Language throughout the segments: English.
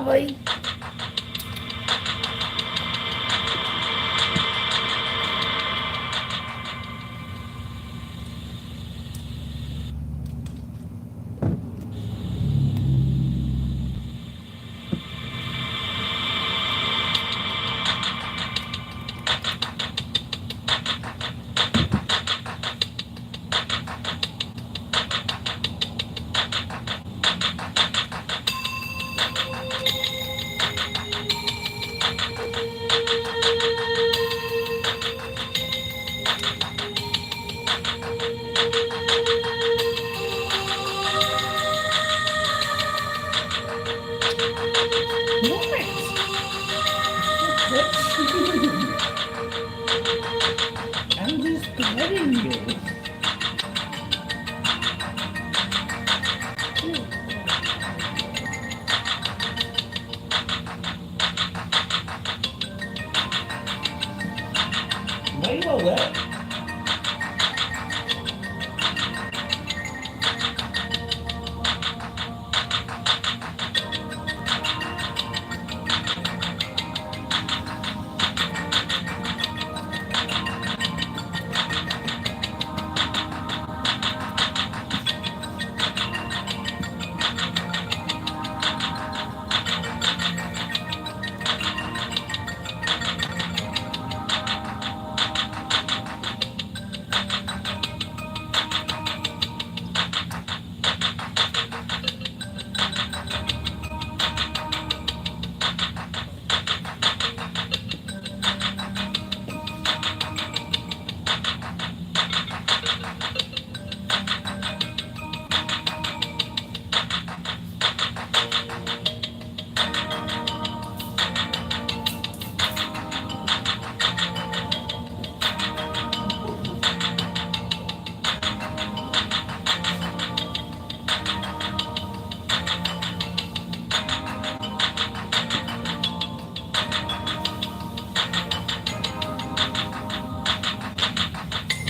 भाई। I'm just letting you. Why you all wet?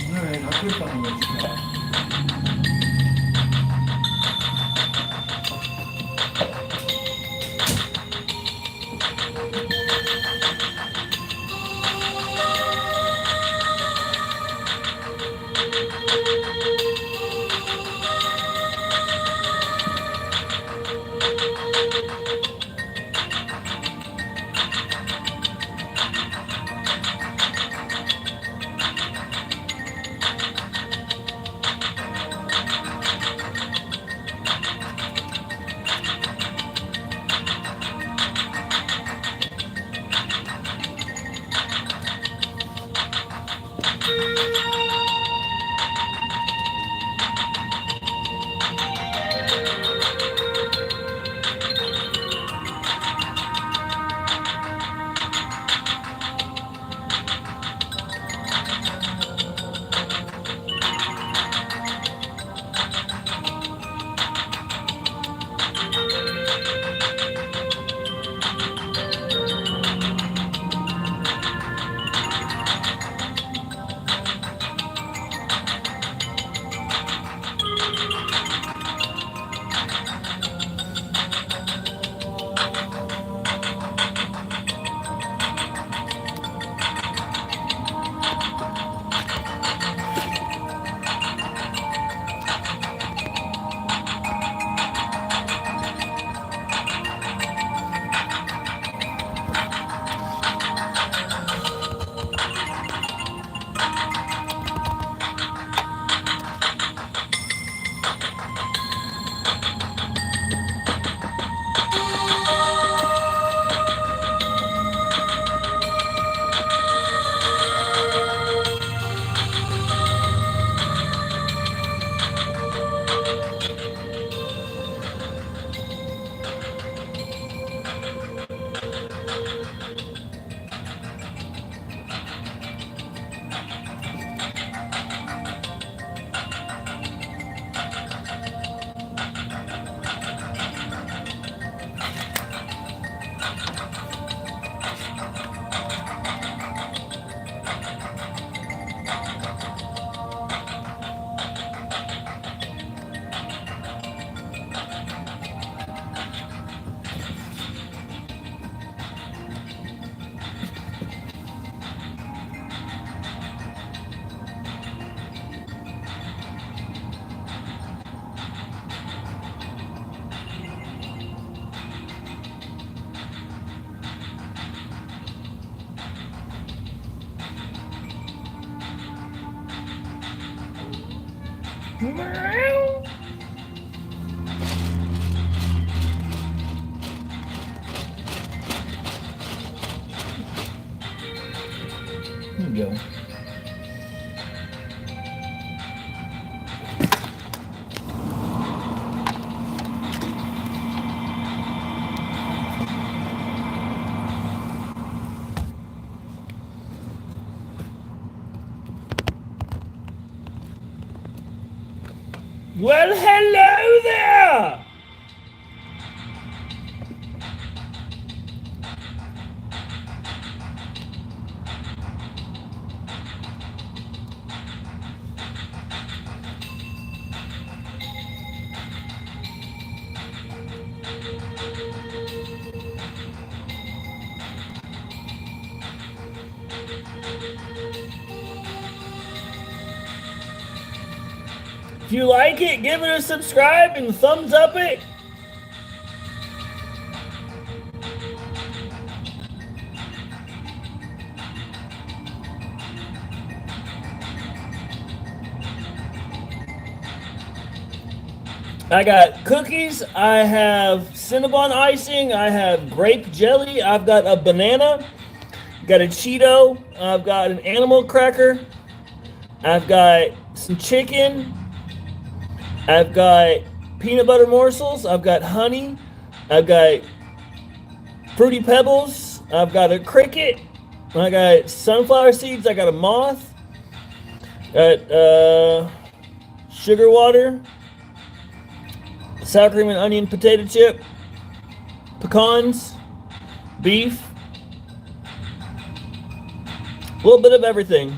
Alright, I'll put on this. Meow. Here you go. Well, hello there! If you like it, give it a subscribe and thumbs up it. I got cookies, I have Cinnabon icing, I have grape jelly, I've got a banana, got a Cheeto, I've got an animal cracker, I've got some chicken, I've got peanut butter morsels, I've got honey, I've got fruity pebbles, I've got a cricket, I got sunflower seeds, I got a moth, got sugar water, sour cream and onion potato chip, pecans, beef, a little bit of everything.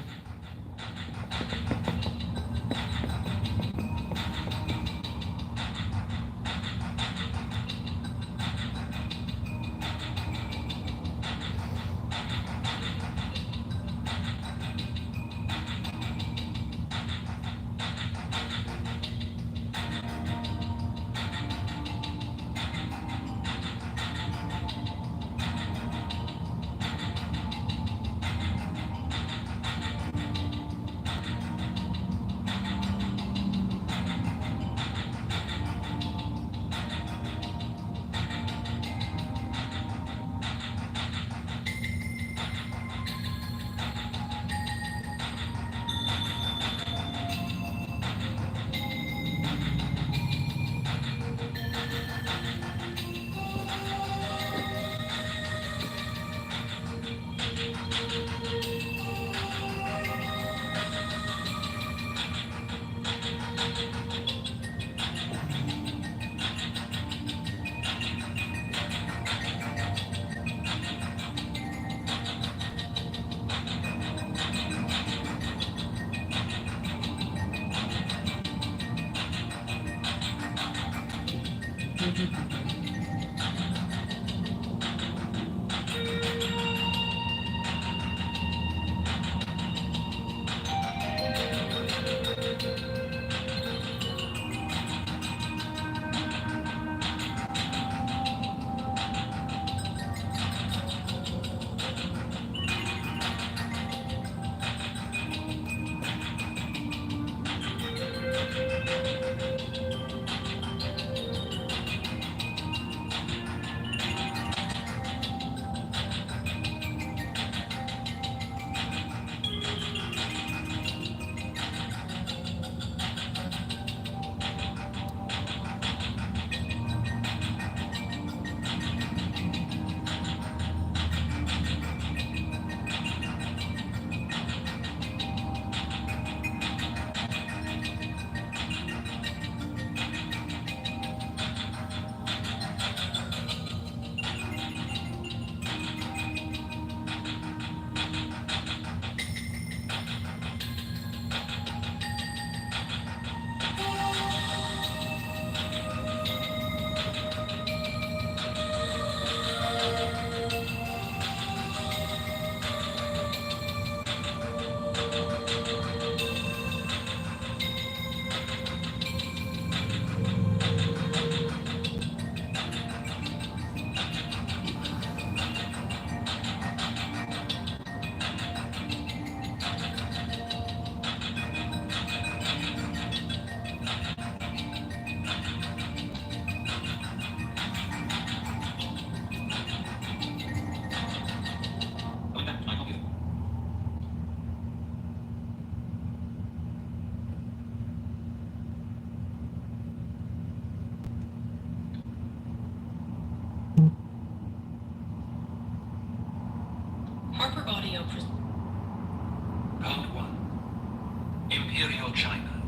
Part 1. Imperial China.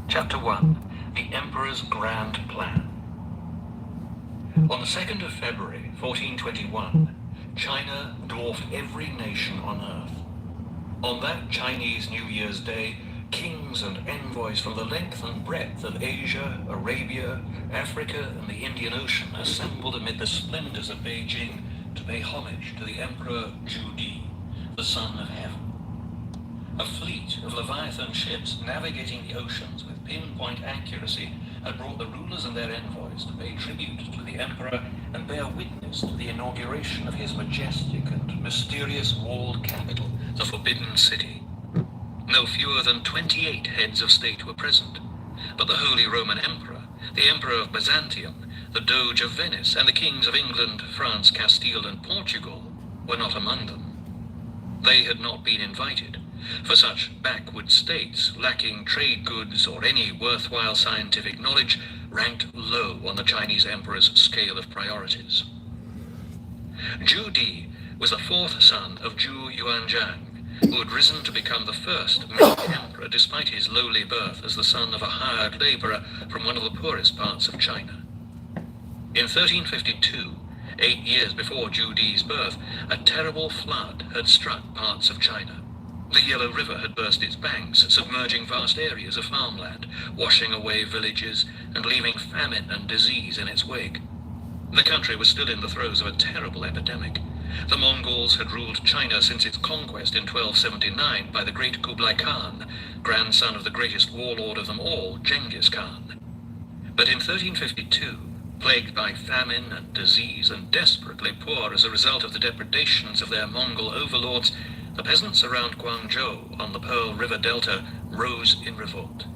Chapter 1. The Emperor's Grand Plan. On the 2nd of February, 1421, China dwarfed every nation on Earth. On that Chinese New Year's Day, kings and envoys from the length and breadth of Asia, Arabia, Africa, and the Indian Ocean assembled amid the splendors of Beijing to pay homage to the Emperor Zhu, the Son of Heaven. A fleet of Leviathan ships navigating the oceans with pinpoint accuracy had brought the rulers and their envoys to pay tribute to the Emperor and bear witness to the inauguration of his majestic and mysterious walled capital, the Forbidden City. No fewer than 28 heads of state were present, but the Holy Roman Emperor, the Emperor of Byzantium, the Doge of Venice, and the kings of England, France, Castile, and Portugal were not among them. They had not been invited, for such backward states, lacking trade goods or any worthwhile scientific knowledge, ranked low on the Chinese emperor's scale of priorities. Zhu Di was the fourth son of Zhu Yuanzhang, who had risen to become the first Ming emperor despite his lowly birth as the son of a hired laborer from one of the poorest parts of China. In 1352, 8 years before Zhu Di's birth, a terrible flood had struck parts of China. The Yellow River had burst its banks, submerging vast areas of farmland, washing away villages, and leaving famine and disease in its wake. The country was still in the throes of a terrible epidemic. The Mongols had ruled China since its conquest in 1279 by the great Kublai Khan, grandson of the greatest warlord of them all, Genghis Khan. But in 1352, plagued by famine and disease and desperately poor as a result of the depredations of their Mongol overlords, the peasants around Guangzhou on the Pearl River Delta rose in revolt.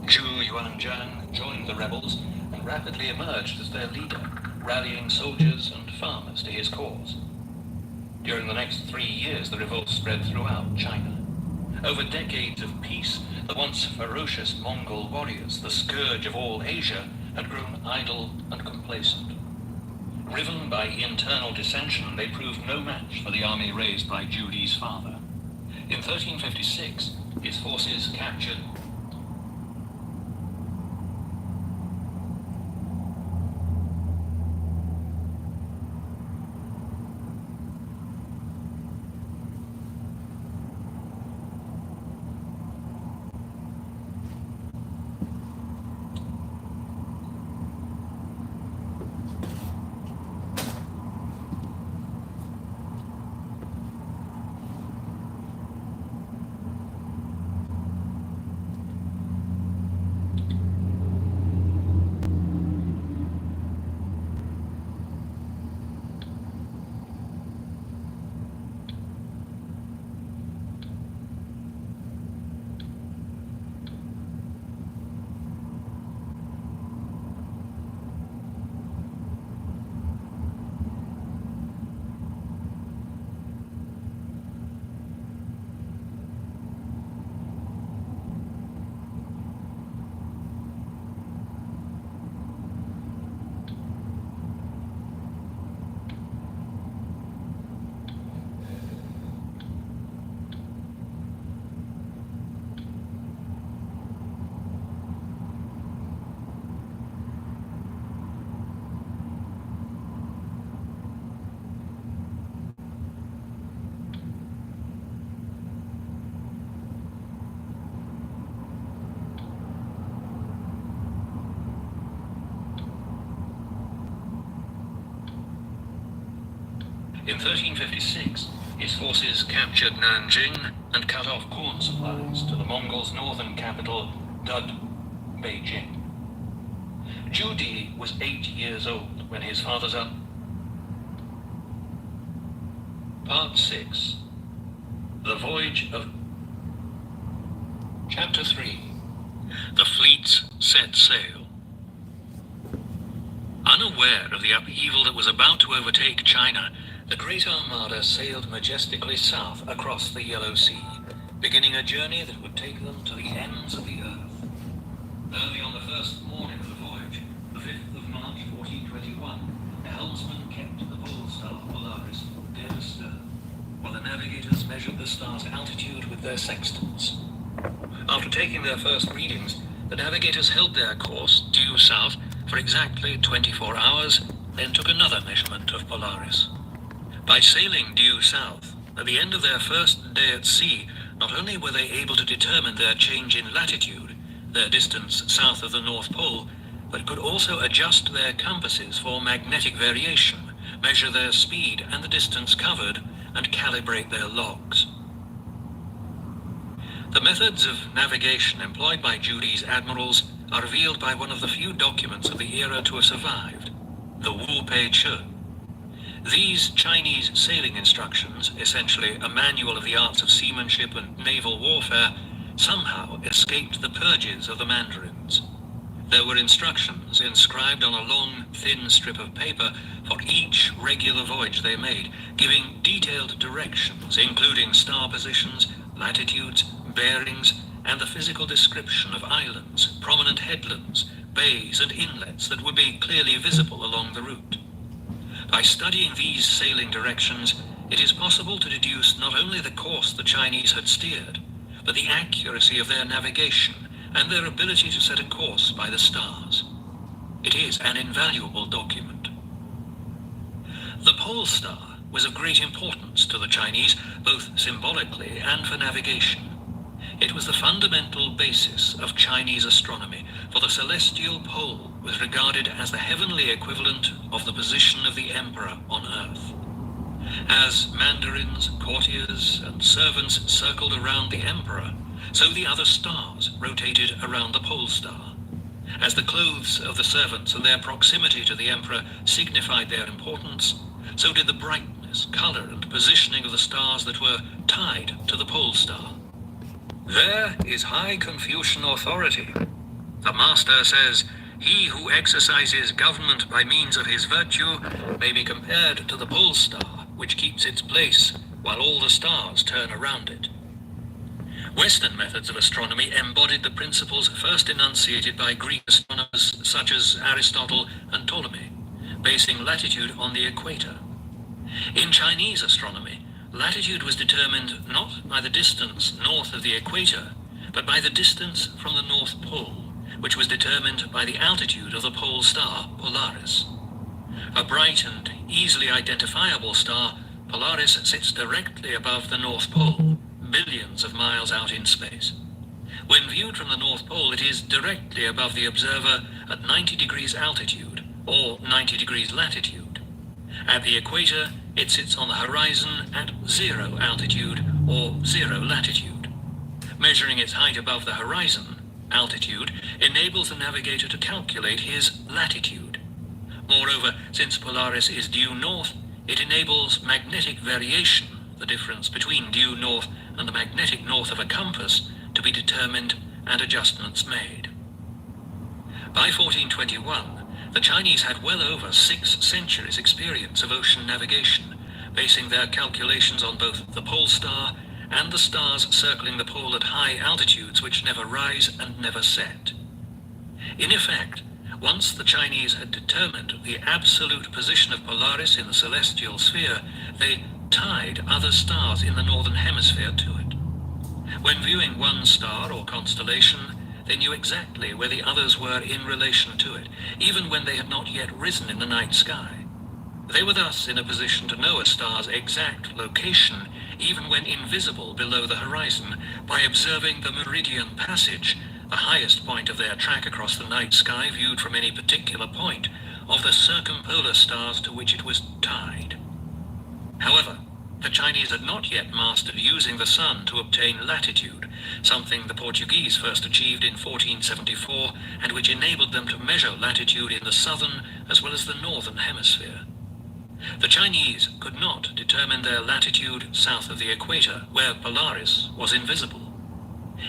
Zhu Yuanzhang joined the rebels and rapidly emerged as their leader, rallying soldiers and farmers to his cause. During the next 3 years, the revolt spread throughout China. Over decades of peace, the once ferocious Mongol warriors, the scourge of all Asia, had grown idle and complacent. Riven by internal dissension, they proved no match for the army raised by Zhu Di's father. In 1356, his forces captured In 1356, his forces captured Nanjing and cut off corn supplies to the Mongols' northern capital, dubbed Beijing. Zhu Di was 8 years old when his father's up. Part 6. The Voyage of... Chapter 3. The fleets set sail. Unaware of the upheaval that was about to overtake China, the Great Armada sailed majestically south across the Yellow Sea, beginning a journey that would take them to the ends of the earth. Early on the first morning of the voyage, the 5th of March 1421, the helmsman kept the pole star Polaris dead astern, while the measured the star's altitude with their sextants. After taking their first readings, the navigators held their course due south for exactly 24 hours, then took another measurement of Polaris. By sailing due south, at the end of their first day at sea, not only were they able to determine their change in latitude, their distance south of the North Pole, but could also adjust their compasses for magnetic variation, measure their speed and the distance covered, and calibrate their logs. The methods of navigation employed by Judy's admirals are revealed by one of the few documents of the era to have survived, the Wu Pei Che. These Chinese sailing instructions, essentially a manual of the arts of seamanship and naval warfare, somehow escaped the purges of the mandarins. There were instructions inscribed on a long, thin strip of paper for each regular voyage they made, giving detailed directions, including star positions, latitudes, bearings, and the physical description of islands, prominent headlands, bays, and inlets that would be clearly visible along the route. By studying these sailing directions, it is possible to deduce not only the course the Chinese had steered, but the accuracy of their navigation and their ability to set a course by the stars. It is an invaluable document. The pole star was of great importance to the Chinese, both symbolically and for navigation. It was the fundamental basis of Chinese astronomy, for the celestial pole was regarded as the heavenly equivalent of the position of the emperor on Earth. As mandarins, courtiers, and servants circled around the emperor, so the other stars rotated around the pole star. As the clothes of the servants and their proximity to the emperor signified their importance, so did the brightness, color, and positioning of the stars that were tied to the pole star. There is high Confucian authority. The master says, "He who exercises government by means of his virtue may be compared to the pole star, which keeps its place while all the stars turn around it." Western methods of astronomy embodied the principles first enunciated by Greek astronomers such as Aristotle and Ptolemy, basing latitude on the equator. In Chinese astronomy, latitude was determined not by the distance north of the equator, but by the distance from the North Pole, which was determined by the altitude of the pole star, Polaris. A bright and easily identifiable star, Polaris sits directly above the North Pole, billions of miles out in space. When viewed from the North Pole, it is directly above the observer at 90 degrees altitude, or 90 degrees latitude. At the equator, it sits on the horizon at 0 altitude, or 0 latitude. Measuring its height above the horizon, altitude, enables the navigator to calculate his latitude. Moreover, since Polaris is due north, it enables magnetic variation, the difference between due north and the magnetic north of a compass, to be determined and adjustments made. By 1421, the Chinese had well over 6 centuries' experience of ocean navigation, basing their calculations on both the pole star and the stars circling the pole at high altitudes which never rise and never set. In effect, once the Chinese had determined the absolute position of Polaris in the celestial sphere, they tied other stars in the northern hemisphere to it. When viewing one star or constellation, they knew exactly where the others were in relation to it, even when they had not yet risen in the night sky. They were thus in a position to know a star's exact location, even when invisible below the horizon, by observing the meridian passage, the highest point of their track across the night sky viewed from any particular point, of the circumpolar stars to which it was tied. However, the Chinese had not yet mastered using the sun to obtain latitude, something the Portuguese first achieved in 1474, and which enabled them to measure latitude in the southern as well as the northern hemisphere. The Chinese could not determine their latitude south of the equator, where Polaris was invisible.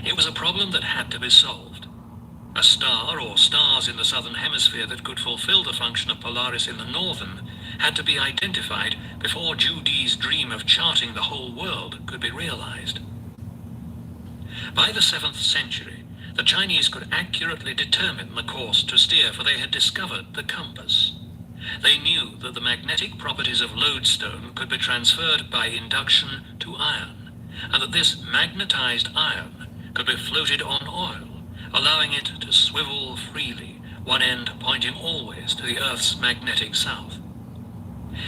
It was a problem that had to be solved. A star or stars in the southern hemisphere that could fulfill the function of Polaris in the northern had to be identified before Judy's dream of charting the whole world could be realized. By the 7th century, the Chinese could accurately determine the course to steer, for they had discovered the compass. They knew that the magnetic properties of lodestone could be transferred by induction to iron, and that this magnetized iron could be floated on oil, allowing it to swivel freely, one end pointing always to the Earth's magnetic south.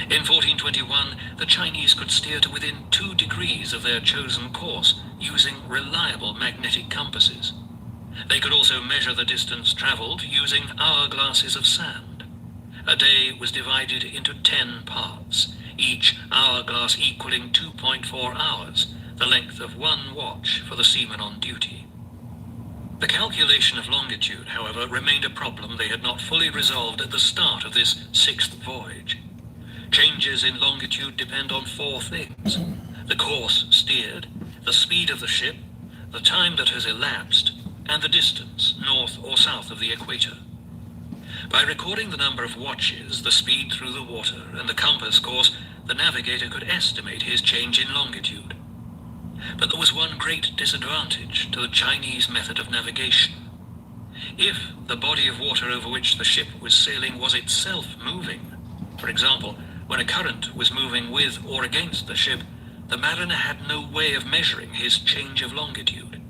In 1421, the Chinese could steer to within 2 degrees of their chosen course using reliable magnetic compasses. They could also measure the distance traveled using hourglasses of sand. A day was divided into 10 parts, each hourglass equaling 2.4 hours, the length of 1 watch for the seaman on duty. The calculation of longitude, however, remained a problem they had not fully resolved at the start of this 6th voyage. Changes in longitude depend on 4 things: the course steered, the speed of the ship, the time that has elapsed, and the distance north or south of the equator. By recording the number of watches, the speed through the water, and the compass course, the navigator could estimate his change in longitude. But there was one great disadvantage to the Chinese method of navigation. If the body of water over which the ship was sailing was itself moving, for example, when a current was moving with or against the ship, the mariner had no way of measuring his change of longitude.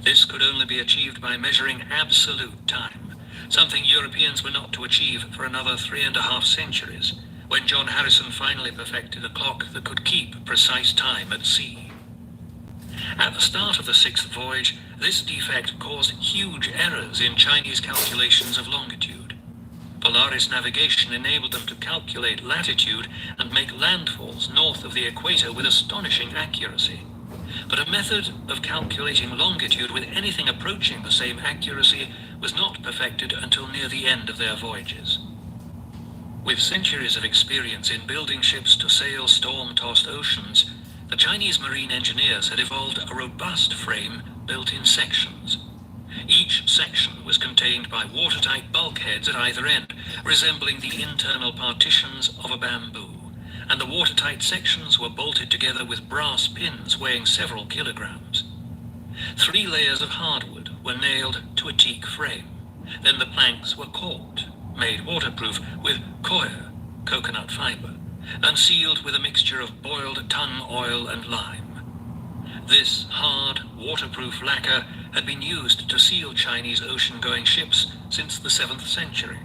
This could only be achieved by measuring absolute time, something Europeans were not to achieve for another 3.5 centuries, when John Harrison finally perfected a clock that could keep precise time at sea. At the start of the 6th voyage, this defect caused huge errors in Chinese calculations of longitude. Polaris navigation enabled them to calculate latitude and make landfalls north of the equator with astonishing accuracy. But a method of calculating longitude with anything approaching the same accuracy was not perfected until near the end of their voyages. With centuries of experience in building ships to sail storm-tossed oceans, the Chinese marine engineers had evolved a robust frame built in sections. Each section was contained by watertight bulkheads at either end, resembling the internal partitions of a bamboo, and the watertight sections were bolted together with brass pins weighing several kilograms. 3 layers of hardwood were nailed to a teak frame. Then the planks were caulked, made waterproof with coir, coconut fiber, and sealed with a mixture of boiled tung oil and lime. This hard, waterproof lacquer had been used to seal Chinese ocean-going ships since the 7th century.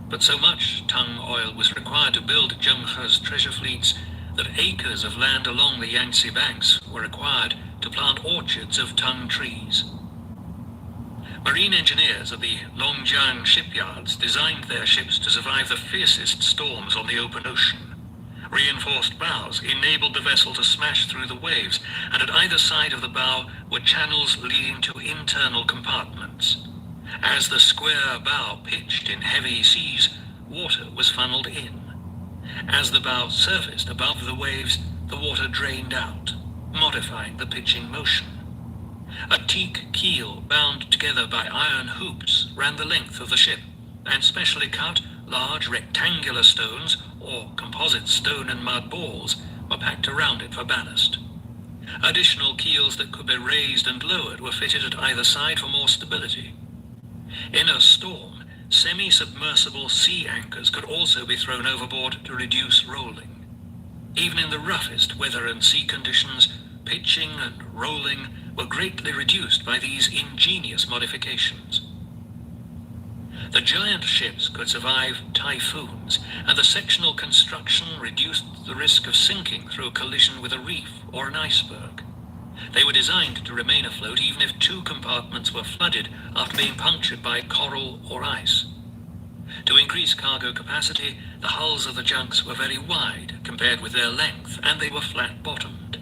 But so much tung oil was required to build Zheng He's treasure fleets that acres of land along the Yangtze banks were required to plant orchards of tung trees. Marine engineers at the Longjiang shipyards designed their ships to survive the fiercest storms on the open ocean. Reinforced bows enabled the vessel to smash through the waves, and at either side of the bow were channels leading to internal compartments. As the square bow pitched in heavy seas, water was funneled in. As the bow surfaced above the waves, the water drained out, modifying the pitching motion. A teak keel bound together by iron hoops ran the length of the ship, and specially cut, large rectangular stones, or composite stone and mud balls, were packed around it for ballast. Additional keels that could be raised and lowered were fitted at either side for more stability. In a storm, semi-submersible sea anchors could also be thrown overboard to reduce rolling. Even in the roughest weather and sea conditions, pitching and rolling were greatly reduced by these ingenious modifications. The giant ships could survive typhoons, and the sectional construction reduced the risk of sinking through a collision with a reef or an iceberg. They were designed to remain afloat even if 2 compartments were flooded after being punctured by coral or ice. To increase cargo capacity, the hulls of the junks were very wide compared with their length, and they were flat-bottomed.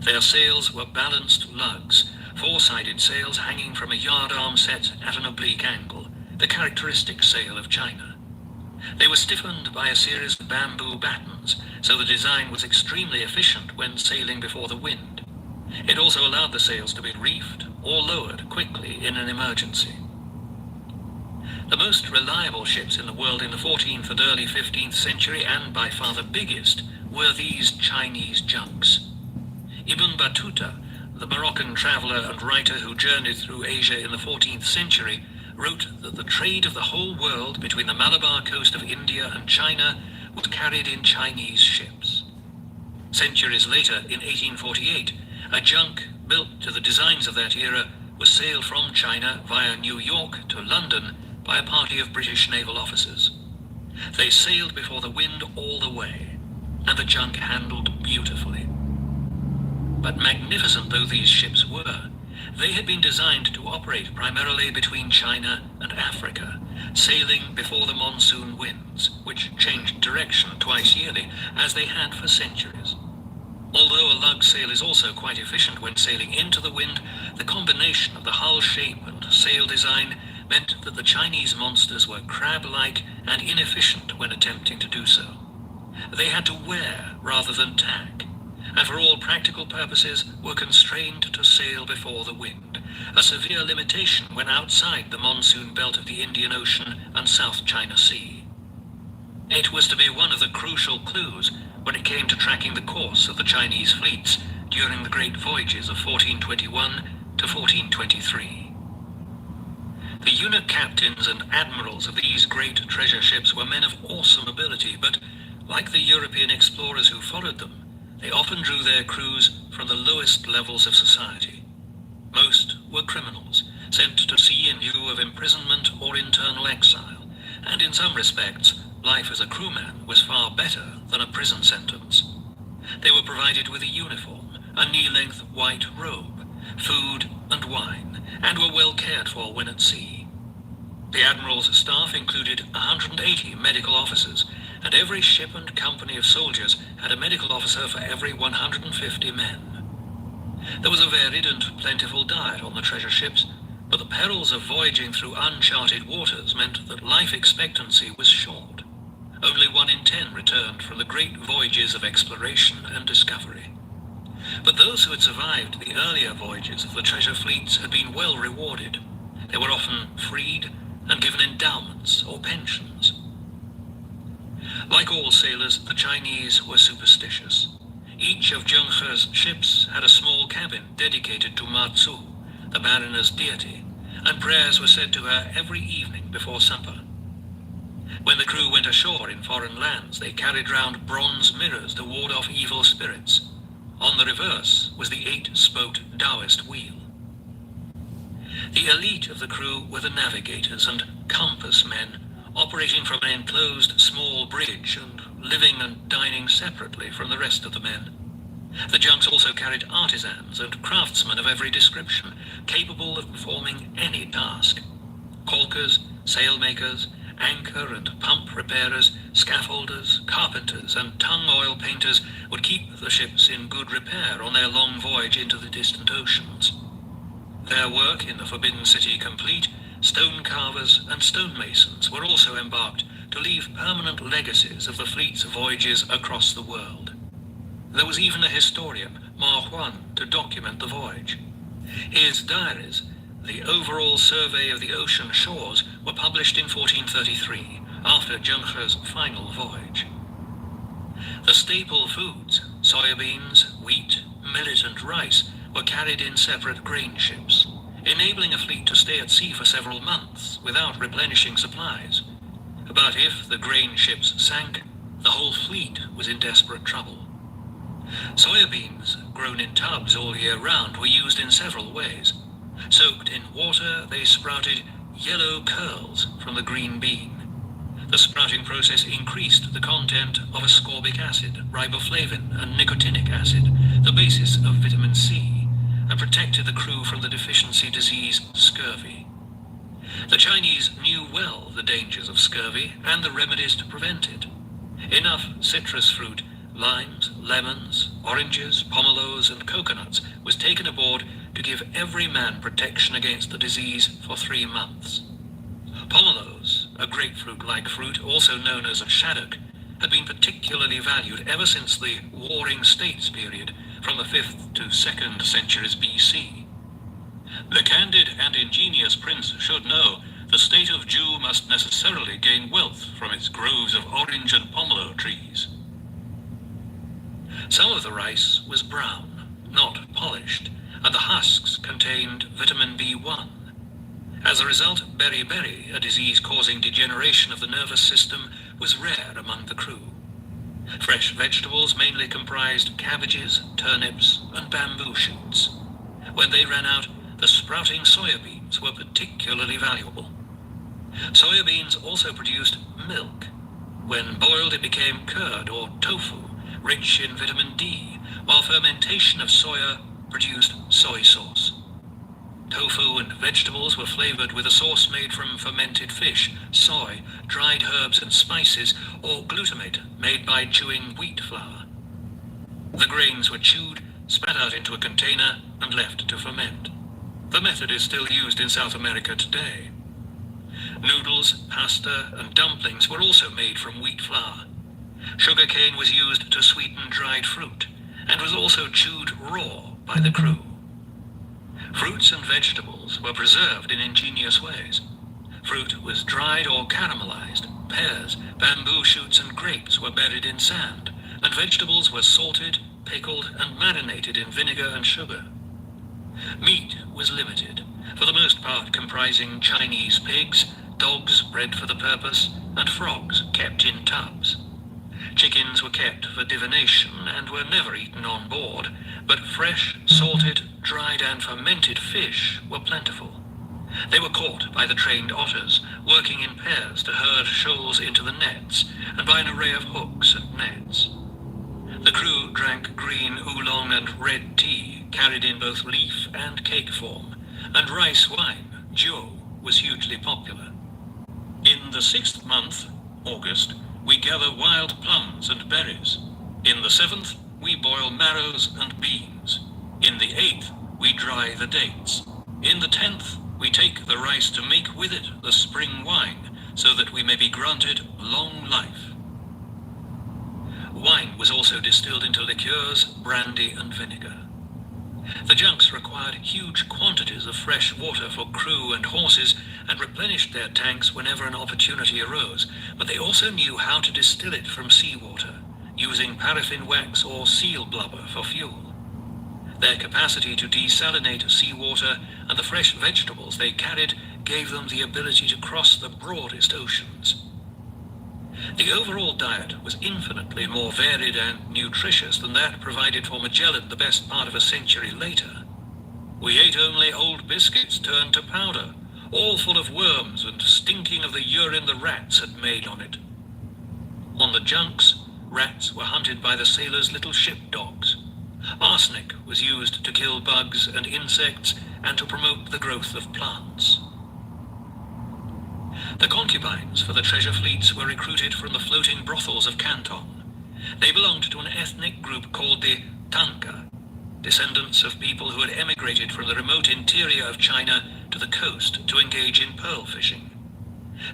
Their sails were balanced lugs, 4-sided sails hanging from a yardarm set at an oblique angle, the characteristic sail of China. They were stiffened by a series of bamboo battens, so the design was extremely efficient when sailing before the wind. It also allowed the sails to be reefed or lowered quickly in an emergency. The most reliable ships in the world in the 14th and early 15th century, and by far the biggest, were these Chinese junks. Ibn Battuta, the Moroccan traveler and writer who journeyed through Asia in the 14th century, wrote that the trade of the whole world between the Malabar coast of India and China was carried in Chinese ships. Centuries later, in 1848, A junk built to the designs of that era was sailed from China via New York to London by a party of British naval officers. They sailed before the wind all the way, and the junk handled beautifully. But magnificent though these ships were, they had been designed to operate primarily between China and Africa, sailing before the monsoon winds, which changed direction twice yearly, as they had for centuries. Although a lug sail is also quite efficient when sailing into the wind, the combination of the hull shape and sail design meant that the Chinese monsters were crab-like and inefficient when attempting to do so. They had to wear rather than tack, and for all practical purposes were constrained to sail before the wind, a severe limitation when outside the monsoon belt of the Indian Ocean and South China Sea. It was to be one of the crucial clues when it came to tracking the course of the Chinese fleets during the great voyages of 1421 to 1423. The eunuch captains and admirals of these great treasure ships were men of awesome ability, but, like the European explorers who followed them, they often drew their crews from the lowest levels of society. Most were criminals, sent to sea in lieu of imprisonment or internal exile, and in some respects, life as a crewman was far better than a prison sentence. They were provided with a uniform, a knee-length white robe, food and wine, and were well cared for when at sea. The Admiral's staff included 180 medical officers, and every ship and company of soldiers had a medical officer for every 150 men. There was a varied and plentiful diet on the treasure ships, but the perils of voyaging through uncharted waters meant that life expectancy was short. Only 1 in 10 returned from the great voyages of exploration and discovery. But those who had survived the earlier voyages of the treasure fleets had been well rewarded. They were often freed and given endowments or pensions. Like all sailors, the Chinese were superstitious. Each of Zheng He's ships had a small cabin dedicated to Ma Tzu, the mariner's deity, and prayers were said to her every evening before supper. When the crew went ashore in foreign lands, they carried round bronze mirrors to ward off evil spirits. On the reverse was the 8-spoked Taoist wheel. The elite of the crew were the navigators and compass men, operating from an enclosed small bridge and living and dining separately from the rest of the men. The junks also carried artisans and craftsmen of every description, capable of performing any task. Caulkers, sailmakers, anchor and pump repairers, scaffolders, carpenters, and tongue oil painters would keep the ships in good repair on their long voyage into the distant oceans. Their work in the Forbidden City complete, stone carvers and stonemasons were also embarked to leave permanent legacies of the fleet's voyages across the world. There was even a historian, Ma Huan, to document the voyage. His diaries, the overall survey of the ocean shores, were published in 1433, after Zheng He's final voyage. The staple foods, soybeans, wheat, millet and rice, were carried in separate grain ships, enabling a fleet to stay at sea for several months without replenishing supplies. But if the grain ships sank, the whole fleet was in desperate trouble. Soybeans, grown in tubs all year round, were used in several ways. Soaked in water, they sprouted yellow curls from the green bean. The sprouting process increased the content of ascorbic acid, riboflavin, and nicotinic acid, the basis of vitamin C, and protected the crew from the deficiency disease scurvy. The Chinese knew well the dangers of scurvy and the remedies to prevent it. Enough citrus fruit, limes, lemons, oranges, pomelos, and coconuts was taken aboard to give every man protection against the disease for 3 months. Pomelos, a grapefruit-like fruit also known as a shaddock, had been particularly valued ever since the Warring States period, from the 5th to 2nd centuries BC. The candid and ingenious prince should know the state of Jew must necessarily gain wealth from its groves of orange and pomelo trees. Some of the rice was brown, not polished, and the husks contained vitamin B1. As a result, beriberi, a disease causing degeneration of the nervous system, was rare among the crew. Fresh vegetables mainly comprised cabbages, turnips, and bamboo shoots. When they ran out, the sprouting soya beans were particularly valuable. Soya beans also produced milk. When boiled, it became curd or tofu, rich in vitamin D, while fermentation of soya produced soy sauce. Tofu and vegetables were flavored with a sauce made from fermented fish, soy, dried herbs and spices, or glutamate made by chewing wheat flour. The grains were chewed, spat out into a container, and left to ferment. The method is still used in South America today. Noodles, pasta, and dumplings were also made from wheat flour. Sugarcane was used to sweeten dried fruit, and was also chewed raw by the crew. Fruits and vegetables were preserved in ingenious ways. Fruit was dried or caramelized. Pears, bamboo shoots, and grapes were buried in sand, and vegetables were salted, pickled, and marinated in vinegar and sugar. Meat was limited, for the most part comprising Chinese pigs, dogs bred for the purpose, and frogs kept in tubs. Chickens were kept for divination and were never eaten on board, but fresh, salted, dried, and fermented fish were plentiful. They were caught by the trained otters, working in pairs to herd shoals into the nets, and by an array of hooks and nets. The crew drank green oolong and red tea, carried in both leaf and cake form, and rice wine, jiu, was hugely popular. In the 6th month, August, we gather wild plums and berries. In the 7th, we boil marrows and beans. In the 8th, we dry the dates. In the 10th, we take the rice to make with it the spring wine, so that we may be granted long life. Wine was also distilled into liqueurs, brandy, and vinegar. The junks required huge quantities of fresh water for crew and horses and replenished their tanks whenever an opportunity arose, but they also knew how to distill it from seawater, using paraffin wax or seal blubber for fuel. Their capacity to desalinate seawater and the fresh vegetables they carried gave them the ability to cross the broadest oceans. The overall diet was infinitely more varied and nutritious than that provided for Magellan the best part of a century later. We ate only old biscuits turned to powder, all full of worms and stinking of the urine the rats had made on it. On the junks, rats were hunted by the sailors' little ship dogs. Arsenic was used to kill bugs and insects and to promote the growth of plants. The concubines for the treasure fleets were recruited from the floating brothels of Canton. They belonged to an ethnic group called the Tanka, descendants of people who had emigrated from the remote interior of China to the coast to engage in pearl fishing.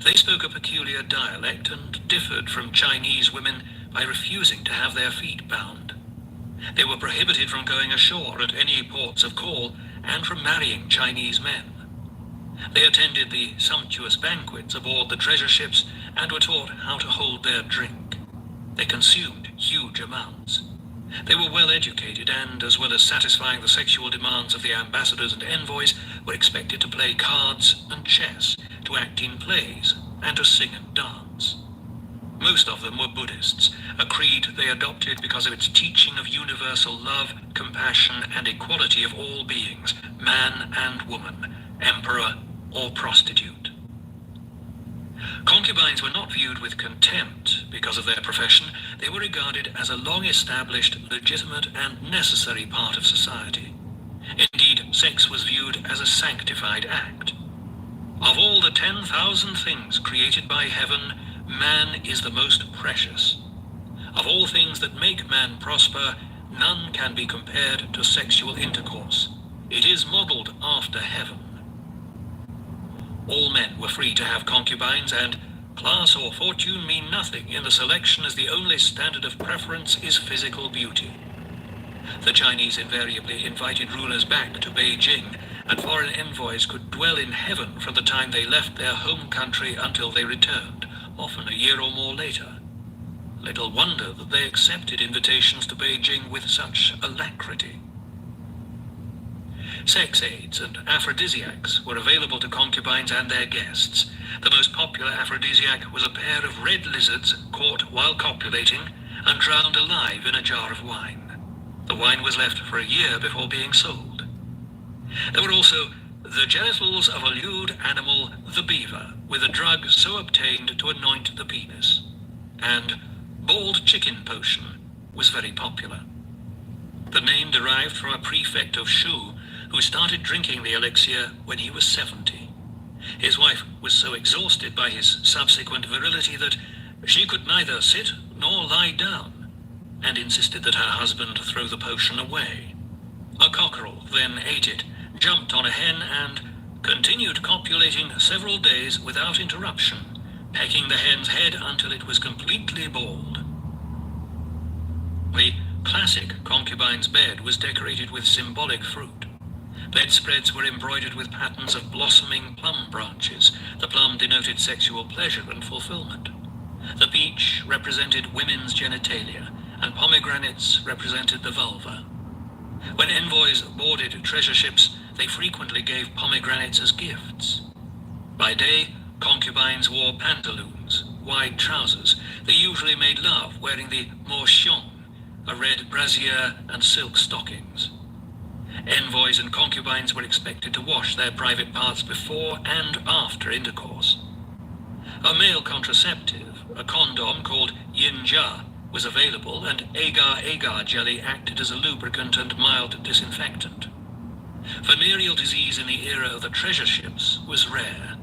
They spoke a peculiar dialect and differed from Chinese women by refusing to have their feet bound. They were prohibited from going ashore at any ports of call and from marrying Chinese men. They attended the sumptuous banquets aboard the treasure ships and were taught how to hold their drink. They consumed huge amounts. They were well educated and, as well as satisfying the sexual demands of the ambassadors and envoys, were expected to play cards and chess, to act in plays, and to sing and dance. Most of them were Buddhists, a creed they adopted because of its teaching of universal love, compassion, and equality of all beings, man and woman, emperor or prostitute. Concubines were not viewed with contempt because of their profession. They were regarded as a long-established, legitimate, and necessary part of society. Indeed, sex was viewed as a sanctified act. Of all the 10,000 things created by heaven, man is the most precious. Of all things that make man prosper, none can be compared to sexual intercourse. It is modeled after heaven. All men were free to have concubines, and class or fortune mean nothing in the selection, as the only standard of preference is physical beauty. The Chinese invariably invited rulers back to Beijing, and foreign envoys could dwell in heaven from the time they left their home country until they returned, often a year or more later. Little wonder that they accepted invitations to Beijing with such alacrity. Sex aids and aphrodisiacs were available to concubines and their guests. The most popular aphrodisiac was a pair of red lizards caught while copulating, and drowned alive in a jar of wine. The wine was left for a year before being sold. There were also the genitals of a lewd animal, the beaver, with a drug so obtained to anoint the penis. And bald chicken potion was very popular. The name derived from a prefect of Shu who started drinking the elixir when he was 70. His wife was so exhausted by his subsequent virility that she could neither sit nor lie down, and insisted that her husband throw the potion away. A cockerel then ate it, jumped on a hen, and continued copulating several days without interruption, pecking the hen's head until it was completely bald. The classic concubine's bed was decorated with symbolic fruit. Bedspreads were embroidered with patterns of blossoming plum branches. The plum denoted sexual pleasure and fulfillment. The peach represented women's genitalia, and pomegranates represented the vulva. When envoys boarded treasure ships, they frequently gave pomegranates as gifts. By day, concubines wore pantaloons, wide trousers. They usually made love wearing the morchon, a red brassiere, and silk stockings. Envoys and concubines were expected to wash their private parts before and after intercourse. A male contraceptive, a condom called yin-ja, was available, and agar-agar jelly acted as a lubricant and mild disinfectant. Venereal disease in the era of the treasure ships was rare,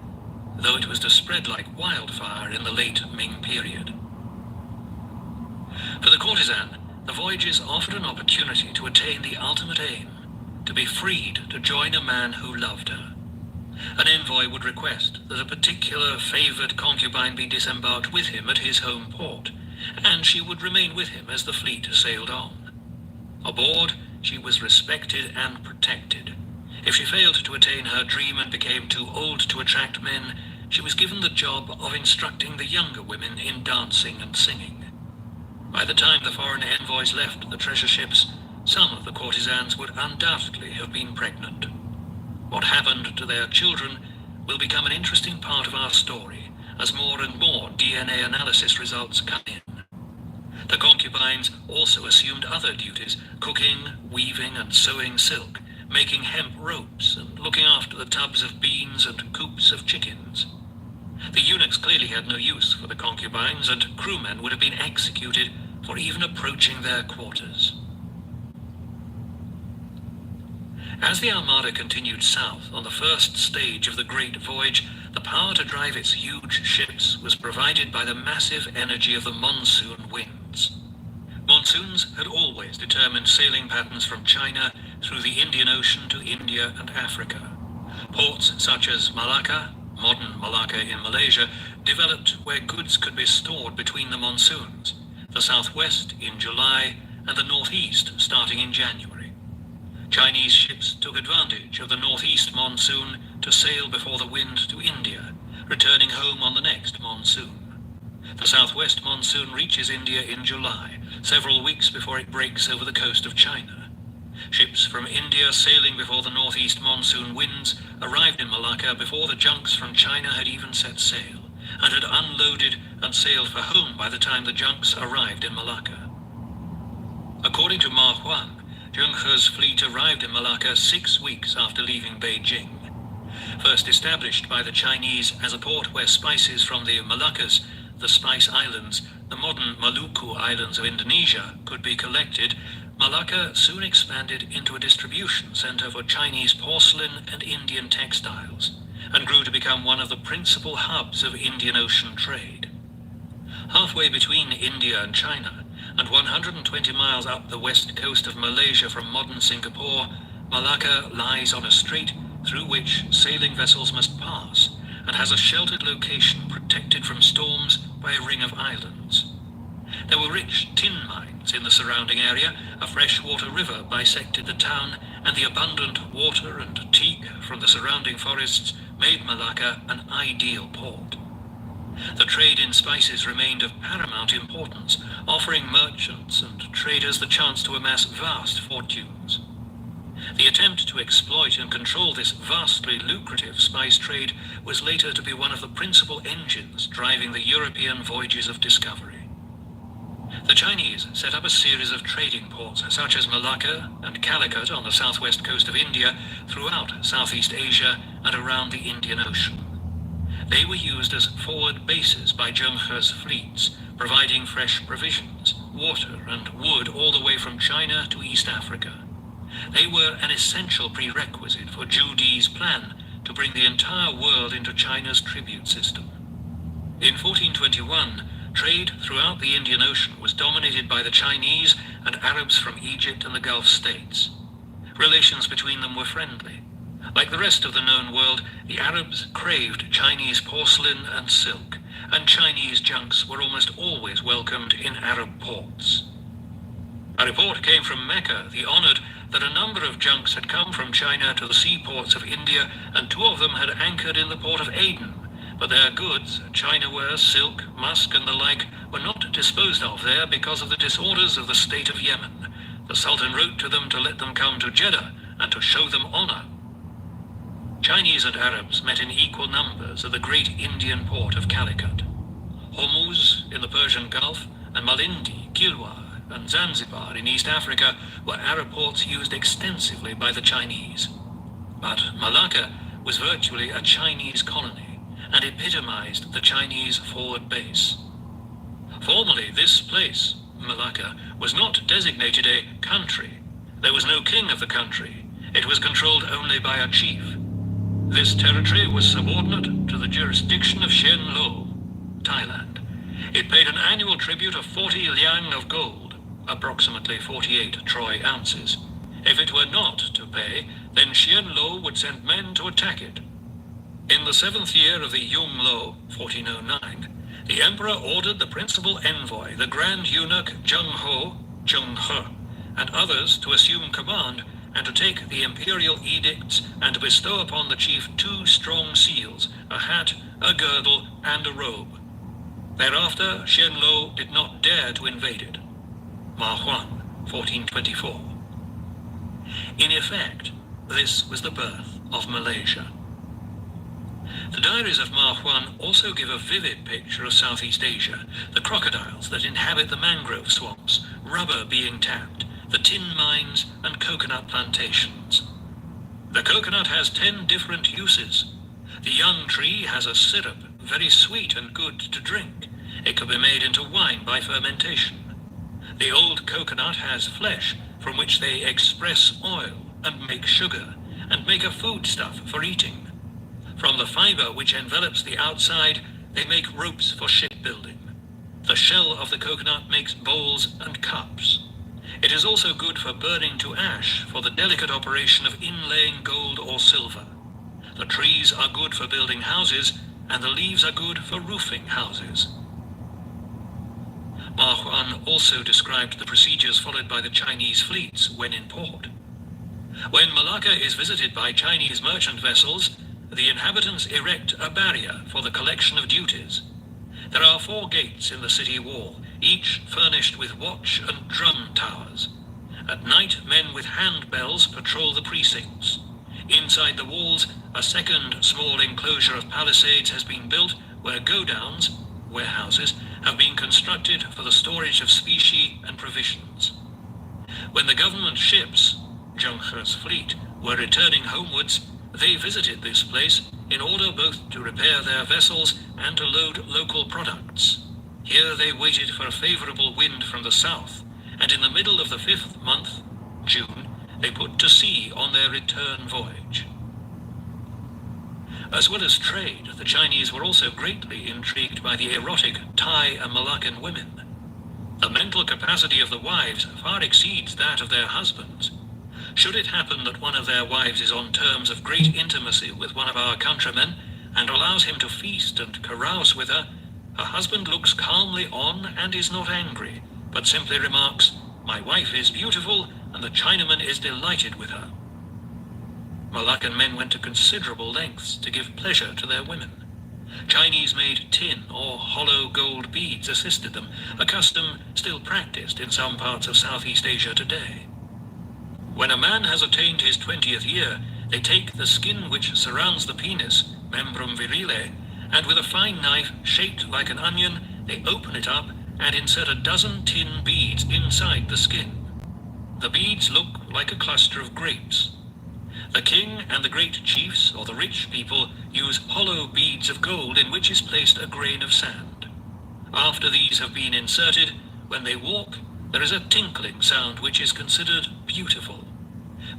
though it was to spread like wildfire in the late Ming period. For the courtesan, the voyages offered an opportunity to attain the ultimate aim, to be freed to join a man who loved her. An envoy would request that a particular favored concubine be disembarked with him at his home port, and she would remain with him as the fleet sailed on. Aboard, she was respected and protected. If she failed to attain her dream and became too old to attract men, she was given the job of instructing the younger women in dancing and singing. By the time the foreign envoys left the treasure ships, some of the courtesans would undoubtedly have been pregnant. What happened to their children will become an interesting part of our story as more and more DNA analysis results come in. The concubines also assumed other duties: cooking, weaving and sewing silk, making hemp ropes, and looking after the tubs of beans and coops of chickens. The eunuchs clearly had no use for the concubines, and crewmen would have been executed for even approaching their quarters. As the Armada continued south on the first stage of the Great Voyage, the power to drive its huge ships was provided by the massive energy of the monsoon winds. Monsoons had always determined sailing patterns from China through the Indian Ocean to India and Africa. Ports such as Malacca, modern Malacca in Malaysia, developed where goods could be stored between the monsoons, the southwest in July and the northeast starting in January. Chinese ships took advantage of the northeast monsoon to sail before the wind to India, returning home on the next monsoon. The southwest monsoon reaches India in July, several weeks before it breaks over the coast of China. Ships from India sailing before the northeast monsoon winds arrived in Malacca before the junks from China had even set sail, and had unloaded and sailed for home by the time the junks arrived in Malacca. According to Ma Huan, Zheng He's fleet arrived in Malacca 6 weeks after leaving Beijing. First established by the Chinese as a port where spices from the Moluccas, the Spice Islands, the modern Maluku Islands of Indonesia, could be collected, Malacca soon expanded into a distribution center for Chinese porcelain and Indian textiles, and grew to become one of the principal hubs of Indian Ocean trade. Halfway between India and China, and 120 miles up the west coast of Malaysia from modern Singapore, Malacca lies on a strait through which sailing vessels must pass, and has a sheltered location protected from storms by a ring of islands. There were rich tin mines in the surrounding area, a freshwater river bisected the town, and the abundant water and teak from the surrounding forests made Malacca an ideal port. The trade in spices remained of paramount importance, offering merchants and traders the chance to amass vast fortunes. The attempt to exploit and control this vastly lucrative spice trade was later to be one of the principal engines driving the European voyages of discovery. The Chinese set up a series of trading ports such as Malacca and Calicut on the southwest coast of India, throughout Southeast Asia and around the Indian Ocean. They were used as forward bases by Zheng He's fleets, providing fresh provisions, water and wood all the way from China to East Africa. They were an essential prerequisite for Zhu Di's plan to bring the entire world into China's tribute system. In 1421, trade throughout the Indian Ocean was dominated by the Chinese and Arabs from Egypt and the Gulf states. Relations between them were friendly. Like the rest of the known world, the Arabs craved Chinese porcelain and silk, and Chinese junks were almost always welcomed in Arab ports. A report came from Mecca, the honored, that a number of junks had come from China to the seaports of India, and 2 of them had anchored in the port of Aden. But their goods, Chinaware, silk, musk, and the like, were not disposed of there because of the disorders of the state of Yemen. The Sultan wrote to them to let them come to Jeddah and to show them honor. Chinese and Arabs met in equal numbers at the great Indian port of Calicut. Hormuz in the Persian Gulf, and Malindi, Kilwa, and Zanzibar in East Africa were Arab ports used extensively by the Chinese. But Malacca was virtually a Chinese colony, and epitomized the Chinese forward base. Formerly, this place, Malacca, was not designated a country. There was no king of the country. It was controlled only by a chief. This territory was subordinate to the jurisdiction of Hsien Lo, Thailand. It paid an annual tribute of 40 liang of gold, approximately 48 troy ounces. If it were not to pay, then Hsien Lo would send men to attack it. In the 7th year of the Yung Lo, 1409, the emperor ordered the principal envoy, the grand eunuch Zheng He, and others to assume command and to take the imperial edicts and to bestow upon the chief 2 strong seals, a hat, a girdle, and a robe. Thereafter, Hsien Lo did not dare to invade it. Ma Huan, 1424. In effect, this was the birth of Malaysia. The diaries of Ma Huan also give a vivid picture of Southeast Asia, the crocodiles that inhabit the mangrove swamps, rubber being tapped, the tin mines, and coconut plantations. The coconut has 10 different uses. The young tree has a syrup, very sweet and good to drink. It can be made into wine by fermentation. The old coconut has flesh, from which they express oil and make sugar, and make a foodstuff for eating. From the fiber which envelops the outside, they make ropes for shipbuilding. The shell of the coconut makes bowls and cups. It is also good for burning to ash for the delicate operation of inlaying gold or silver. The trees are good for building houses, and the leaves are good for roofing houses. Ma Huan also described the procedures followed by the Chinese fleets when in port. When Malacca is visited by Chinese merchant vessels, the inhabitants erect a barrier for the collection of duties. There are 4 gates in the city wall, each furnished with watch and drum towers. At night, men with handbells patrol the precincts. Inside the walls, a second small enclosure of palisades has been built where godowns, warehouses, have been constructed for the storage of specie and provisions. When the government ships, Zheng He's fleet, were returning homewards, they visited this place in order both to repair their vessels and to load local products. Here they waited for a favorable wind from the south, and in the middle of the 5th month, June, they put to sea on their return voyage. As well as trade, the Chinese were also greatly intrigued by the erotic Thai and Malaccan women. The mental capacity of the wives far exceeds that of their husbands. Should it happen that one of their wives is on terms of great intimacy with one of our countrymen, and allows him to feast and carouse with her, her husband looks calmly on and is not angry, but simply remarks, "My wife is beautiful, and the Chinaman is delighted with her." Malaccan men went to considerable lengths to give pleasure to their women. Chinese-made tin or hollow gold beads assisted them, a custom still practiced in some parts of Southeast Asia today. When a man has attained his 20th year, they take the skin which surrounds the penis, membrum virile, and with a fine knife shaped like an onion, they open it up and insert a dozen tin beads inside the skin. The beads look like a cluster of grapes. The king and the great chiefs, or the rich people, use hollow beads of gold in which is placed a grain of sand. After these have been inserted, when they walk, there is a tinkling sound which is considered beautiful.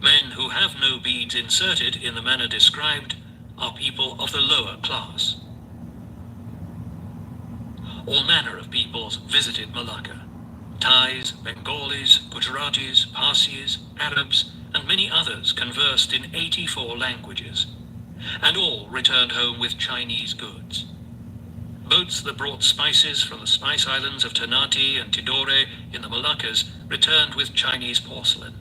Men who have no beads inserted in the manner described are people of the lower class. All manner of peoples visited Malacca. Thais, Bengalis, Gujaratis, Parsis, Arabs, and many others conversed in 84 languages, and all returned home with Chinese goods. Boats that brought spices from the spice islands of Ternate and Tidore in the Moluccas returned with Chinese porcelain.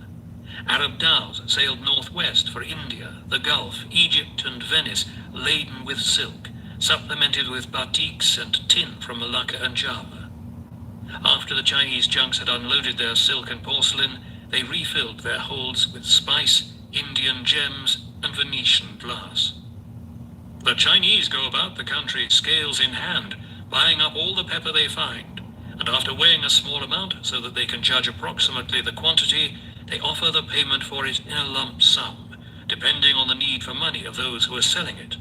Arab dhows sailed northwest for India, the Gulf, Egypt, and Venice, laden with silk, supplemented with batiks and tin from Malacca and Java. After the Chinese junks had unloaded their silk and porcelain, they refilled their holds with spice, Indian gems, and Venetian glass. The Chinese go about the country scales in hand, buying up all the pepper they find, and after weighing a small amount so that they can judge approximately the quantity, they offer the payment for it in a lump sum, depending on the need for money of those who are selling it.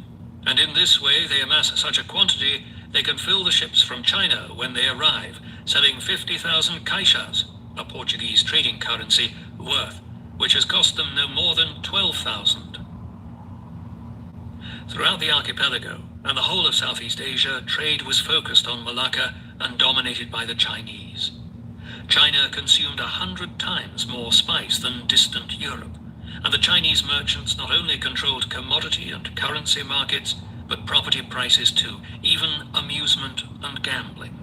And in this way they amass such a quantity, they can fill the ships from China when they arrive, selling 50,000 caixas, a Portuguese trading currency, worth, which has cost them no more than 12,000. Throughout the archipelago and the whole of Southeast Asia, trade was focused on Malacca and dominated by the Chinese. China consumed 100 times more spice than distant Europe, and the Chinese merchants not only controlled commodity and currency markets, but property prices too, even amusement and gambling.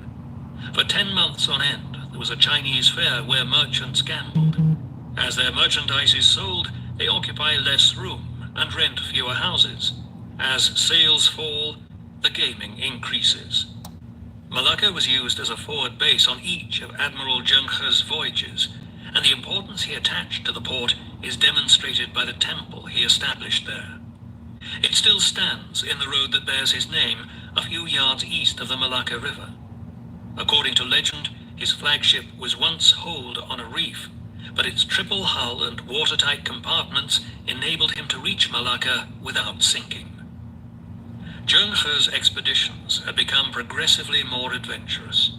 For 10 months on end, there was a Chinese fair where merchants gambled. As their merchandise is sold, they occupy less room and rent fewer houses. As sales fall, the gaming increases. Malacca was used as a forward base on each of Admiral Zheng He's voyages, and the importance he attached to the port is demonstrated by the temple he established there. It still stands in the road that bears his name, a few yards east of the Malacca River. According to legend, his flagship was once holed on a reef, but its triple hull and watertight compartments enabled him to reach Malacca without sinking. Zheng He's expeditions had become progressively more adventurous.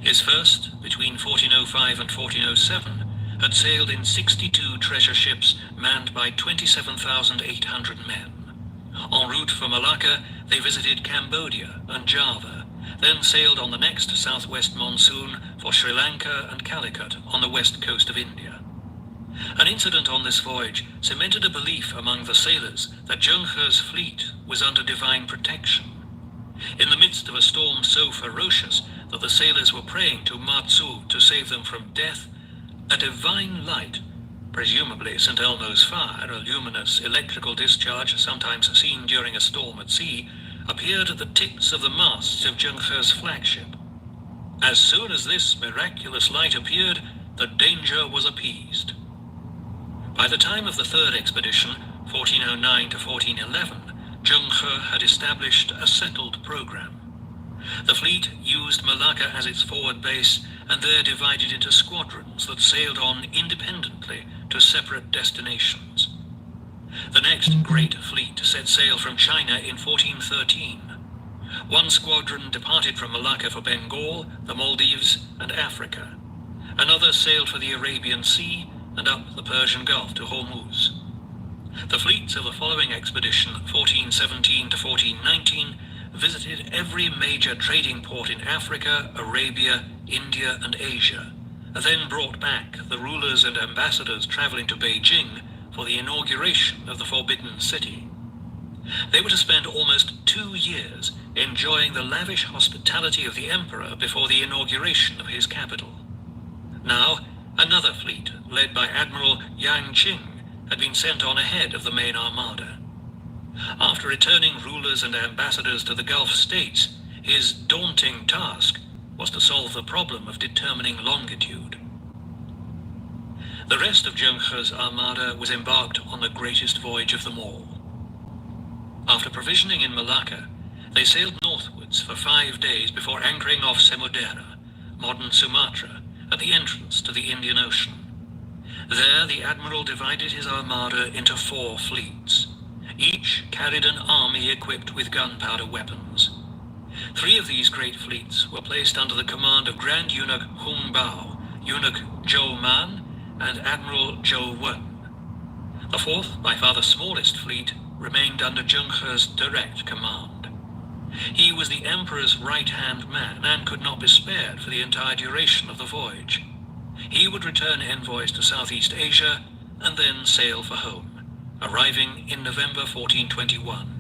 His first, between 1405 and 1407, had sailed in 62 treasure ships manned by 27,800 men. En route for Malacca, they visited Cambodia and Java, then sailed on the next southwest monsoon for Sri Lanka and Calicut on the west coast of India. An incident on this voyage cemented a belief among the sailors that Zheng He's fleet was under divine protection. In the midst of a storm so ferocious that the sailors were praying to Matsu to save them from death, a divine light, presumably St. Elmo's fire, a luminous electrical discharge sometimes seen during a storm at sea, appeared at the tips of the masts of Zheng He's flagship. As soon as this miraculous light appeared, the danger was appeased. By the time of the third expedition, 1409 to 1411, Zheng He had established a settled program. The fleet used Malacca as its forward base, and there divided into squadrons that sailed on independently to separate destinations. The next great fleet set sail from China in 1413. One squadron departed from Malacca for Bengal, the Maldives, and Africa. Another sailed for the Arabian Sea and up the Persian Gulf to Hormuz. The fleets of the following expedition, 1417 to 1419, visited every major trading port in Africa, Arabia, India, and Asia, and then brought back the rulers and ambassadors traveling to Beijing for the inauguration of the Forbidden City. They were to spend almost 2 years enjoying the lavish hospitality of the emperor before the inauguration of his capital. Now, another fleet, led by Admiral Yang Qing, had been sent on ahead of the main armada. After returning rulers and ambassadors to the Gulf states, his daunting task was to solve the problem of determining longitude. The rest of Zheng He's armada was embarked on the greatest voyage of them all. After provisioning in Malacca, they sailed northwards for 5 days before anchoring off Samudera, modern Sumatra, at the entrance to the Indian Ocean. There the admiral divided his armada into 4 fleets. Each carried an army equipped with gunpowder weapons. 3 of these great fleets were placed under the command of Grand Eunuch Hung Bao, Eunuch Zhou Man, and Admiral Zhou Wen. The 4th, by far the smallest fleet, remained under Zheng He's direct command. He was the emperor's right-hand man and could not be spared for the entire duration of the voyage. He would return envoys to Southeast Asia and then sail for home, arriving in November 1421.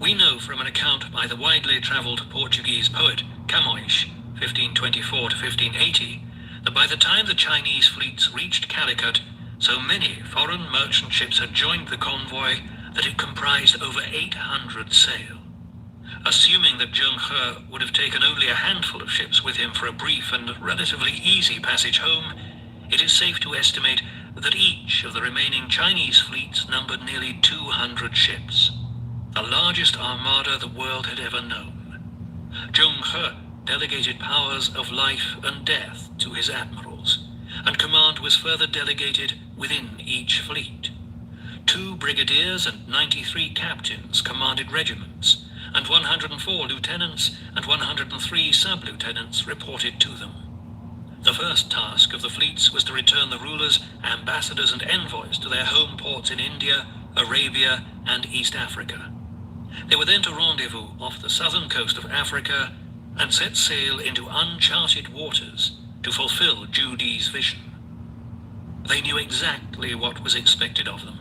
We know from an account by the widely travelled Portuguese poet Camões, 1524 to 1580, that by the time the Chinese fleets reached Calicut, so many foreign merchant ships had joined the convoy that it comprised over 800 sail. Assuming that Zheng He would have taken only a handful of ships with him for a brief and relatively easy passage home, it is safe to estimate that each of the remaining Chinese fleets numbered nearly 200 ships, the largest armada the world had ever known. Zheng He delegated powers of life and death to his admirals, and command was further delegated within each fleet. 2 brigadiers and 93 captains commanded regiments, and 104 lieutenants and 103 sub-lieutenants reported to them. The first task of the fleets was to return the rulers, ambassadors and envoys to their home ports in India, Arabia and East Africa. They were then to rendezvous off the southern coast of Africa and set sail into uncharted waters to fulfill Zhu Di's vision. They knew exactly what was expected of them.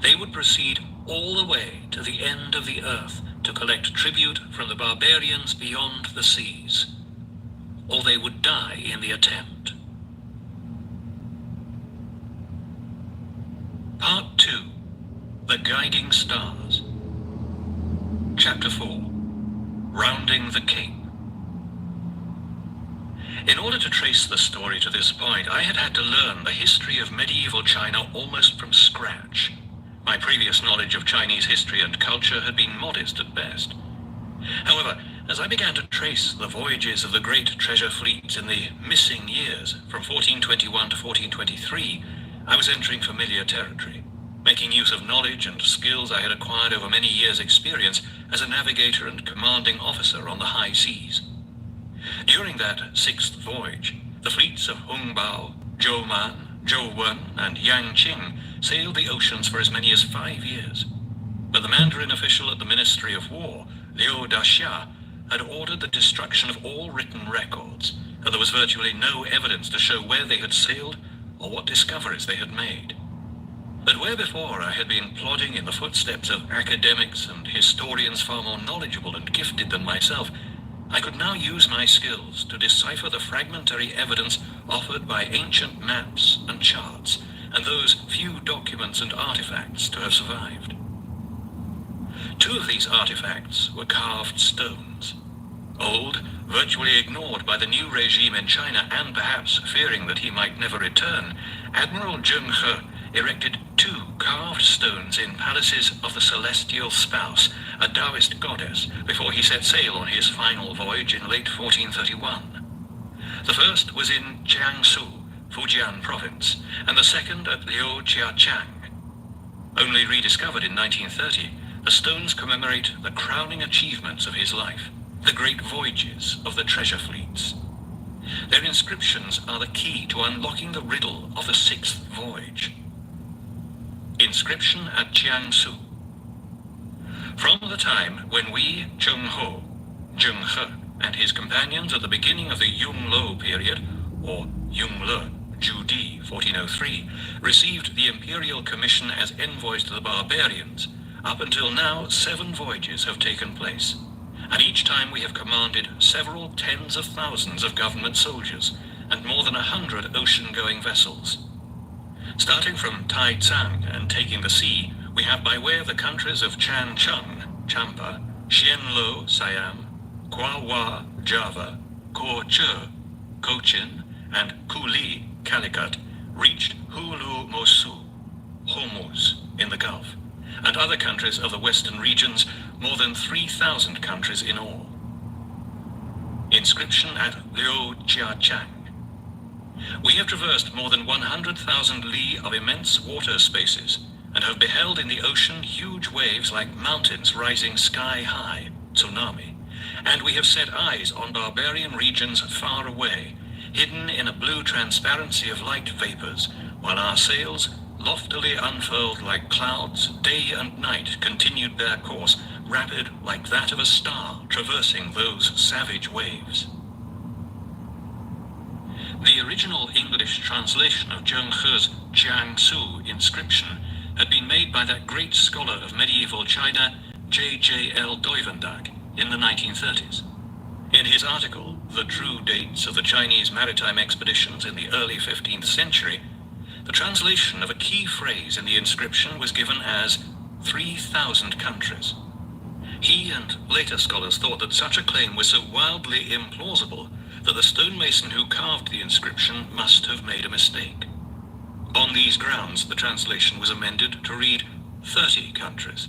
They would proceed all the way to the end of the earth to collect tribute from the barbarians beyond the seas, or they would die in the attempt. Part 2. The Guiding Stars. Chapter 4. Rounding the Cape. In order to trace the story to this point, I had to learn the history of medieval China almost from scratch. My previous knowledge of Chinese history and culture had been modest at best. However, as I began to trace the voyages of the great treasure fleets in the missing years from 1421 to 1423, I was entering familiar territory, making use of knowledge and skills I had acquired over many years' experience as a navigator and commanding officer on the high seas. During that 6th voyage, the fleets of Hung Bao, Zhou Man, Zhou Wen, and Yang Qing sailed the oceans for as many as 5 years. But the Mandarin official at the Ministry of War, Liu Daxia, had ordered the destruction of all written records, and there was virtually no evidence to show where they had sailed or what discoveries they had made. But where before I had been plodding in the footsteps of academics and historians far more knowledgeable and gifted than myself, I could now use my skills to decipher the fragmentary evidence offered by ancient maps and charts, and those few documents and artifacts to have survived. 2 of these artifacts were carved stones. Old, virtually ignored by the new regime in China, and perhaps fearing that he might never return, Admiral Zheng He erected 2 carved stones in palaces of the Celestial Spouse, a Taoist goddess, before he set sail on his final voyage in late 1431. The first was in Jiangsu, Fujian province, and the second at Liu Chiachang. Only rediscovered in 1930, the stones commemorate the crowning achievements of his life, the great voyages of the treasure fleets. Their inscriptions are the key to unlocking the riddle of the 6th voyage. Inscription at Jiangsu. From the time when we, Zheng He, and his companions at the beginning of the Yunglou period, or Yungle, Zhu Di, 1403, received the imperial commission as envoys to the barbarians, up until now 7 voyages have taken place, and each time we have commanded several tens of thousands of government soldiers and more than 100 ocean-going vessels. Starting from Taicang and taking the sea, we have by way of the countries of Changcheng, Champa, Xianlu, Siam, Kuawa, Java, Korche, Cochin, and Kuli, Calicut, reached Hulu Mosu, Hormuz, in the Gulf, and other countries of the western regions, more than 3,000 countries in all. In inscription at Liu Jiachang. We have traversed more than 100,000 li of immense water spaces and have beheld in the ocean huge waves like mountains rising sky high, tsunami, and we have set eyes on barbarian regions far away, hidden in a blue transparency of light vapors, while our sails, loftily unfurled like clouds, day and night continued their course, rapid like that of a star traversing those savage waves. The original English translation of Zheng He's Jiangsu inscription had been made by that great scholar of medieval China, J.J.L. Duivendag, in the 1930s. In his article, The True Dates of the Chinese Maritime Expeditions in the Early 15th Century, the translation of a key phrase in the inscription was given as 3,000 countries. He and later scholars thought that such a claim was so wildly implausible that the stonemason who carved the inscription must have made a mistake. On these grounds, the translation was amended to read 30 countries.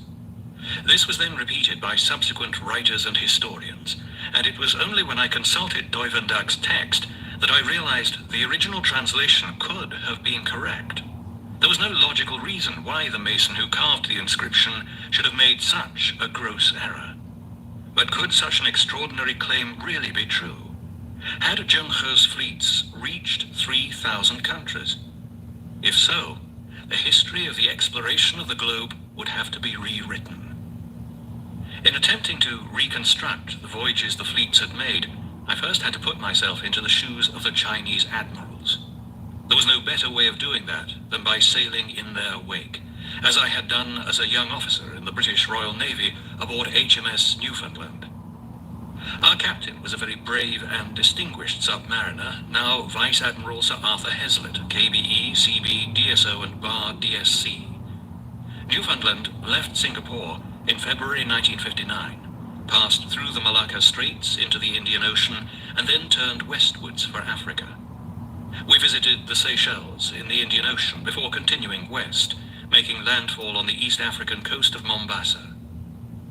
This was then repeated by subsequent writers and historians, and it was only when I consulted Duivendag's text that I realized the original translation could have been correct. There was no logical reason why the mason who carved the inscription should have made such a gross error. But could such an extraordinary claim really be true? Had Zheng He's fleets reached 3,000 countries? If so, the history of the exploration of the globe would have to be rewritten. In attempting to reconstruct the voyages the fleets had made, I first had to put myself into the shoes of the Chinese admirals. There was no better way of doing that than by sailing in their wake, as I had done as a young officer in the British Royal Navy aboard HMS Newfoundland. Our captain was a very brave and distinguished submariner, now Vice Admiral Sir Arthur Heslett, KBE, CB, DSO and Bar DSC. Newfoundland left Singapore in February 1959, passed through the Malacca Straits into the Indian Ocean, and then turned westwards for Africa. We visited the Seychelles in the Indian Ocean before continuing west, making landfall on the East African coast of Mombasa.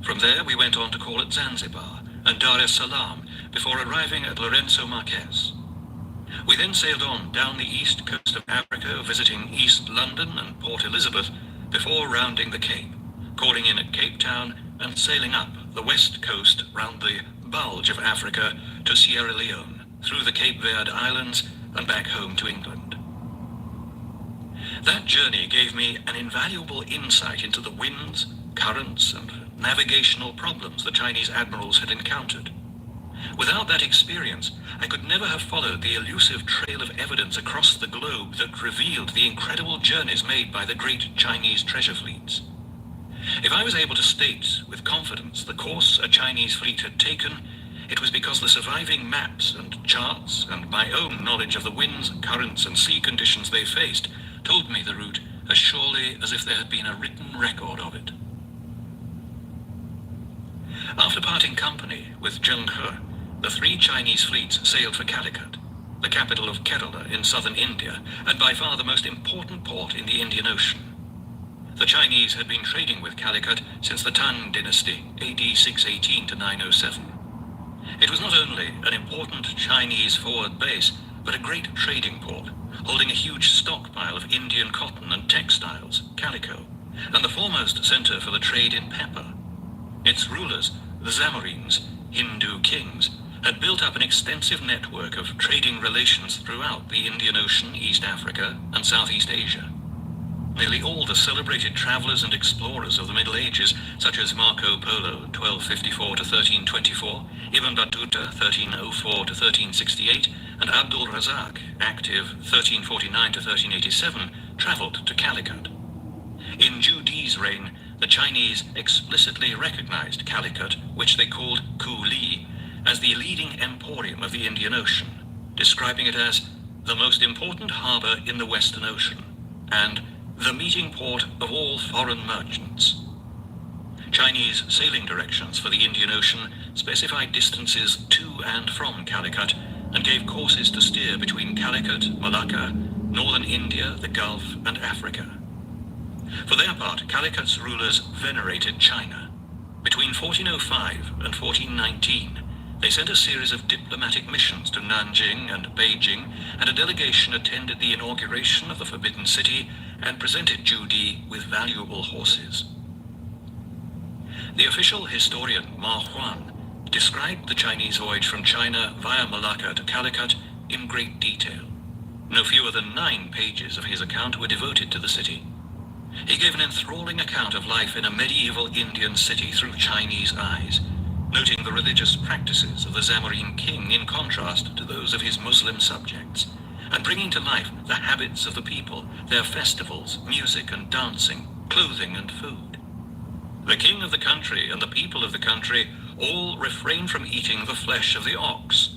From there we went on to call at Zanzibar and Dar es Salaam before arriving at Lorenzo Marquez. We then sailed on down the east coast of Africa, visiting East London and Port Elizabeth before rounding the Cape, calling in at Cape Town and sailing up the west coast round the bulge of Africa to Sierra Leone, through the Cape Verde Islands and back home to England. That journey gave me an invaluable insight into the winds, currents, and navigational problems the Chinese admirals had encountered. Without that experience, I could never have followed the elusive trail of evidence across the globe that revealed the incredible journeys made by the great Chinese treasure fleets. If I was able to state with confidence the course a Chinese fleet had taken, it was because the surviving maps and charts and my own knowledge of the winds, currents, and sea conditions they faced told me the route as surely as if there had been a written record of it. After parting company with Zheng He, the three Chinese fleets sailed for Calicut, the capital of Kerala in southern India, and by far the most important port in the Indian Ocean. The Chinese had been trading with Calicut since the Tang dynasty, AD 618 to 907. It was not only an important Chinese forward base, but a great trading port, holding a huge stockpile of Indian cotton and textiles, calico, and the foremost center for the trade in pepper. Its rulers, the Zamorin's, Hindu kings, had built up an extensive network of trading relations throughout the Indian Ocean, East Africa, and Southeast Asia. Nearly all the celebrated travelers and explorers of the Middle Ages, such as Marco Polo, 1254 to 1324, Ibn Battuta, 1304 to 1368, and Abdul Razak, active 1349 to 1387, traveled to Calicut. In Ju Di's reign, the Chinese explicitly recognized Calicut, which they called Ku Li, as the leading emporium of the Indian Ocean, describing it as the most important harbor in the Western Ocean, and the meeting port of all foreign merchants. Chinese sailing directions for the Indian Ocean specified distances to and from Calicut and gave courses to steer between Calicut, Malacca, northern India, the Gulf, and Africa. For their part, Calicut's rulers venerated China. Between 1405 and 1419, They sent a series of diplomatic missions to Nanjing and Beijing, and a delegation attended the inauguration of the Forbidden City and presented Zhu Di with valuable horses. The official historian Ma Huan described the Chinese voyage from China via Malacca to Calicut in great detail. No fewer than 9 pages of his account were devoted to the city. He gave an enthralling account of life in a medieval Indian city through Chinese eyes, noting the religious practices of the Zamorin king in contrast to those of his Muslim subjects, and bringing to life the habits of the people, their festivals, music and dancing, clothing and food. The king of the country and the people of the country all refrain from eating the flesh of the ox.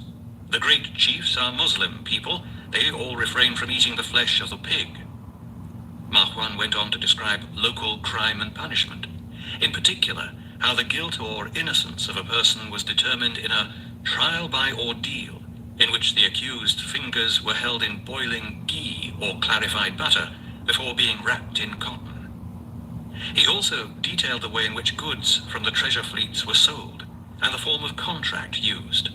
The great chiefs are Muslim people. They all refrain from eating the flesh of the pig. Ma Huan went on to describe local crime and punishment, in particular how the guilt or innocence of a person was determined in a trial by ordeal, in which the accused's fingers were held in boiling ghee or clarified butter before being wrapped in cotton. He also detailed the way in which goods from the treasure fleets were sold, and the form of contract used.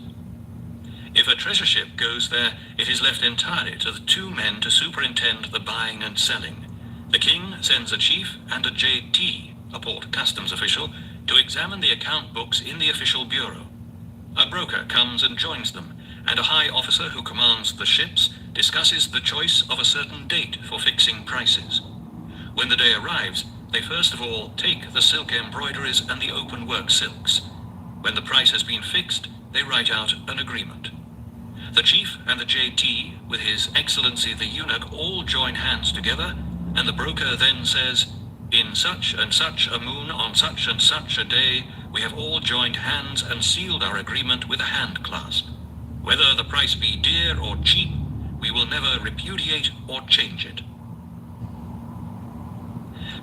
If a treasure ship goes there, it is left entirely to the 2 men to superintend the buying and selling. The king sends a chief and a JT, a port customs official, to examine the account books in the official bureau. A broker comes and joins them, and a high officer who commands the ships discusses the choice of a certain date for fixing prices. When the day arrives, they first of all take the silk embroideries and the open work silks. When the price has been fixed, they write out an agreement. The chief and the JT, with His Excellency the eunuch, all join hands together, and the broker then says, "In such and such a moon on such and such a day, we have all joined hands and sealed our agreement with a hand clasp. Whether the price be dear or cheap, we will never repudiate or change it."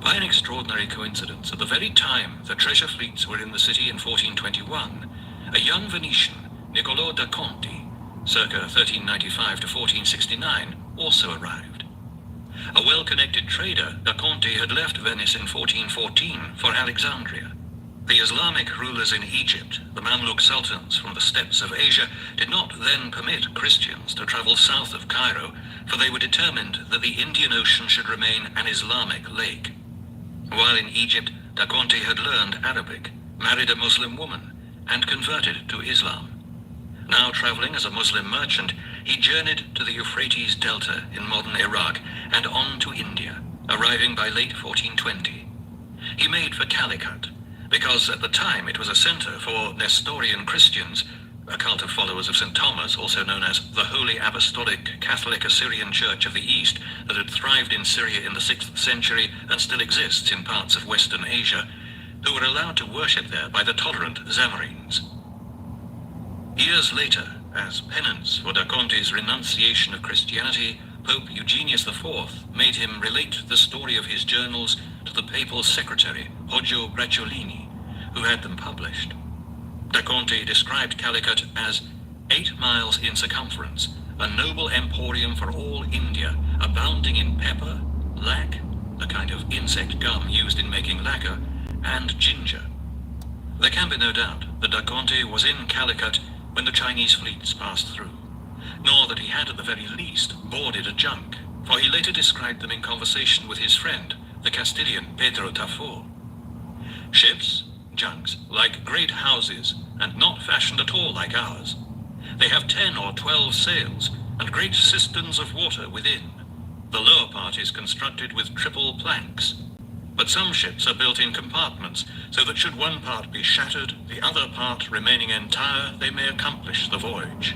By an extraordinary coincidence, at the very time the treasure fleets were in the city in 1421, a young Venetian, Niccolò da Conti, circa 1395 to 1469, also arrived. A well-connected trader, da Conti had left Venice in 1414 for Alexandria. The Islamic rulers in Egypt, the Mamluk sultans from the steppes of Asia, did not then permit Christians to travel south of Cairo, for they were determined that the Indian Ocean should remain an Islamic lake. While in Egypt, da Conti had learned Arabic, married a Muslim woman, and converted to Islam. Now traveling as a Muslim merchant, he journeyed to the Euphrates Delta in modern Iraq and on to India, arriving by late 1420. He made for Calicut, because at the time it was a center for Nestorian Christians, a cult of followers of St. Thomas, also known as the Holy Apostolic Catholic Assyrian Church of the East, that had thrived in Syria in the 6th century and still exists in parts of Western Asia, who were allowed to worship there by the tolerant Zamorins. Years later, as penance for da Conti's renunciation of Christianity, Pope Eugenius IV made him relate the story of his journals to the papal secretary, Poggio Bracciolini, who had them published. Da Conti described Calicut as 8 miles in circumference, a noble emporium for all India, abounding in pepper, lac, a kind of insect gum used in making lacquer, and ginger. There can be no doubt that da Conti was in Calicut when the Chinese fleets passed through, nor that he had at the very least boarded a junk, for he later described them in conversation with his friend, the Castilian Pedro Tafur. Ships, junks, like great houses, and not fashioned at all like ours. They have 10 or 12 sails, and great cisterns of water within. The lower part is constructed with triple planks. But some ships are built in compartments, so that should one part be shattered, the other part remaining entire, they may accomplish the voyage.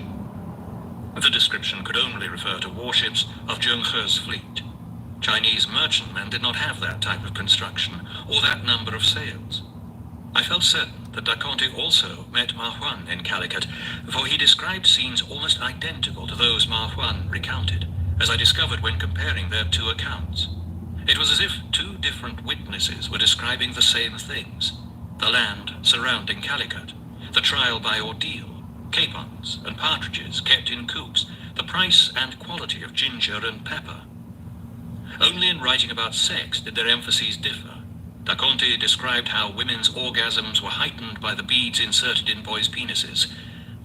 The description could only refer to warships of Zheng He's fleet. Chinese merchantmen did not have that type of construction, or that number of sails. I felt certain that da Conti also met Ma Huan in Calicut, for he described scenes almost identical to those Ma Huan recounted, as I discovered when comparing their 2 accounts. It was as if 2 different witnesses were describing the same things: the land surrounding Calicut, the trial by ordeal, capons and partridges kept in coops, the price and quality of ginger and pepper. Only in writing about sex did their emphases differ. Da Conti described how women's orgasms were heightened by the beads inserted in boys' penises,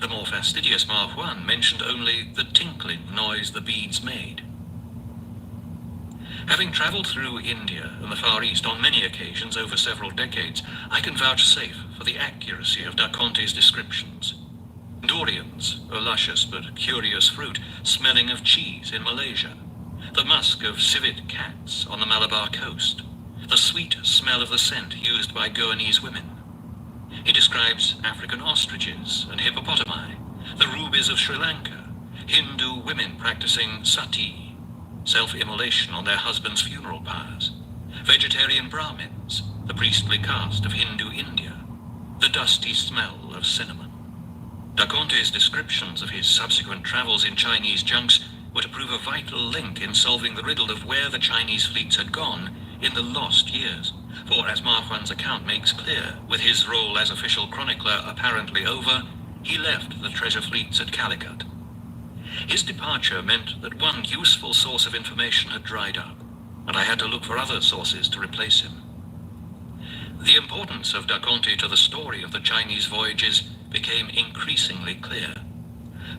The more fastidious Ma Huan mentioned only the tinkling noise the beads made. Having travelled through India and the Far East on many occasions over several decades, I can vouchsafe for the accuracy of Da Conte's descriptions. Durians, a luscious but curious fruit, smelling of cheese in Malaysia, the musk of civet cats on the Malabar coast, the sweet smell of the scent used by Goanese women. He describes African ostriches and hippopotami, the rubies of Sri Lanka, Hindu women practicing sati, self-immolation on their husband's funeral pyres, vegetarian Brahmins, the priestly caste of Hindu India, the dusty smell of cinnamon. Da Conte's descriptions of his subsequent travels in Chinese junks were to prove a vital link in solving the riddle of where the Chinese fleets had gone in the lost years. For, as Ma Huan's account makes clear, with his role as official chronicler apparently over, he left the treasure fleets at Calicut. His departure meant that one useful source of information had dried up, and I had to look for other sources to replace him. The importance of Da Conte to the story of the Chinese voyages became increasingly clear.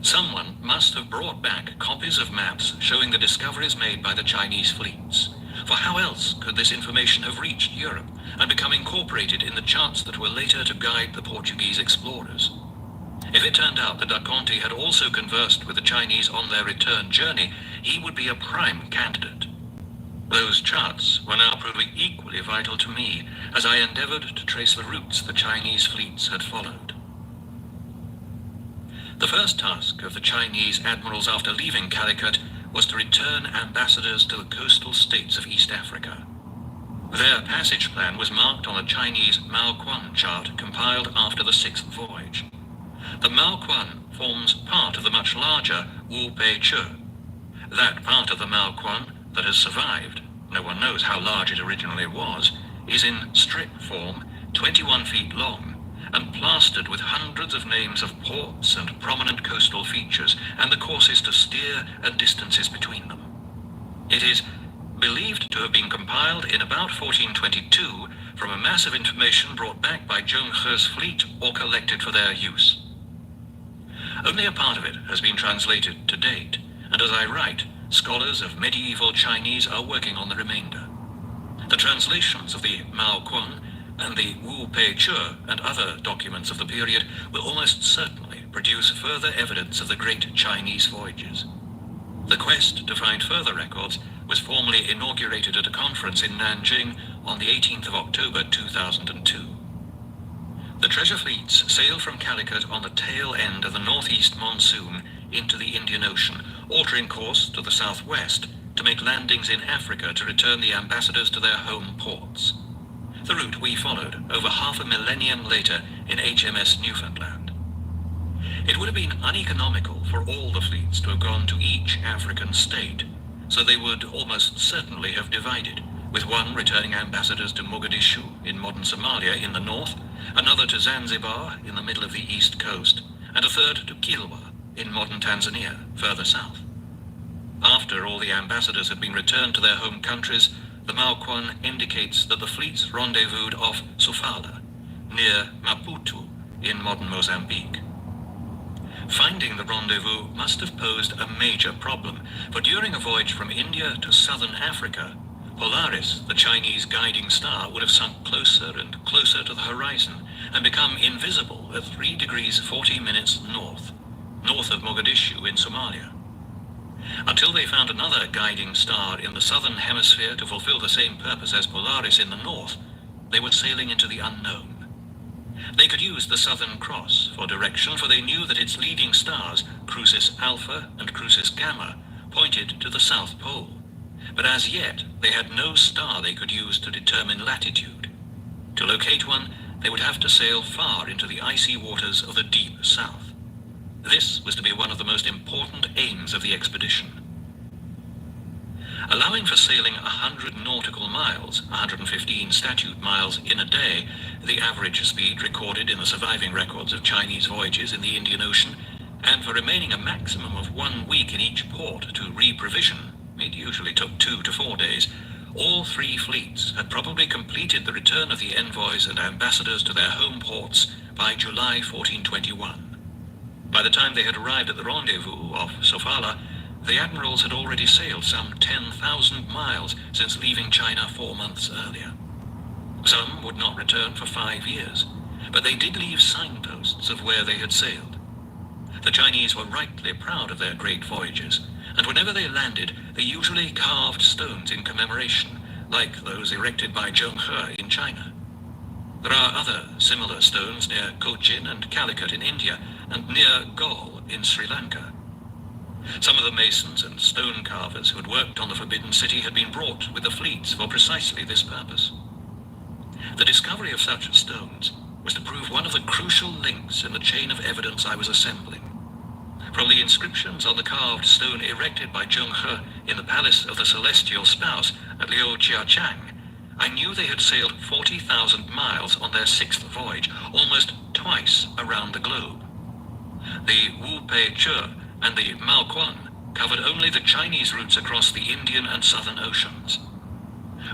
Someone must have brought back copies of maps showing the discoveries made by the Chinese fleets. For how else could this information have reached Europe and become incorporated in the charts that were later to guide the Portuguese explorers? If it turned out that Da Conte had also conversed with the Chinese on their return journey, he would be a prime candidate. Those charts were now proving equally vital to me as I endeavored to trace the routes the Chinese fleets had followed. The first task of the Chinese admirals after leaving Calicut was to return ambassadors to the coastal states of East Africa. Their passage plan was marked on a Chinese Mao Quan chart compiled after the sixth voyage. The Mao Quan forms part of the much larger Wu Pei Che. That part of the Mao Quan that has survived, no one knows how large it originally was, is in strip form, 21 feet long, and plastered with hundreds of names of ports and prominent coastal features, and the courses to steer and distances between them. It is believed to have been compiled in about 1422 from a mass of information brought back by Zheng He's fleet or collected for their use. Only a part of it has been translated to date, and as I write, scholars of medieval Chinese are working on the remainder. The translations of the Mao Quan and the Wu Pei Che and other documents of the period will almost certainly produce further evidence of the great Chinese voyages. The quest to find further records was formally inaugurated at a conference in Nanjing on the 18th of October 2002. The treasure fleets sailed from Calicut on the tail end of the northeast monsoon into the Indian Ocean, altering course to the southwest to make landings in Africa to return the ambassadors to their home ports. The route we followed over half a millennium later in HMS Newfoundland. It would have been uneconomical for all the fleets to have gone to each African state, so they would almost certainly have divided, with one returning ambassadors to Mogadishu in modern Somalia in the north, another to Zanzibar in the middle of the east coast, and a third to Kilwa in modern Tanzania, further south. After all the ambassadors had been returned to their home countries, the Mao Quan indicates that the fleets rendezvoused off Sofala, near Maputo in modern Mozambique. Finding the rendezvous must have posed a major problem, for during a voyage from India to southern Africa, Polaris, the Chinese guiding star, would have sunk closer and closer to the horizon and become invisible at 3 degrees 40 minutes north of Mogadishu in Somalia. Until they found another guiding star in the southern hemisphere to fulfill the same purpose as Polaris in the north, they were sailing into the unknown. They could use the Southern Cross for direction, for they knew that its leading stars, Crucis Alpha and Crucis Gamma, pointed to the South Pole. But as yet, they had no star they could use to determine latitude. To locate one, they would have to sail far into the icy waters of the deep south. This was to be one of the most important aims of the expedition. Allowing for sailing 100 nautical miles, 115 statute miles in a day, the average speed recorded in the surviving records of Chinese voyages in the Indian Ocean, and for remaining a maximum of 1 week in each port to re-provision, it usually took 2 to 4 days, all 3 fleets had probably completed the return of the envoys and ambassadors to their home ports by July 1421. By the time they had arrived at the rendezvous off Sofala, the admirals had already sailed some 10,000 miles since leaving China 4 months earlier. Some would not return for 5 years, but they did leave signposts of where they had sailed. The Chinese were rightly proud of their great voyages, and whenever they landed, they usually carved stones in commemoration, like those erected by Zheng He in China. There are other similar stones near Cochin and Calicut in India, and near Galle in Sri Lanka. Some of the masons and stone carvers who had worked on the Forbidden City had been brought with the fleets for precisely this purpose. The discovery of such stones was to prove one of the crucial links in the chain of evidence I was assembling. From the inscriptions on the carved stone erected by Zheng He in the palace of the Celestial Spouse at Liu Chiachang, I knew they had sailed 40,000 miles on their 6th voyage, almost twice around the globe. The Wu Pei Che and the Mao Quan covered only the Chinese routes across the Indian and Southern Oceans.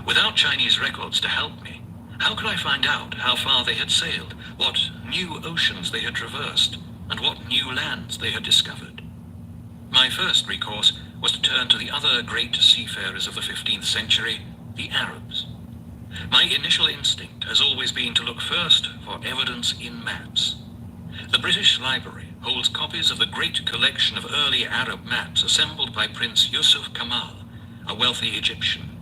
Without Chinese records to help me, how could I find out how far they had sailed, what new oceans they had traversed, and what new lands they had discovered? My first recourse was to turn to the other great seafarers of the 15th century, the Arabs. My initial instinct has always been to look first for evidence in maps. The British Library holds copies of the great collection of early Arab maps assembled by Prince Yusuf Kamal, a wealthy Egyptian.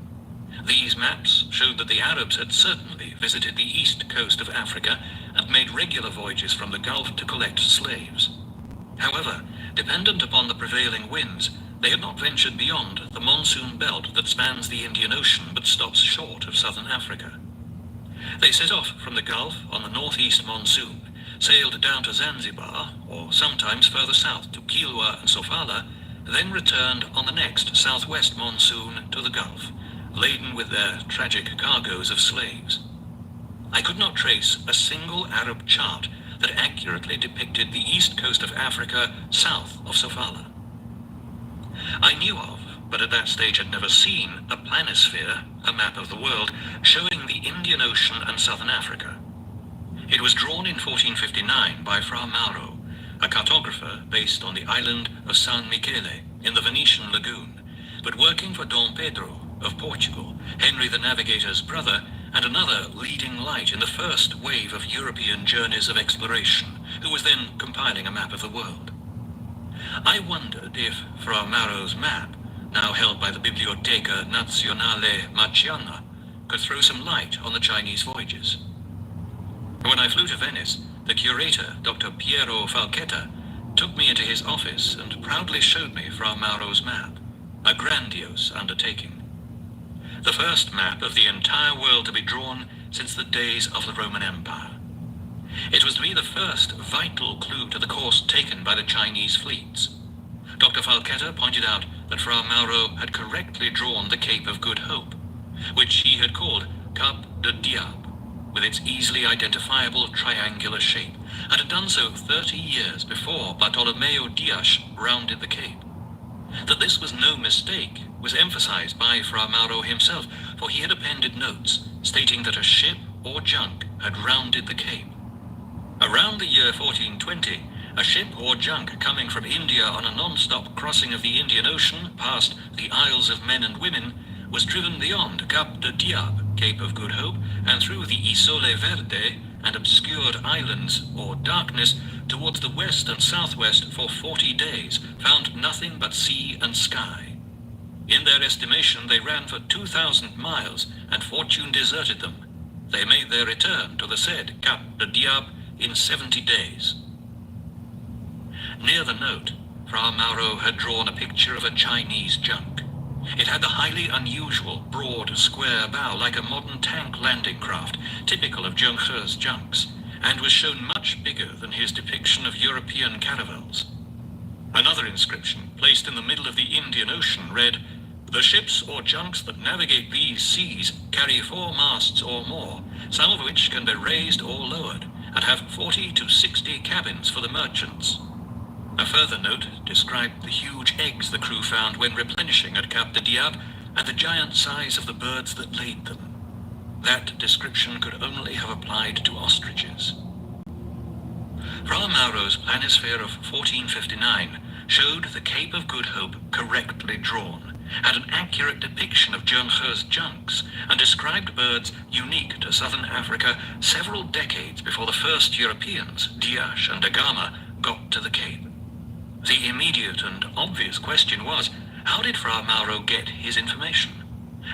These maps showed that the Arabs had certainly visited the east coast of Africa and made regular voyages from the Gulf to collect slaves. However, dependent upon the prevailing winds, they had not ventured beyond the monsoon belt that spans the Indian Ocean but stops short of southern Africa. They set off from the Gulf on the northeast monsoon, sailed down to Zanzibar, or sometimes further south to Kilwa and Sofala, then returned on the next southwest monsoon to the Gulf, laden with their tragic cargoes of slaves. I could not trace a single Arab chart that accurately depicted the east coast of Africa south of Sofala. I knew of, but at that stage had never seen, a planisphere, a map of the world, showing the Indian Ocean and southern Africa. It was drawn in 1459 by Fra Mauro, a cartographer based on the island of San Michele in the Venetian lagoon, but working for Dom Pedro of Portugal, Henry the Navigator's brother, and another leading light in the first wave of European journeys of exploration, who was then compiling a map of the world. I wondered if Fra Mauro's map, now held by the Biblioteca Nazionale Marciana, could throw some light on the Chinese voyages. When I flew to Venice, the curator, Dr. Piero Falchetta, took me into his office and proudly showed me Fra Mauro's map, a grandiose undertaking. The first map of the entire world to be drawn since the days of the Roman Empire. It was to be the first vital clue to the course taken by the Chinese fleets. Dr. Falchetta pointed out that Fra Mauro had correctly drawn the Cape of Good Hope, which he had called Cap de Diable, with its easily identifiable triangular shape, and had done so 30 years before Bartolomeo Dias rounded the Cape. That this was no mistake was emphasized by Fra Mauro himself, for he had appended notes stating that a ship or junk had rounded the Cape. Around the year 1420, a ship or junk coming from India on a non-stop crossing of the Indian Ocean past the Isles of Men and Women was driven beyond Cap de Diable, Cape of Good Hope, and through the Isole Verde and obscured islands, or darkness, towards the west and southwest for 40 days, found nothing but sea and sky. In their estimation, they ran for 2,000 miles, and fortune deserted them. They made their return to the said Cap de Diable in 70 days. Near the note, Fra Mauro had drawn a picture of a Chinese junk. It had the highly unusual, broad, square bow like a modern tank landing craft, typical of Zheng He's junks, and was shown much bigger than his depiction of European caravels. Another inscription, placed in the middle of the Indian Ocean, read, "The ships or junks that navigate these seas carry 4 masts or more, some of which can be raised or lowered, and have 40 to 60 cabins for the merchants." A further note described the huge eggs the crew found when replenishing at Cap de Diable, and the giant size of the birds that laid them. That description could only have applied to ostriches. Fra Mauro's planisphere of 1459 showed the Cape of Good Hope correctly drawn, had an accurate depiction of Jonkheur's junks, and described birds unique to southern Africa several decades before the first Europeans, Diash and da Gama, got to the Cape. The immediate and obvious question was, how did Fra Mauro get his information?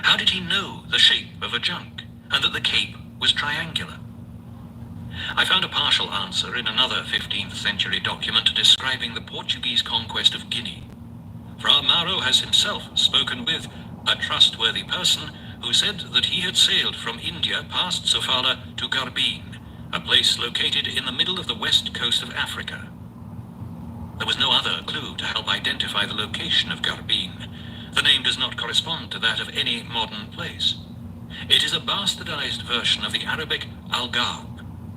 How did he know the shape of a junk, and that the Cape was triangular? I found a partial answer in another 15th century document describing the Portuguese conquest of Guinea. Fra Mauro has himself spoken with a trustworthy person who said that he had sailed from India past Sofala to Garbine, a place located in the middle of the west coast of Africa. There was no other clue to help identify the location of Garbine. The name does not correspond to that of any modern place. It is a bastardized version of the Arabic Algarve,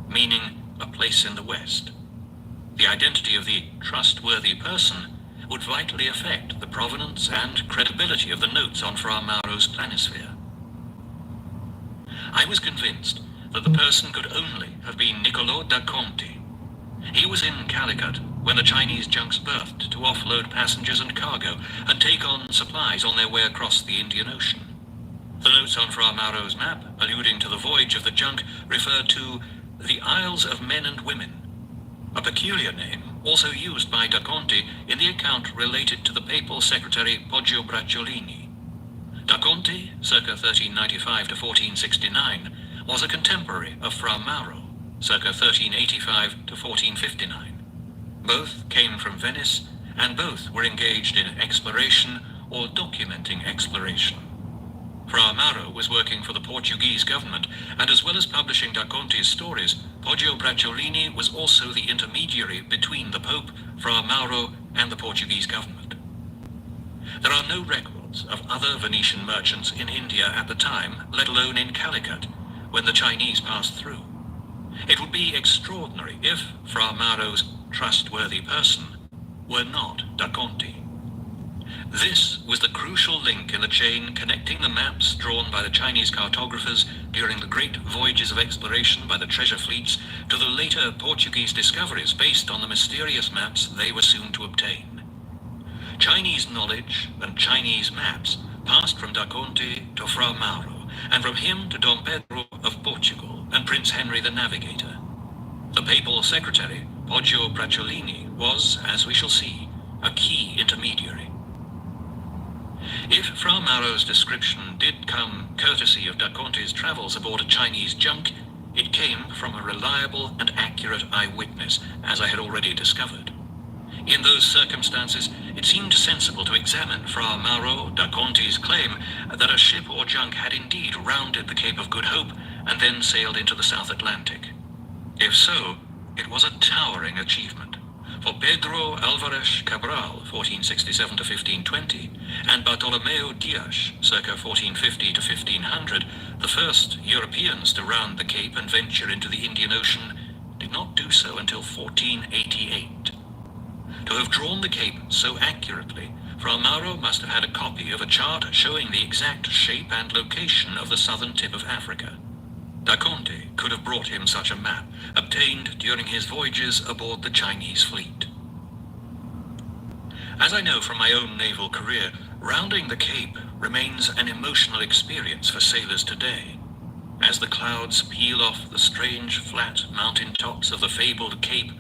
meaning a place in the west. The identity of the trustworthy person would vitally affect the provenance and credibility of the notes on Fra Mauro's planisphere. I was convinced that the person could only have been Niccolò da Conti. He was in Calicut when the Chinese junks berthed to offload passengers and cargo and take on supplies on their way across the Indian Ocean. The notes on Fra Mauro's map, alluding to the voyage of the junk, refer to the Isles of Men and Women, a peculiar name also used by da Conti in the account related to the papal secretary Poggio Bracciolini. Da Conti, circa 1395 to 1469, was a contemporary of Fra Mauro, circa 1385 to 1459. Both came from Venice, and both were engaged in exploration or documenting exploration. Fra Mauro was working for the Portuguese government, and as well as publishing da Conti's stories, Poggio Bracciolini was also the intermediary between the Pope, Fra Mauro, and the Portuguese government. There are no records of other Venetian merchants in India at the time, let alone in Calicut, when the Chinese passed through. It would be extraordinary if Fra Mauro's trustworthy person were not da Conti. This was the crucial link in the chain connecting the maps drawn by the Chinese cartographers during the great voyages of exploration by the treasure fleets to the later Portuguese discoveries based on the mysterious maps they were soon to obtain. Chinese knowledge and Chinese maps passed from da Conti to Fra Mauro, and from him to Dom Pedro of Portugal and Prince Henry the Navigator. The papal secretary, Poggio Bracciolini, was, as we shall see, a key intermediary. If Fra Mauro's description did come courtesy of da Conti's travels aboard a Chinese junk, it came from a reliable and accurate eyewitness, as I had already discovered. In those circumstances, it seemed sensible to examine Fra Mauro da Conti's claim that a ship or junk had indeed rounded the Cape of Good Hope and then sailed into the South Atlantic. If so, it was a towering achievement. For Pedro Alvarez Cabral, 1467 to 1520, and Bartolomeo Dias, circa 1450 to 1500, the first Europeans to round the Cape and venture into the Indian Ocean, did not do so until 1488. To have drawn the Cape so accurately, Fra Mauro must have had a copy of a chart showing the exact shape and location of the southern tip of Africa. Da Conti could have brought him such a map, obtained during his voyages aboard the Chinese fleet. As I know from my own naval career, rounding the Cape remains an emotional experience for sailors today. As the clouds peel off the strange flat mountain tops of the fabled Cape,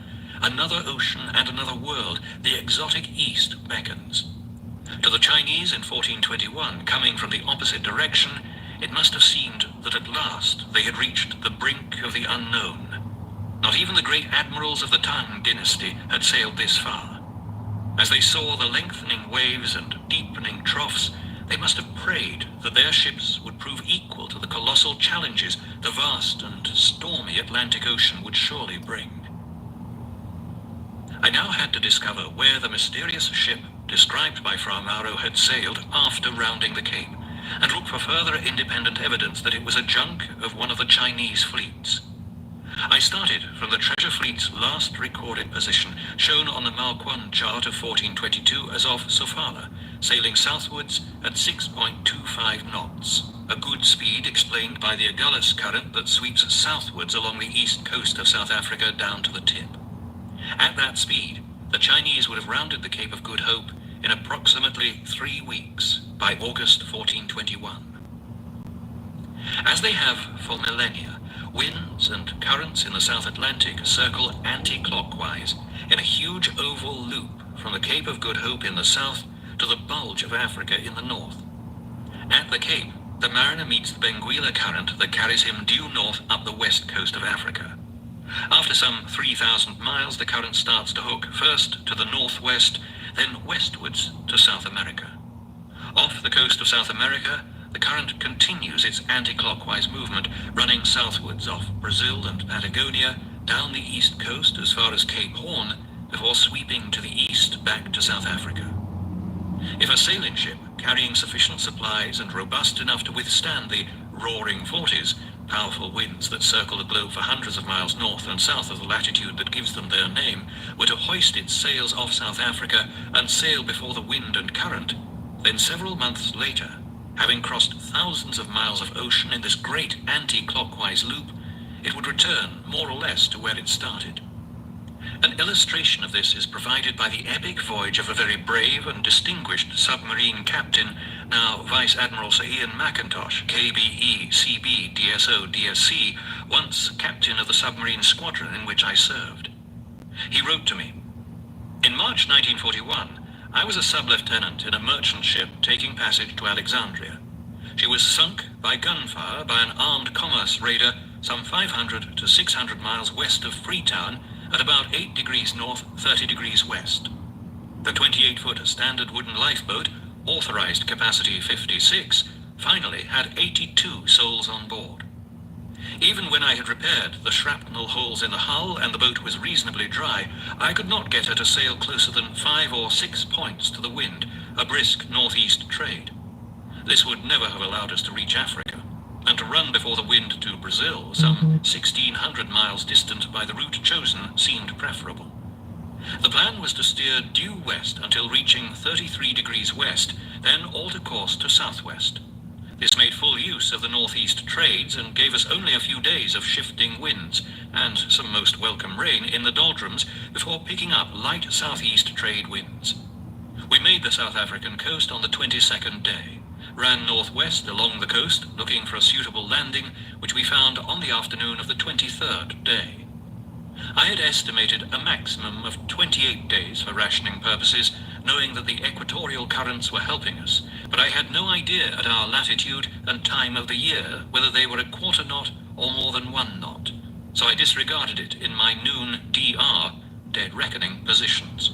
another ocean and another world, the exotic East, beckons. To the Chinese in 1421, coming from the opposite direction, it must have seemed that at last they had reached the brink of the unknown. Not even the great admirals of the Tang dynasty had sailed this far. As they saw the lengthening waves and deepening troughs, they must have prayed that their ships would prove equal to the colossal challenges the vast and stormy Atlantic Ocean would surely bring. I now had to discover where the mysterious ship described by Fra Mauro had sailed after rounding the Cape, and look for further independent evidence that it was a junk of one of the Chinese fleets. I started from the treasure fleet's last recorded position, shown on the Malquan chart of 1422 as off Sofala, sailing southwards at 6.25 knots, a good speed explained by the Agulhas current that sweeps southwards along the east coast of South Africa down to the tip. At that speed, the Chinese would have rounded the Cape of Good Hope in approximately 3 weeks by August 1421. As they have for millennia, winds and currents in the South Atlantic circle anti-clockwise in a huge oval loop from the Cape of Good Hope in the south to the bulge of Africa in the north. At the Cape, the mariner meets the Benguela current that carries him due north up the west coast of Africa. After some 3,000 miles, the current starts to hook first to the northwest, then westwards to South America. Off the coast of South America, the current continues its anti-clockwise movement, running southwards off Brazil and Patagonia, down the east coast as far as Cape Horn, before sweeping to the east back to South Africa. If a sailing ship carrying sufficient supplies and robust enough to withstand the roaring 40s, powerful winds that circle the globe for hundreds of miles north and south of the latitude that gives them their name, were to hoist its sails off South Africa and sail before the wind and current, then several months later, having crossed thousands of miles of ocean in this great anti-clockwise loop, it would return more or less to where it started. An illustration of this is provided by the epic voyage of a very brave and distinguished submarine captain, now Vice Admiral Sir Ian Mackintosh, KBE, CB, DSO, DSC, once captain of the submarine squadron in which I served. He wrote to me, "In March 1941, I was a sub-lieutenant in a merchant ship taking passage to Alexandria. She was sunk by gunfire by an armed commerce raider some 500 to 600 miles west of Freetown at about 8 degrees north, 30 degrees west. The 28-foot standard wooden lifeboat, authorized capacity 56, finally had 82 souls on board. Even when I had repaired the shrapnel holes in the hull and the boat was reasonably dry, I could not get her to sail closer than 5 or 6 points to the wind, a brisk northeast trade. This would never have allowed us to reach Africa, and to run before the wind to Brazil, some 1,600 miles distant by the route chosen, seemed preferable. The plan was to steer due west until reaching 33 degrees west, then alter course to southwest. This made full use of the northeast trades and gave us only a few days of shifting winds and some most welcome rain in the doldrums before picking up light southeast trade winds. We made the South African coast on the 22nd day, ran northwest along the coast looking for a suitable landing, which we found on the afternoon of the 23rd day. I had estimated a maximum of 28 days for rationing purposes, knowing that the equatorial currents were helping us, but I had no idea at our latitude and time of the year whether they were a quarter knot or more than 1 knot, so I disregarded it in my noon DR, dead reckoning, positions.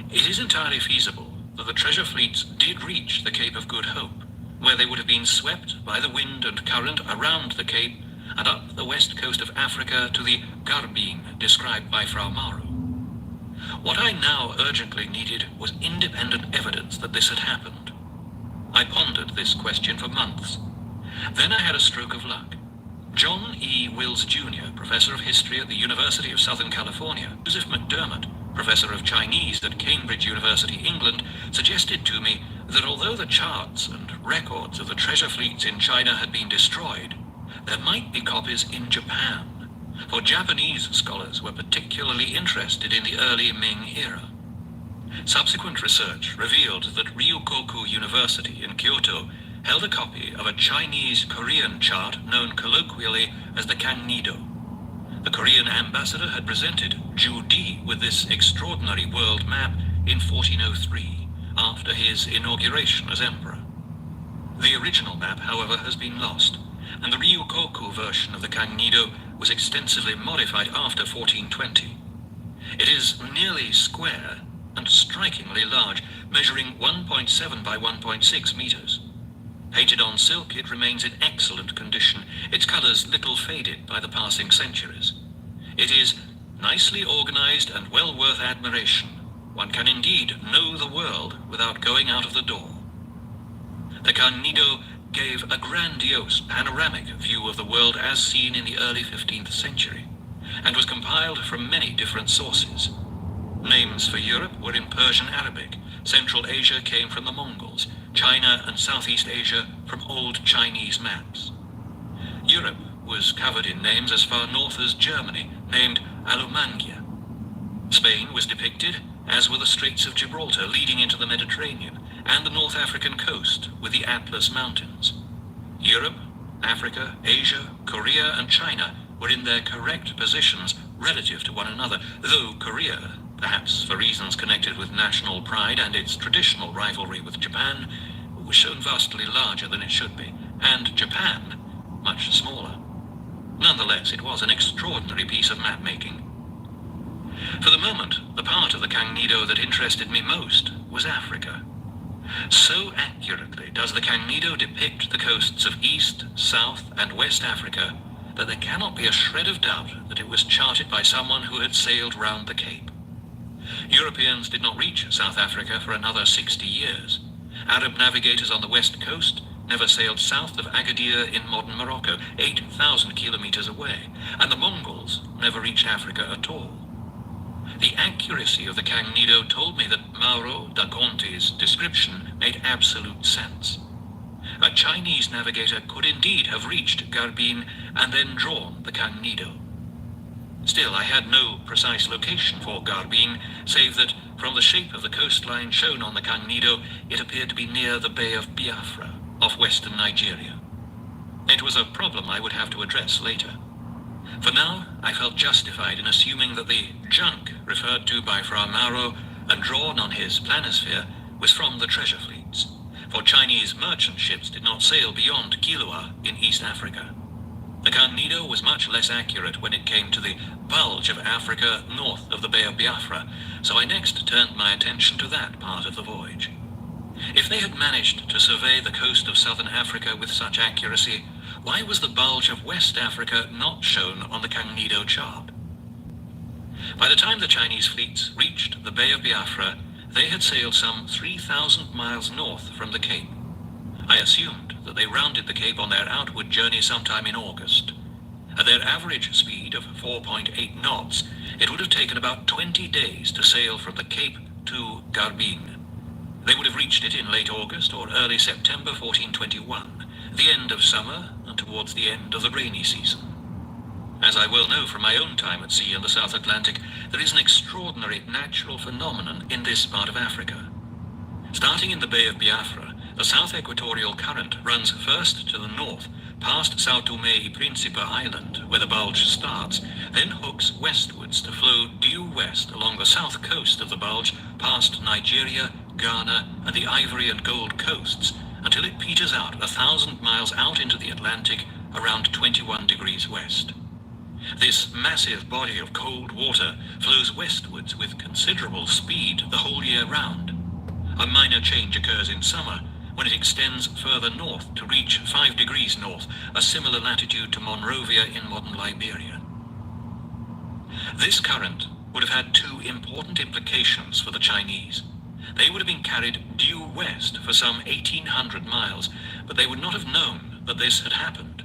It is entirely feasible that the treasure fleets did reach the Cape of Good Hope, where they would have been swept by the wind and current around the Cape and up the west coast of Africa to the Garbine described by Frau Maru. What I now urgently needed was independent evidence that this had happened. I pondered this question for months. Then I had a stroke of luck. John E. Wills Jr., professor of history at the University of Southern California, Joseph McDermott, professor of Chinese at Cambridge University, England, suggested to me that although the charts and records of the treasure fleets in China had been destroyed, there might be copies in Japan, for Japanese scholars were particularly interested in the early Ming era. Subsequent research revealed that Ryukoku University in Kyoto held a copy of a Chinese-Korean chart known colloquially as the Kangnido. The Korean ambassador had presented Ju Di with this extraordinary world map in 1403, after his inauguration as emperor. The original map, however, has been lost, and the Ryukoku version of the Kangnido was extensively modified after 1420. It is nearly square and strikingly large, measuring 1.7 by 1.6 meters. Painted on silk, it remains in excellent condition, its colors little faded by the passing centuries. It is nicely organized and well worth admiration. One can indeed know the world without going out of the door. The Kangnido gave a grandiose panoramic view of the world as seen in the early 15th century, and was compiled from many different sources. Names for Europe were in Persian Arabic, Central Asia came from the Mongols, China and Southeast Asia from old Chinese maps. Europe was covered in names as far north as Germany, named Alumangia. Spain was depicted, as were the Straits of Gibraltar leading into the Mediterranean, and the North African coast with the Atlas Mountains. Europe, Africa, Asia, Korea, and China were in their correct positions relative to one another, though Korea, perhaps for reasons connected with national pride and its traditional rivalry with Japan, was shown vastly larger than it should be, and Japan much smaller. Nonetheless, it was an extraordinary piece of map-making. For the moment, the part of the Cagnido that interested me most was Africa. So accurately does the Cagnido depict the coasts of East, South, and West Africa that there cannot be a shred of doubt that it was charted by someone who had sailed round the Cape. Europeans did not reach South Africa for another 60 years. Arab navigators on the west coast never sailed south of Agadir in modern Morocco, 8,000 kilometers away, and the Mongols never reached Africa at all. The accuracy of the Cagnido told me that Mauro da Conte's description made absolute sense. A Chinese navigator could indeed have reached Garbin and then drawn the Cagnido. Still, I had no precise location for Garbin, save that, from the shape of the coastline shown on the Cagnido, it appeared to be near the Bay of Biafra, off western Nigeria. It was a problem I would have to address later. For now, I felt justified in assuming that the junk referred to by Fra Mauro and drawn on his planisphere was from the treasure fleets, for Chinese merchant ships did not sail beyond Kilwa in East Africa. The Cagnido was much less accurate when it came to the bulge of Africa north of the Bay of Biafra, so I next turned my attention to that part of the voyage. If they had managed to survey the coast of southern Africa with such accuracy, why was the bulge of West Africa not shown on the Cagnido chart? By the time the Chinese fleets reached the Bay of Biafra, they had sailed some 3,000 miles north from the Cape. I assumed that they rounded the Cape on their outward journey sometime in August. At their average speed of 4.8 knots, it would have taken about 20 days to sail from the Cape to Garbin. They would have reached it in late August or early September 1421, the end of summer and towards the end of the rainy season. As I well know from my own time at sea in the South Atlantic, there is an extraordinary natural phenomenon in this part of Africa. Starting in the Bay of Biafra, the South Equatorial Current runs first to the north, past Sao Tome y Principe Island, where the bulge starts, then hooks westwards to flow due west along the south coast of the bulge, past Nigeria, Ghana, and the Ivory and Gold coasts, until it peters out 1,000 miles out into the Atlantic around 21 degrees west. This massive body of cold water flows westwards with considerable speed the whole year round. A minor change occurs in summer, when it extends further north to reach 5 degrees north, a similar latitude to Monrovia in modern Liberia. This current would have had two important implications for the Chinese. They would have been carried due west for some 1,800 miles, but they would not have known that this had happened.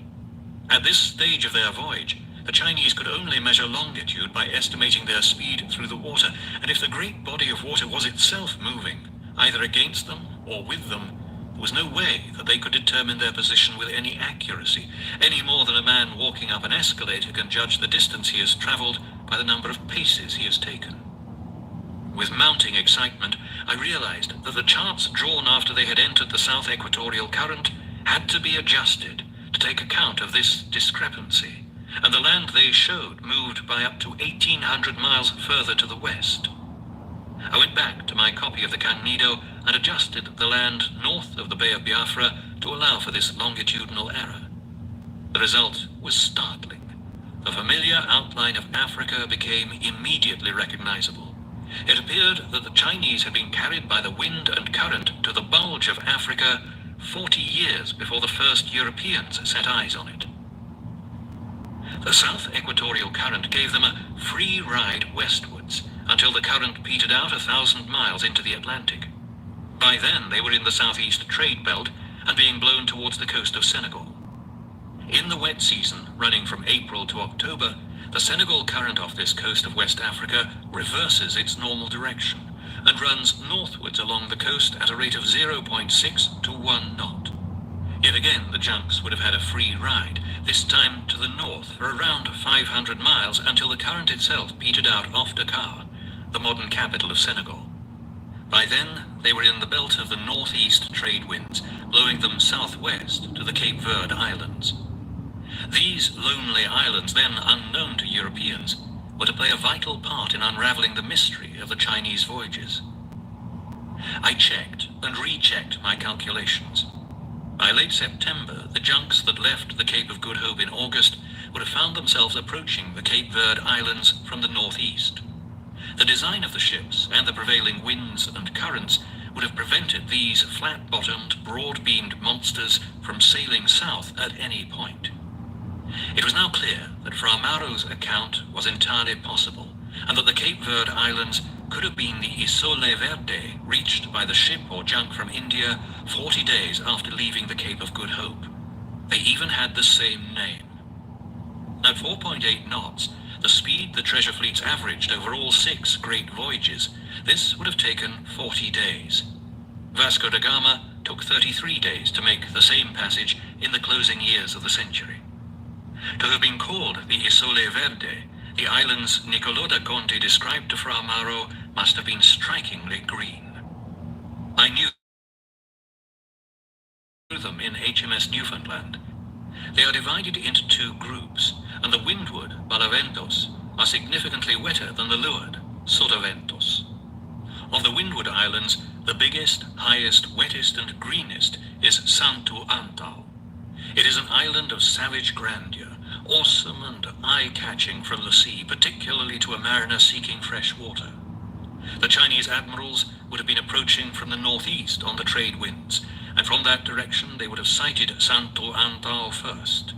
At this stage of their voyage, the Chinese could only measure longitude by estimating their speed through the water, and if the great body of water was itself moving, either against them or with them, there was no way that they could determine their position with any accuracy, any more than a man walking up an escalator can judge the distance he has travelled by the number of paces he has taken. With mounting excitement, I realized that the charts drawn after they had entered the South Equatorial Current had to be adjusted to take account of this discrepancy, and the land they showed moved by up to 1,800 miles further to the west. I went back to my copy of the Cagnido and adjusted the land north of the Bay of Biafra to allow for this longitudinal error. The result was startling. The familiar outline of Africa became immediately recognizable. It appeared that the Chinese had been carried by the wind and current to the bulge of Africa 40 years before the first Europeans set eyes on it. The South Equatorial Current gave them a free ride westwards until the current petered out 1,000 miles into the Atlantic. By then they were in the southeast trade belt and being blown towards the coast of Senegal. In the wet season, running from April to October, the Senegal current off this coast of West Africa reverses its normal direction and runs northwards along the coast at a rate of 0.6 to 1 knot. Yet again, the junks would have had a free ride, this time to the north for around 500 miles until the current itself petered out off Dakar, the modern capital of Senegal. By then, they were in the belt of the northeast trade winds, blowing them southwest to the Cape Verde Islands. These lonely islands, then unknown to Europeans, were to play a vital part in unraveling the mystery of the Chinese voyages. I checked and rechecked my calculations. By late September, the junks that left the Cape of Good Hope in August would have found themselves approaching the Cape Verde Islands from the northeast. The design of the ships and the prevailing winds and currents would have prevented these flat-bottomed, broad-beamed monsters from sailing south at any point. It was now clear that Fra Mauro's account was entirely possible, and that the Cape Verde Islands could have been the Isole Verde reached by the ship or junk from India 40 days after leaving the Cape of Good Hope. They even had the same name. At 4.8 knots, the speed the treasure fleets averaged over all 6 great voyages, this would have taken 40 days. Vasco da Gama took 33 days to make the same passage in the closing years of the century. To have been called the Isole Verde, the islands Niccolò da Conti described to Fra Mauro must have been strikingly green. I knew them in HMS Newfoundland. They are divided into 2 groups, and the windward Balaventos are significantly wetter than the leeward Sotaventos. Of the windward islands, the biggest, highest, wettest and greenest is Santo Antão. It is an island of savage grandeur, awesome and eye-catching from the sea, particularly to a mariner seeking fresh water. The Chinese admirals would have been approaching from the northeast on the trade winds, and from that direction they would have sighted Santo Antão first.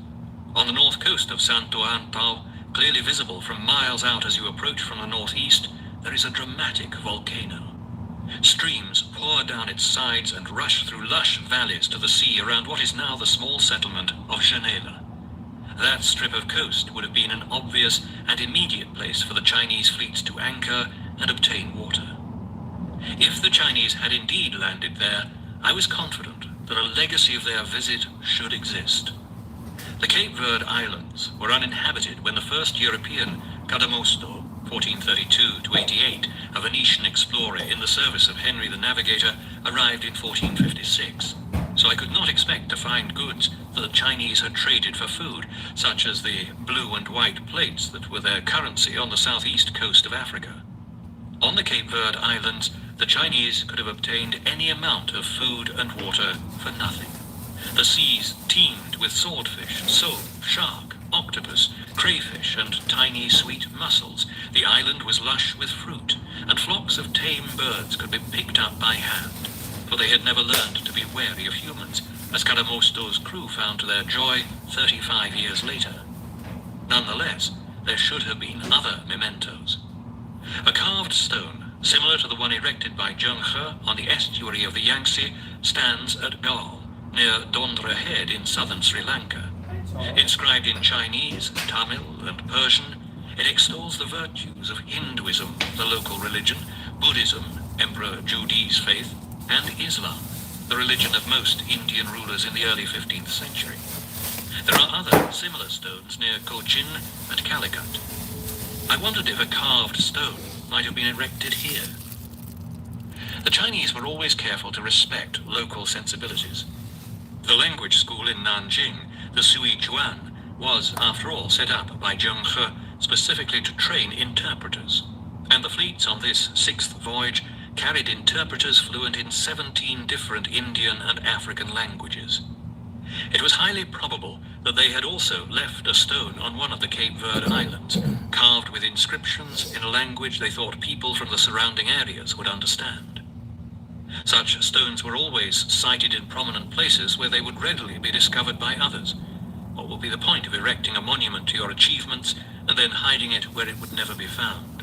On the north coast of Santo Antão, clearly visible from miles out as you approach from the northeast, there is a dramatic volcano. Streams pour down its sides and rush through lush valleys to the sea around what is now the small settlement of Janela. That strip of coast would have been an obvious and immediate place for the Chinese fleets to anchor and obtain water. If the Chinese had indeed landed there, I was confident that a legacy of their visit should exist. The Cape Verde Islands were uninhabited when the first European, Cadamosto, 1432-88, a Venetian explorer in the service of Henry the Navigator, arrived in 1456. So I could not expect to find goods that the Chinese had traded for food, such as the blue and white plates that were their currency on the southeast coast of Africa. On the Cape Verde Islands, the Chinese could have obtained any amount of food and water for nothing. The seas teemed with swordfish, sole, shark, octopus, crayfish, and tiny sweet mussels. The island was lush with fruit, and flocks of tame birds could be picked up by hand, for they had never learned to be wary of humans, as Cadamosto's crew found to their joy 35 years later. Nonetheless, there should have been other mementos. A carved stone, similar to the one erected by Zheng He on the estuary of the Yangtze, stands at Galle, near Dondra Head in southern Sri Lanka. Inscribed in Chinese, Tamil, and Persian, it extols the virtues of Hinduism, the local religion, Buddhism, Emperor Judi's faith, and Islam, the religion of most Indian rulers in the early 15th century. There are other similar stones near Cochin and Calicut. I wondered if a carved stone might have been erected here. The Chinese were always careful to respect local sensibilities. The language school in Nanjing, the Sui Chuan, was, after all, set up by Zheng He specifically to train interpreters, and the fleets on this 6th voyage carried interpreters fluent in 17 different Indian and African languages. It was highly probable that they had also left a stone on one of the Cape Verde Islands, carved with inscriptions in a language they thought people from the surrounding areas would understand. Such stones were always sited in prominent places where they would readily be discovered by others. What would be the point of erecting a monument to your achievements and then hiding it where it would never be found?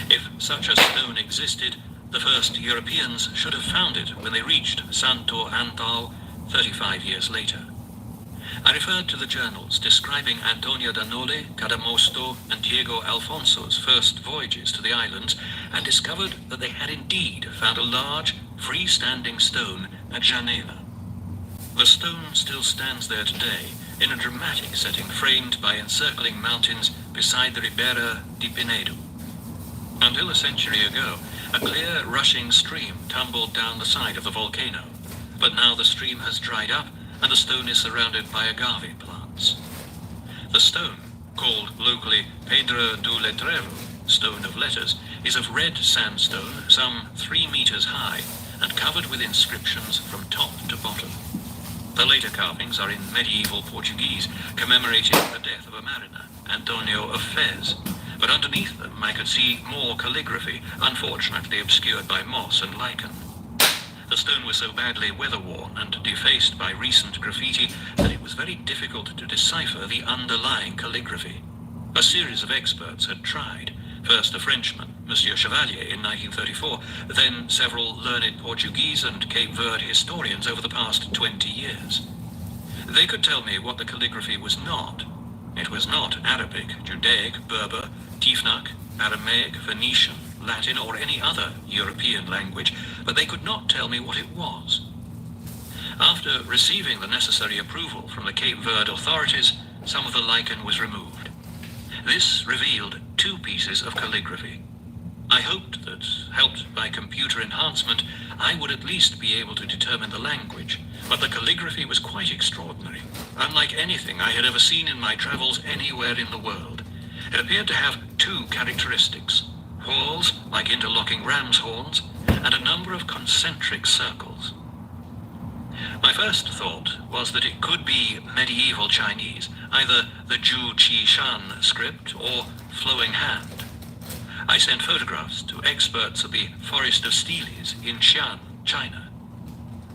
If such a stone existed, the first Europeans should have found it when they reached Santo Antão 35 years later. I referred to the journals describing Antonio da Nole, Cadamosto, and Diego Alfonso's first voyages to the islands, and discovered that they had indeed found a large, free-standing stone at Janela. The stone still stands there today in a dramatic setting framed by encircling mountains beside the Ribera di Pinedo. Until a century ago, a clear, rushing stream tumbled down the side of the volcano, but now the stream has dried up and the stone is surrounded by agave plants. The stone, called locally Pedra do Letrero, stone of letters, is of red sandstone some 3 meters high and covered with inscriptions from top to bottom. The later carvings are in medieval Portuguese, commemorating the death of a mariner, Antonio of Fez, but underneath them I could see more calligraphy, unfortunately obscured by moss and lichen. The stone was so badly weather-worn and defaced by recent graffiti that it was very difficult to decipher the underlying calligraphy. A series of experts had tried, first a Frenchman, Monsieur Chevalier, in 1934, then several learned Portuguese and Cape Verde historians over the past 20 years. They could tell me what the calligraphy was not. It was not Arabic, Judaic, Berber, Tifnak, Aramaic, Phoenician, Latin, or any other European language, but they could not tell me what it was. After receiving the necessary approval from the Cape Verde authorities, some of the lichen was removed. This revealed 2 pieces of calligraphy. I hoped that, helped by computer enhancement, I would at least be able to determine the language, but the calligraphy was quite extraordinary, unlike anything I had ever seen in my travels anywhere in the world. It appeared to have 2 characteristics: whorls, like interlocking ram's horns, and a number of concentric circles. My first thought was that it could be medieval Chinese, either the Zhu Qi Shan script or flowing hand. I sent photographs to experts at the Forest of Steles in Xi'an, China.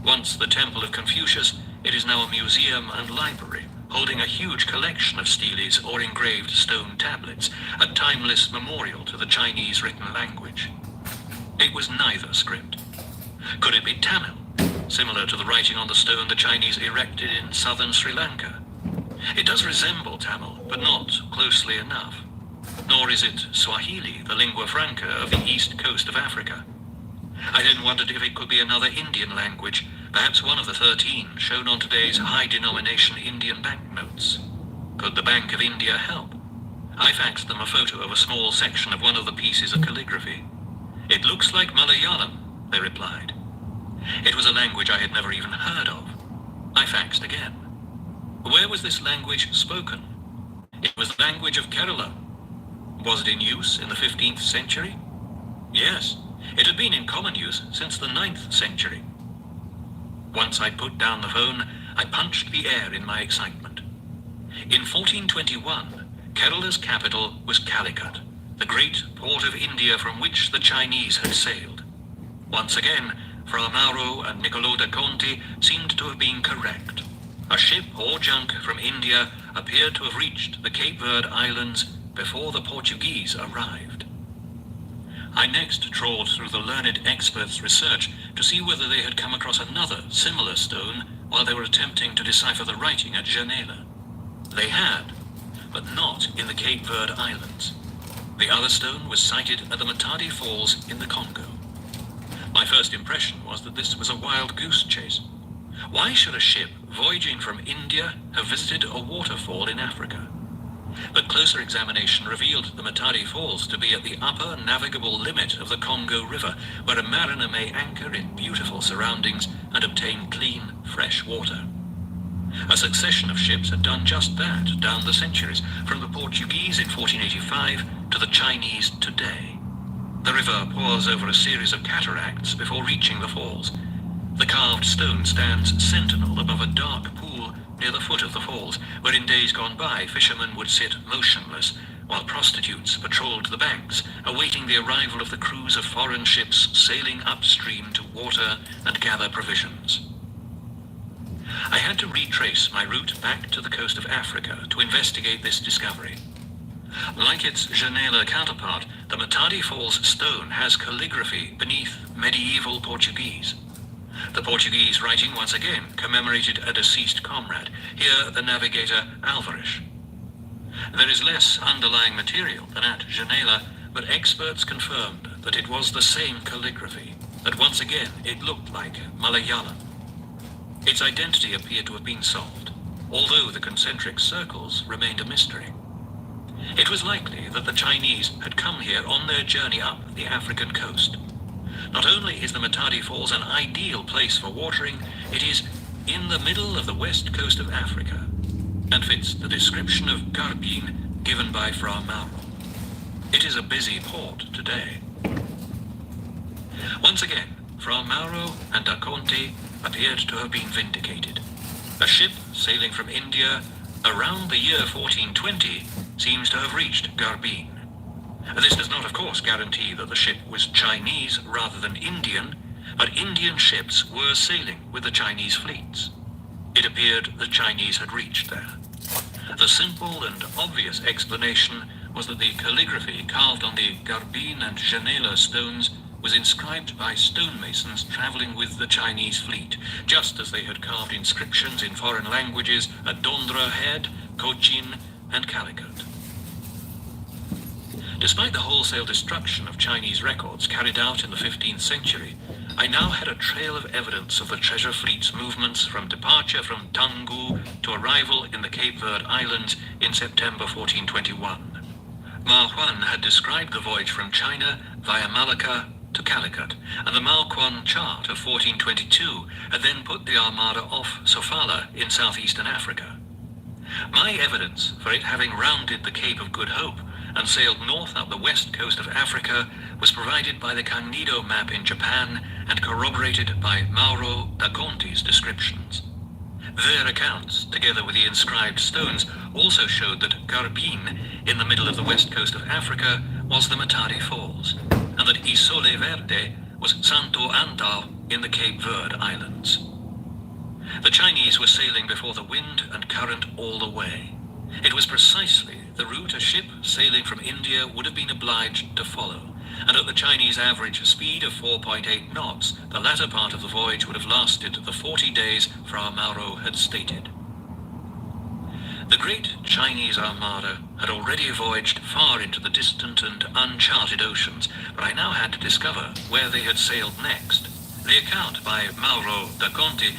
Once the Temple of Confucius, it is now a museum and library, holding a huge collection of steles or engraved stone tablets, a timeless memorial to the Chinese written language. It was neither script. Could it be Tamil, similar to the writing on the stone the Chinese erected in southern Sri Lanka? It does resemble Tamil, but not closely enough. Nor is it Swahili, the lingua franca of the east coast of Africa. I then wondered if it could be another Indian language, perhaps one of the 13 shown on today's high-denomination Indian banknotes. Could the Bank of India help? I faxed them a photo of a small section of one of the pieces of calligraphy. "It looks like Malayalam," they replied. It was a language I had never even heard of. I faxed again. Where was this language spoken? It was the language of Kerala. Was it in use in the 15th century? Yes, it had been in common use since the 9th century. Once I put down the phone, I punched the air in my excitement. In 1421, Kerala's capital was Calicut, the great port of India from which the Chinese had sailed. Once again, Fra Mauro and Niccolò da Conti seemed to have been correct. A ship or junk from India appeared to have reached the Cape Verde Islands before the Portuguese arrived. I next trawled through the learned experts' research to see whether they had come across another similar stone while they were attempting to decipher the writing at Janela. They had, but not in the Cape Verde Islands. The other stone was sighted at the Matadi Falls in the Congo. My first impression was that this was a wild goose chase. Why should a ship voyaging from India have visited a waterfall in Africa? But closer examination revealed the Matadi Falls to be at the upper navigable limit of the Congo River, where a mariner may anchor in beautiful surroundings and obtain clean, fresh water. A succession of ships had done just that down the centuries, from the Portuguese in 1485 to the Chinese today. The river pours over a series of cataracts before reaching the falls. The carved stone stands sentinel above a dark pool near the foot of the falls, where in days gone by fishermen would sit motionless, while prostitutes patrolled the banks, awaiting the arrival of the crews of foreign ships sailing upstream to water and gather provisions. I had to retrace my route back to the coast of Africa to investigate this discovery. Like its Janela counterpart, the Matadi Falls stone has calligraphy beneath medieval Portuguese. The Portuguese writing once again commemorated a deceased comrade, here the navigator Alvarez. There is less underlying material than at Janela, but experts confirmed that it was the same calligraphy, that once again it looked like Malayalam. Its identity appeared to have been solved, although the concentric circles remained a mystery. It was likely that the Chinese had come here on their journey up the African coast. Not only is the Matadi Falls an ideal place for watering, it is in the middle of the west coast of Africa, and fits the description of Garbin given by Fra Mauro. It is a busy port today. Once again, Fra Mauro and da Conte appeared to have been vindicated. A ship sailing from India around the year 1420 seems to have reached Garbin. This does not, of course, guarantee that the ship was Chinese rather than Indian, but Indian ships were sailing with the Chinese fleets. It appeared the Chinese had reached there. The simple and obvious explanation was that the calligraphy carved on the Garbin and Genela stones was inscribed by stonemasons traveling with the Chinese fleet, just as they had carved inscriptions in foreign languages at Dondra Head, Cochin, and Calicut. Despite the wholesale destruction of Chinese records carried out in the 15th century, I now had a trail of evidence of the treasure fleet's movements from departure from Tangu to arrival in the Cape Verde Islands in September 1421. Ma Huan had described the voyage from China via Malacca to Calicut, and the Malquan chart of 1422 had then put the armada off Sofala in southeastern Africa. My evidence for it having rounded the Cape of Good Hope and sailed north up the west coast of Africa was provided by the Cagnido map in Japan and corroborated by Mauro da Conte's descriptions. Their accounts, together with the inscribed stones, also showed that Garbin, in the middle of the west coast of Africa, was the Matadi Falls, and that Isole Verde was Santo Antao in the Cape Verde Islands. The Chinese were sailing before the wind and current all the way. It was precisely the route a ship sailing from India would have been obliged to follow, and at the Chinese average speed of 4.8 knots, the latter part of the voyage would have lasted the 40 days Fra Mauro had stated. The great Chinese armada had already voyaged far into the distant and uncharted oceans, but I now had to discover where they had sailed next. The account by Mauro da Conte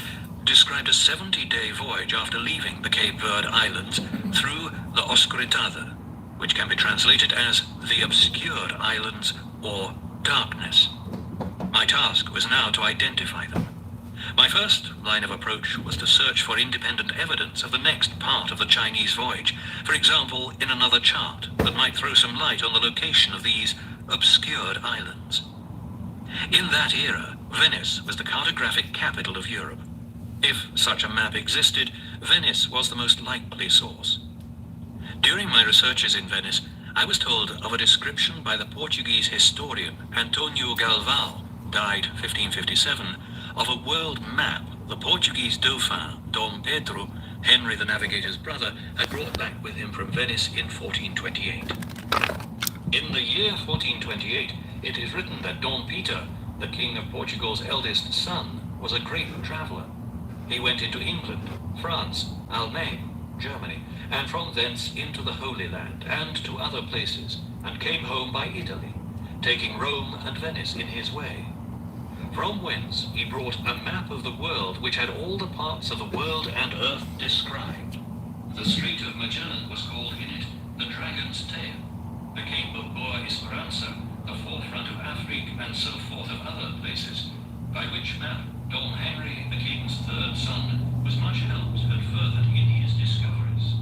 described a 70-day voyage after leaving the Cape Verde Islands through the Oscuridad, which can be translated as the Obscured Islands or Darkness. My task was now to identify them. My first line of approach was to search for independent evidence of the next part of the Chinese voyage, for example, in another chart that might throw some light on the location of these obscured islands. In that era, Venice was the cartographic capital of Europe. If such a map existed, Venice was the most likely source. During my researches in Venice, I was told of a description by the Portuguese historian Antonio Galvão, died 1557, of a world map the Portuguese Dauphin, Dom Pedro, Henry the Navigator's brother, had brought back with him from Venice in 1428. In the year 1428, it is written that Dom Peter, the King of Portugal's eldest son, was a great traveller. He went into England, France, Almaine, Germany, and from thence into the Holy Land and to other places, and came home by Italy, taking Rome and Venice in his way. From whence he brought a map of the world which had all the parts of the world and earth described. The Strait of Magellan was called in it the Dragon's Tail, the Cape of Boa Esperança, the forefront of Afrique, and so forth of other places, by which map Dom Henry, the king's third son, was much helped and furthered in his discoveries.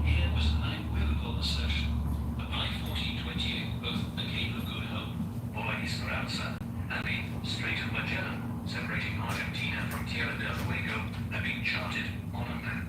Here was an unequivocal assertion that by 1428 both the Cape of Good Hope, Boa Esperança, and the Strait of Magellan, separating Argentina from Tierra del Fuego, had been charted on a map.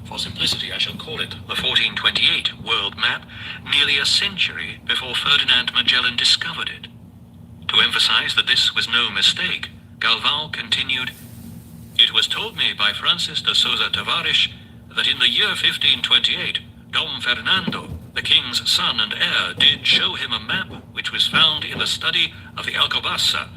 For simplicity, I shall call it the 1428 world map, nearly a century before Ferdinand Magellan discovered it. To emphasize that this was no mistake, Galvão continued, "It was told me by Francis de Souza Tavares that in the year 1528, Dom Fernando, the king's son and heir, did show him a map which was found in the study of the Alcobaça,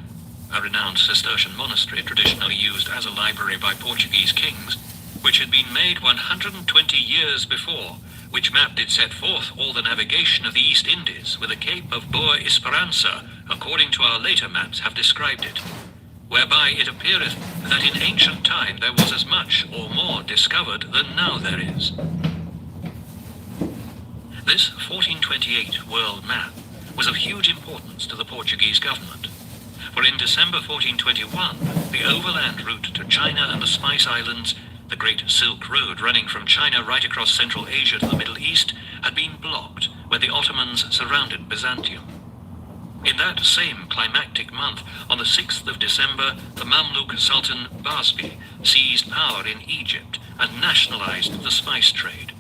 a renowned Cistercian monastery traditionally used as a library by Portuguese kings, which had been made 120 years before, which map did set forth all the navigation of the East Indies, with the Cape of Boa Esperança, according to our later maps have described it, whereby it appeareth that in ancient time there was as much or more discovered than now there is." This 1428 world map was of huge importance to the Portuguese government, for in December 1421, the overland route to China and the Spice Islands, the Great Silk Road running from China right across Central Asia to the Middle East, had been blocked when the Ottomans surrounded Byzantium. In that same climactic month, on the 6th of December, the Mamluk Sultan Basbi seized power in Egypt and nationalized the spice trade.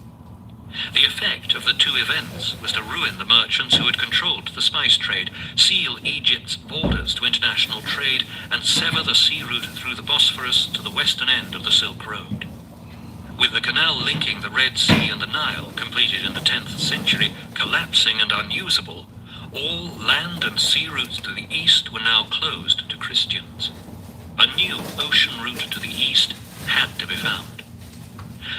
The effect of the two events was to ruin the merchants who had controlled the spice trade, seal Egypt's borders to international trade, and sever the sea route through the Bosphorus to the western end of the Silk Road. With the canal linking the Red Sea and the Nile, completed in the 10th century, collapsing and unusable, all land and sea routes to the east were now closed to Christians. A new ocean route to the east had to be found.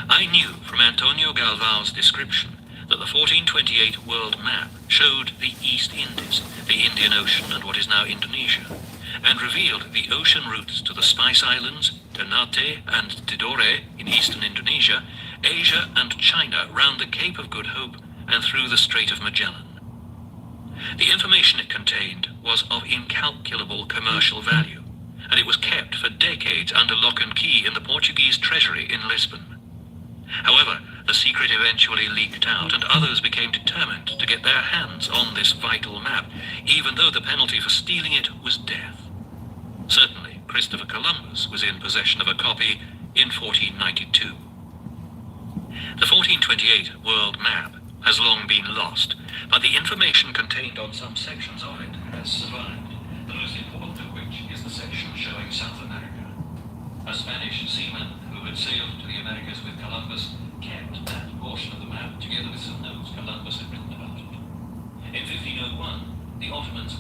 I knew from Antonio Galvão's description that the 1428 world map showed the East Indies, the Indian Ocean and what is now Indonesia, and revealed the ocean routes to the Spice Islands, Ternate and Tidore in eastern Indonesia, Asia and China round the Cape of Good Hope and through the Strait of Magellan. The information it contained was of incalculable commercial value, and it was kept for decades under lock and key in the Portuguese treasury in Lisbon. However, the secret eventually leaked out, and others became determined to get their hands on this vital map, even though the penalty for stealing it was death. Certainly, Christopher Columbus was in possession of a copy in 1492. The 1428 world map has long been lost, but the information contained on some sections of it has survived, the most important of which is the section showing South America. A Spanish seaman who had sailed to the Americas with Columbus kept that portion of the map together with some notes Columbus had written about it. In 1501, the Ottomans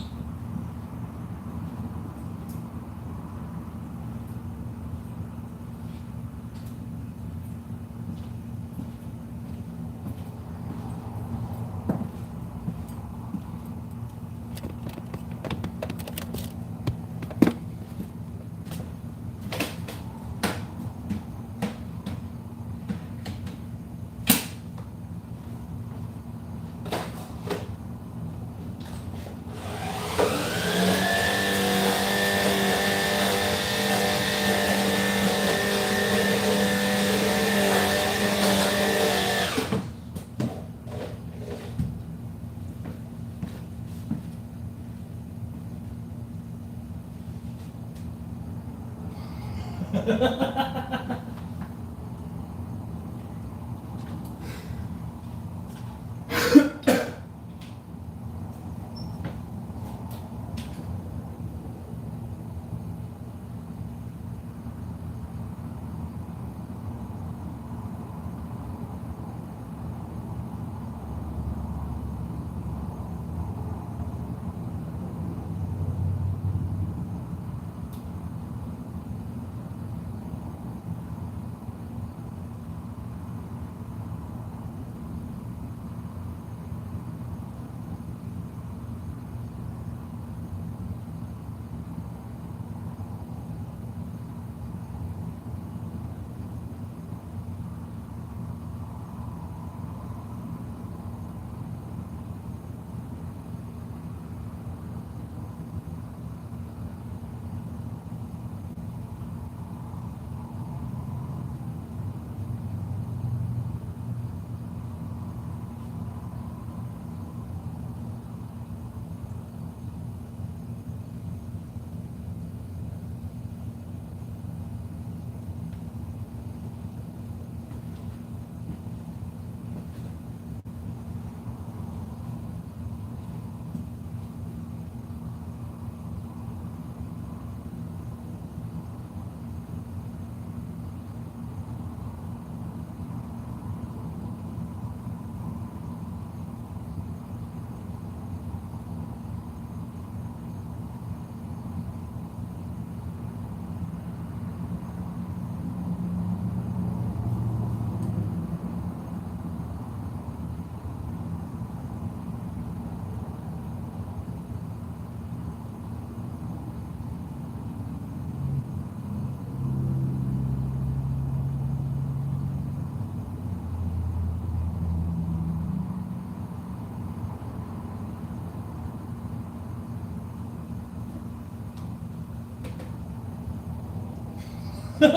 Admiral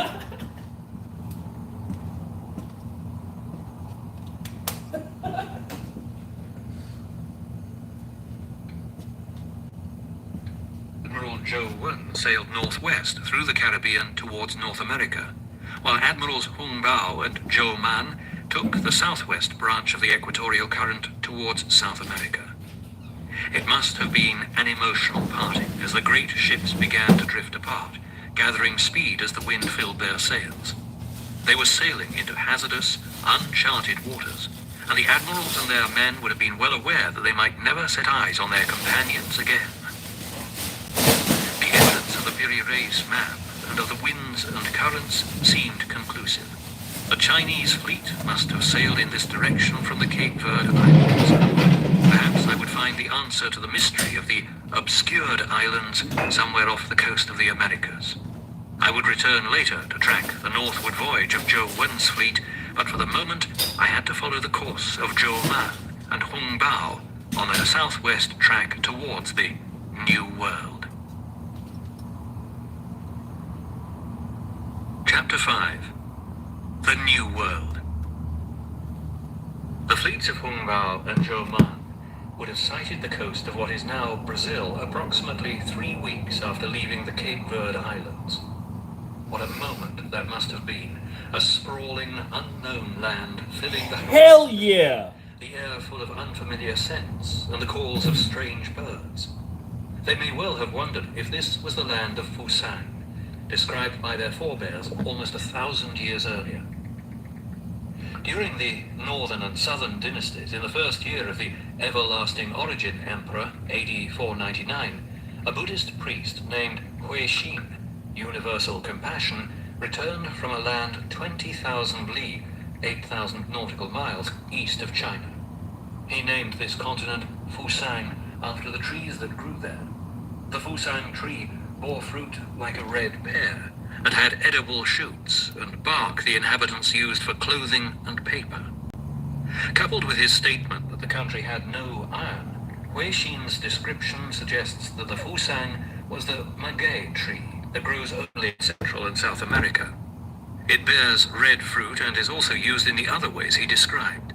Joe Wen sailed northwest through the Caribbean towards North America, while Admirals Hung Bao and Zhou Man took the southwest branch of the equatorial current towards South America. It must have been an emotional parting as the great ships began to drift apart, gathering speed as the wind filled their sails. They were sailing into hazardous, uncharted waters, and the admirals and their men would have been well aware that they might never set eyes on their companions again. The evidence of the Piri-Reis map and of the winds and currents seemed conclusive. The Chinese fleet must have sailed in this direction from the Cape Verde Islands. Perhaps I would find the answer to the mystery of the obscured islands somewhere off the coast of the Americas. I would return later to track the northward voyage of Zhou Wen's fleet, but for the moment I had to follow the course of Zhou Man and Hung Bao on their southwest track towards the New World. Chapter 5. The New World. The fleets of Hung Bao and Zhou Man would have sighted the coast of what is now Brazil approximately 3 weeks after leaving the Cape Verde Islands. What a moment that must have been. A sprawling, unknown land filling the Hell yeah! The air full of unfamiliar scents and the calls of strange birds. They may well have wondered if this was the land of Fusang, described by their forebears almost 1,000 years earlier. During the northern and southern dynasties, in the first year of the everlasting origin emperor, AD 499, a Buddhist priest named Hui Xin, Universal Compassion, returned from a land 20,000 li, 8,000 nautical miles, east of China. He named this continent Fusang after the trees that grew there. The Fusang tree bore fruit like a red pear, and had edible shoots and bark the inhabitants used for clothing and paper. Coupled with his statement that the country had no iron, Hui Xin's description suggests that the Fusang was the maguey tree that grows only in Central and South America. It bears red fruit and is also used in the other ways he described.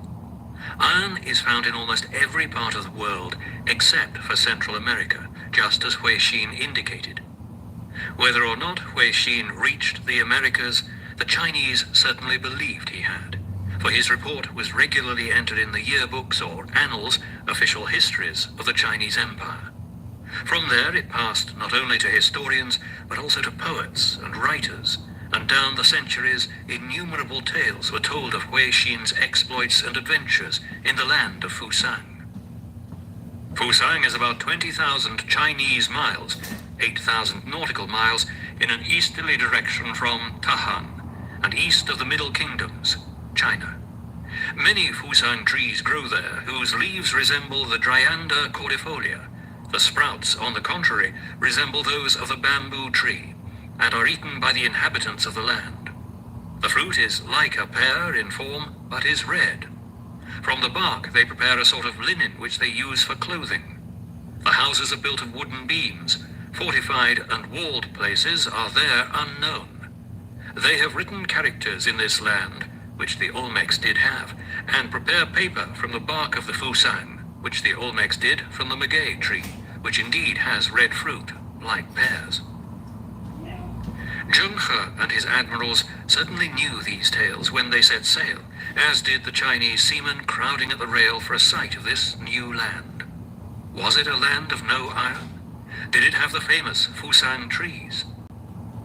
Iron is found in almost every part of the world except for Central America, just as Hui Xin indicated. Whether or not Hui Xin reached the Americas, the Chinese certainly believed he had, for his report was regularly entered in the yearbooks or annals, official histories of the Chinese Empire. From there it passed not only to historians, but also to poets and writers, and down the centuries innumerable tales were told of Hui Xin's exploits and adventures in the land of Fusang. Fusang is about 20,000 Chinese miles, 8,000 nautical miles, in an easterly direction from Tahan, and east of the Middle Kingdoms, China. Many Fusang trees grow there, whose leaves resemble the Dryanda cordifolia. The sprouts, on the contrary, resemble those of the bamboo tree, and are eaten by the inhabitants of the land. The fruit is like a pear in form, but is red. From the bark they prepare a sort of linen which they use for clothing. The houses are built of wooden beams. Fortified and walled places are there unknown. They have written characters in this land, which the Olmecs did have, and prepare paper from the bark of the Fusang, which the Olmecs did from the maguey tree, which indeed has red fruit, like pears. Zheng He and his admirals certainly knew these tales when they set sail, as did the Chinese seamen crowding at the rail for a sight of this new land. Was it a land of no iron? Did it have the famous Fusang trees?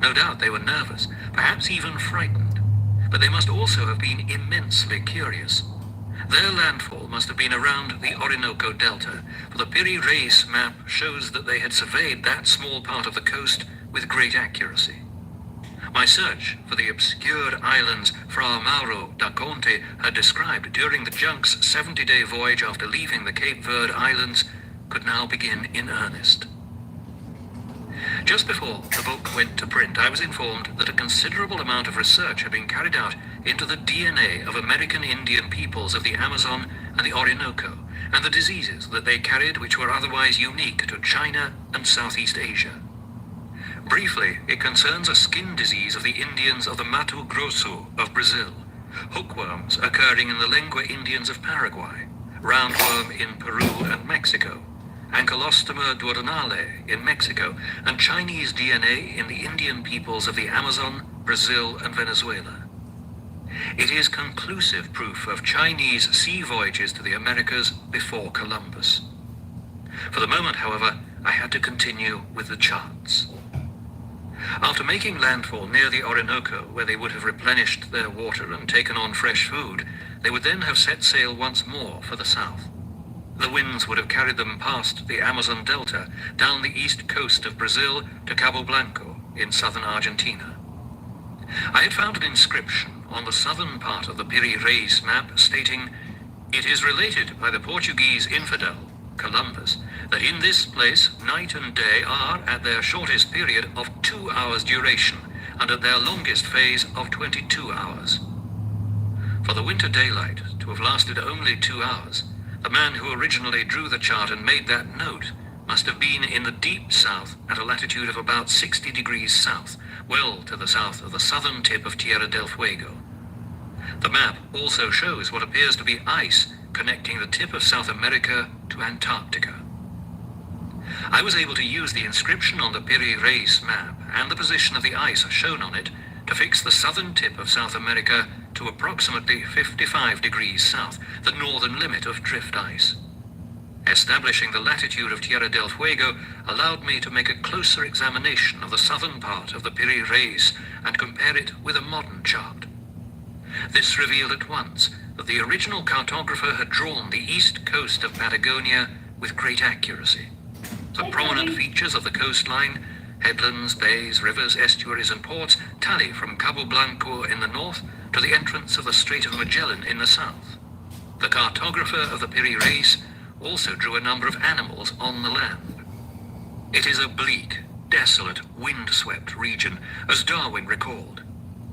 No doubt they were nervous, perhaps even frightened, but they must also have been immensely curious. Their landfall must have been around the Orinoco Delta, for the Piri-Reis map shows that they had surveyed that small part of the coast with great accuracy. My search for the obscured islands Fra Mauro da Conte had described during the junk's 70-day voyage after leaving the Cape Verde Islands could now begin in earnest. Just before the book went to print, I was informed that a considerable amount of research had been carried out into the DNA of American Indian peoples of the Amazon and the Orinoco, and the diseases that they carried which were otherwise unique to China and Southeast Asia. Briefly, it concerns a skin disease of the Indians of the Mato Grosso of Brazil, hookworms occurring in the Lengua Indians of Paraguay, roundworm in Peru and Mexico, Ankylostoma duodenale in Mexico, and Chinese DNA in the Indian peoples of the Amazon, Brazil, and Venezuela. It is conclusive proof of Chinese sea voyages to the Americas before Columbus. For the moment, however, I had to continue with the charts. After making landfall near the Orinoco, where they would have replenished their water and taken on fresh food, they would then have set sail once more for the south. The winds would have carried them past the Amazon Delta, down the east coast of Brazil to Cabo Blanco in southern Argentina. I had found an inscription on the southern part of the Piri Reis map stating, "It is related by the Portuguese infidel, Columbus, that in this place night and day are at their shortest period of 2 hours duration, and at their longest phase of 22 hours. For the winter daylight to have lasted only 2 hours, the man who originally drew the chart and made that note must have been in the deep south at a latitude of about 60 degrees south, well to the south of the southern tip of Tierra del Fuego. The map also shows what appears to be ice connecting the tip of South America to Antarctica." I was able to use the inscription on the Piri Reis map and the position of the ice shown on it to fix the southern tip of South America to approximately 55 degrees south, the northern limit of drift ice. Establishing the latitude of Tierra del Fuego allowed me to make a closer examination of the southern part of the Piri Reis and compare it with a modern chart. This revealed at once that the original cartographer had drawn the east coast of Patagonia with great accuracy. The prominent features of the coastline, headlands, bays, rivers, estuaries, and ports, tally from Cabo Blanco in the north to the entrance of the Strait of Magellan in the south. The cartographer of the Piri Reis also drew a number of animals on the land. It is a bleak, desolate, wind-swept region, as Darwin recalled.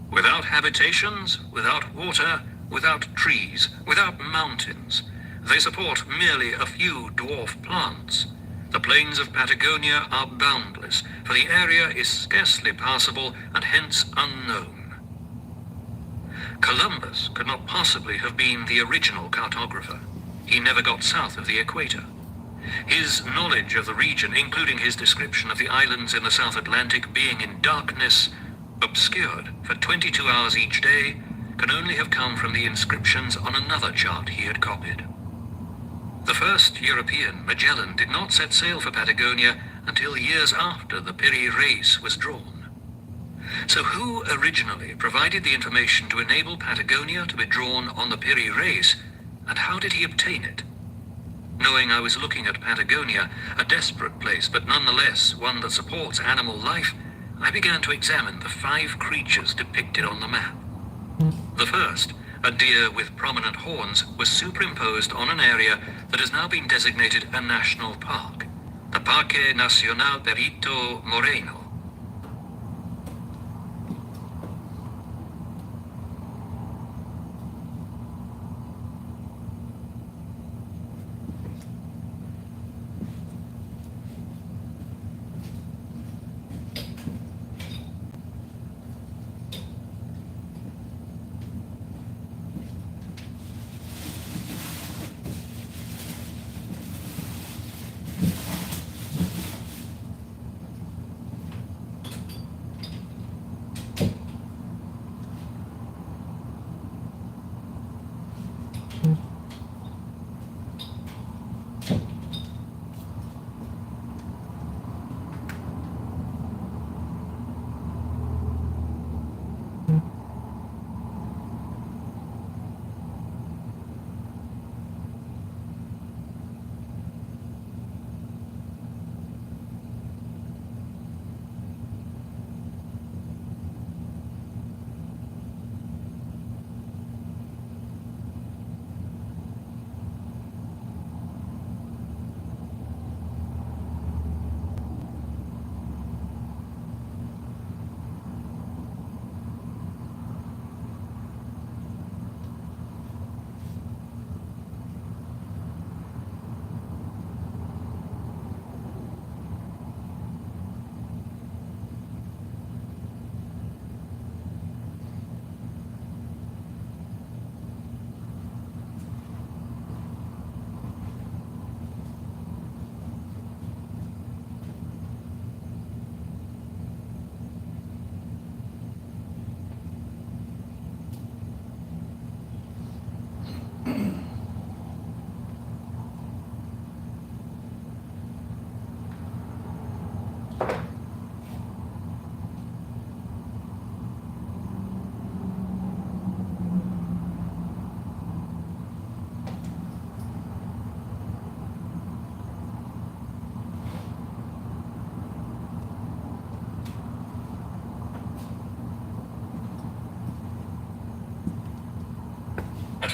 Without habitations, without water, without trees, without mountains. They support merely a few dwarf plants. The plains of Patagonia are boundless, for the area is scarcely passable and hence unknown. Columbus could not possibly have been the original cartographer. He never got south of the equator. His knowledge of the region, including his description of the islands in the South Atlantic being in darkness, obscured for 22 hours each day, can only have come from the inscriptions on another chart he had copied. The first European, Magellan, did not set sail for Patagonia until years after the Piri Reis was drawn. So who originally provided the information to enable Patagonia to be drawn on the Piri Reis, and how did he obtain it? Knowing I was looking at Patagonia, a desperate place, but nonetheless one that supports animal life, I began to examine the 5 creatures depicted on the map. The first, a deer with prominent horns, was superimposed on an area that has now been designated a national park, the Parque Nacional Perito Moreno.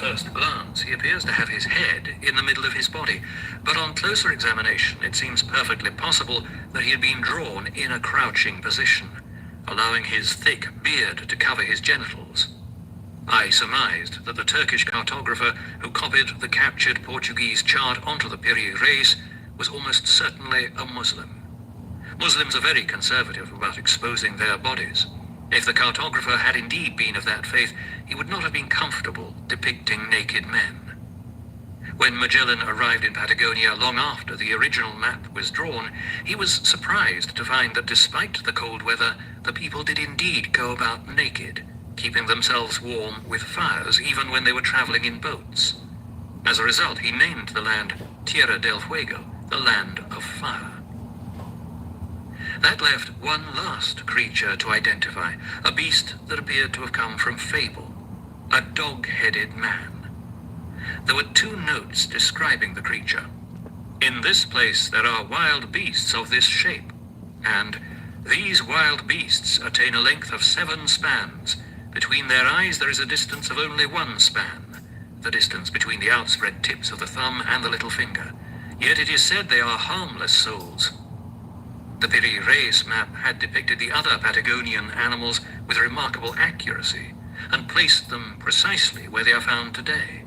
first glance, he appears to have his head in the middle of his body, but on closer examination it seems perfectly possible that he had been drawn in a crouching position, allowing his thick beard to cover his genitals. I surmised that the Turkish cartographer who copied the captured Portuguese chart onto the Piri Reis was almost certainly a Muslim. Muslims are very conservative about exposing their bodies. If the cartographer had indeed been of that faith, he would not have been comfortable depicting naked men. When Magellan arrived in Patagonia long after the original map was drawn, he was surprised to find that despite the cold weather, the people did indeed go about naked, keeping themselves warm with fires even when they were traveling in boats. As a result, he named the land Tierra del Fuego, the land of fire. That left one last creature to identify, a beast that appeared to have come from fable, a dog-headed man. There were 2 notes describing the creature. In this place there are wild beasts of this shape, and these wild beasts attain a length of 7 spans. Between their eyes there is a distance of only 1 span, the distance between the outspread tips of the thumb and the little finger. Yet it is said they are harmless souls. The Piri Reis map had depicted the other Patagonian animals with remarkable accuracy, and placed them precisely where they are found today.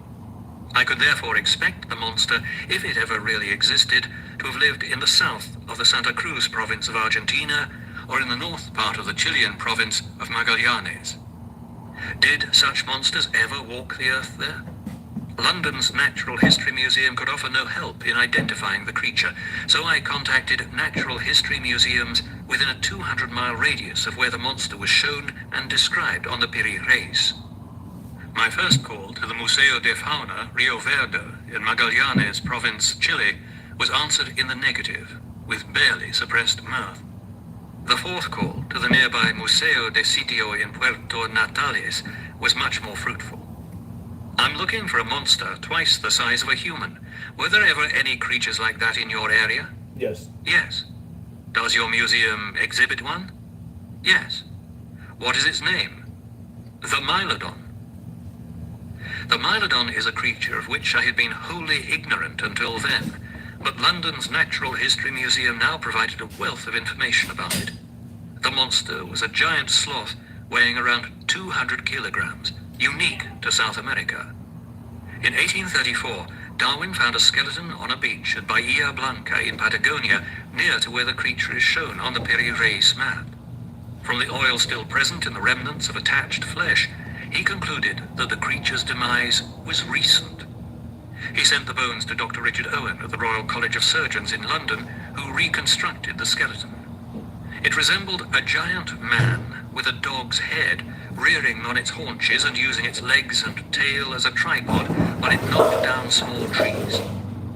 I could therefore expect the monster, if it ever really existed, to have lived in the south of the Santa Cruz province of Argentina, or in the north part of the Chilean province of Magallanes. Did such monsters ever walk the earth there? London's Natural History Museum could offer no help in identifying the creature, so I contacted natural history museums within a 200-mile radius of where the monster was shown and described on the Piri Reis. My first call to the Museo de Fauna Rio Verde in Magallanes province, Chile, was answered in the negative, with barely suppressed mirth. The fourth call to the nearby Museo de Sitio in Puerto Natales was much more fruitful. I'm looking for a monster twice the size of a human. Were there ever any creatures like that in your area? Yes. Yes. Does your museum exhibit one? Yes. What is its name? The Mylodon. The Mylodon is a creature of which I had been wholly ignorant until then, but London's Natural History Museum now provided a wealth of information about it. The monster was a giant sloth weighing around 200 kilograms, unique to South America. In 1834, Darwin found a skeleton on a beach at Bahia Blanca in Patagonia, near to where the creature is shown on the Piri Reis map. From the oil still present in the remnants of attached flesh, he concluded that the creature's demise was recent. He sent the bones to Dr. Richard Owen at the Royal College of Surgeons in London, who reconstructed the skeleton. It resembled a giant man with a dog's head, rearing on its haunches and using its legs and tail as a tripod while it knocked down small trees.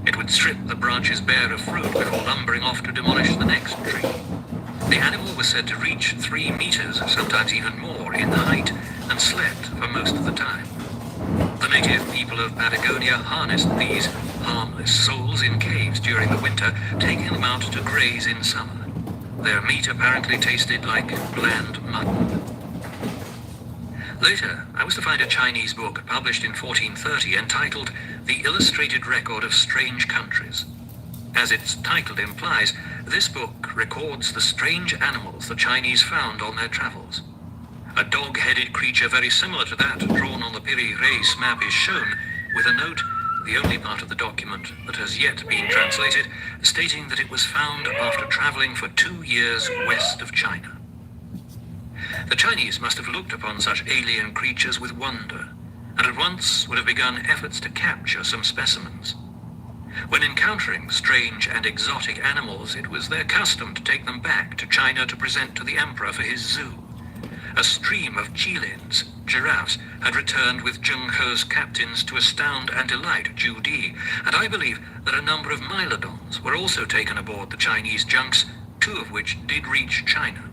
It would strip the branches bare of fruit before lumbering off to demolish the next tree. The animal was said to reach 3 meters, sometimes even more, in height, and slept for most of the time. The native people of Patagonia harnessed these harmless souls in caves during the winter, taking them out to graze in summer. Their meat apparently tasted like bland mutton. Later, I was to find a Chinese book published in 1430 entitled The Illustrated Record of Strange Countries. As its title implies, this book records the strange animals the Chinese found on their travels. A dog-headed creature very similar to that drawn on the Piri Reis map is shown, with a note, the only part of the document that has yet been translated, stating that it was found after traveling for 2 years west of China. The Chinese must have looked upon such alien creatures with wonder, and at once would have begun efforts to capture some specimens. When encountering strange and exotic animals, it was their custom to take them back to China to present to the emperor for his zoo. A stream of qilins, giraffes, had returned with Zheng He's captains to astound and delight Ju Di, and I believe that a number of mylodons were also taken aboard the Chinese junks, 2 of which did reach China.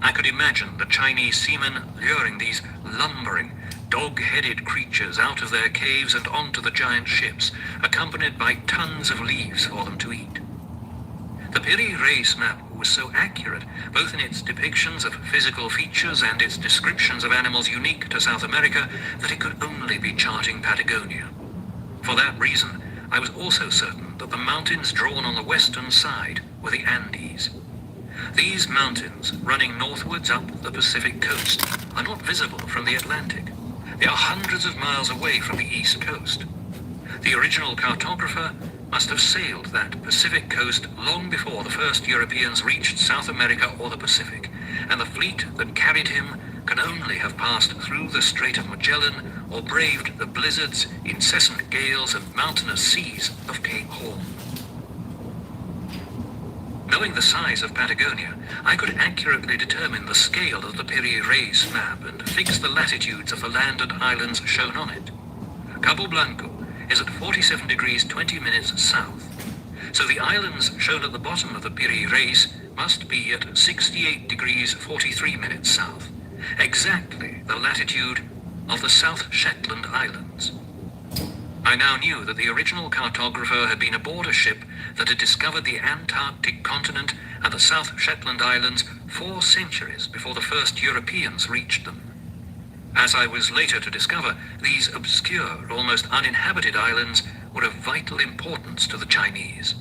I could imagine the Chinese seamen luring these lumbering, dog-headed creatures out of their caves and onto the giant ships, accompanied by tons of leaves for them to eat. The Piri Reis map was so accurate, both in its depictions of physical features and its descriptions of animals unique to South America, that it could only be charting Patagonia. For that reason, I was also certain that the mountains drawn on the western side were the Andes. These mountains, running northwards up the Pacific coast, are not visible from the Atlantic. They are hundreds of miles away from the east coast. The original cartographer must have sailed that Pacific coast long before the first Europeans reached South America or the Pacific, and the fleet that carried him can only have passed through the Strait of Magellan or braved the blizzards, incessant gales, and mountainous seas of Cape Horn. Knowing the size of Patagonia, I could accurately determine the scale of the Piri-Reis map and fix the latitudes of the land and islands shown on it. Cabo Blanco is at 47 degrees 20 minutes south, so the islands shown at the bottom of the Piri-Reis must be at 68 degrees 43 minutes south, exactly the latitude of the South Shetland Islands. I now knew that the original cartographer had been aboard a ship that had discovered the Antarctic continent and the South Shetland Islands 4 centuries before the first Europeans reached them. As I was later to discover, these obscure, almost uninhabited islands were of vital importance to the Chinese.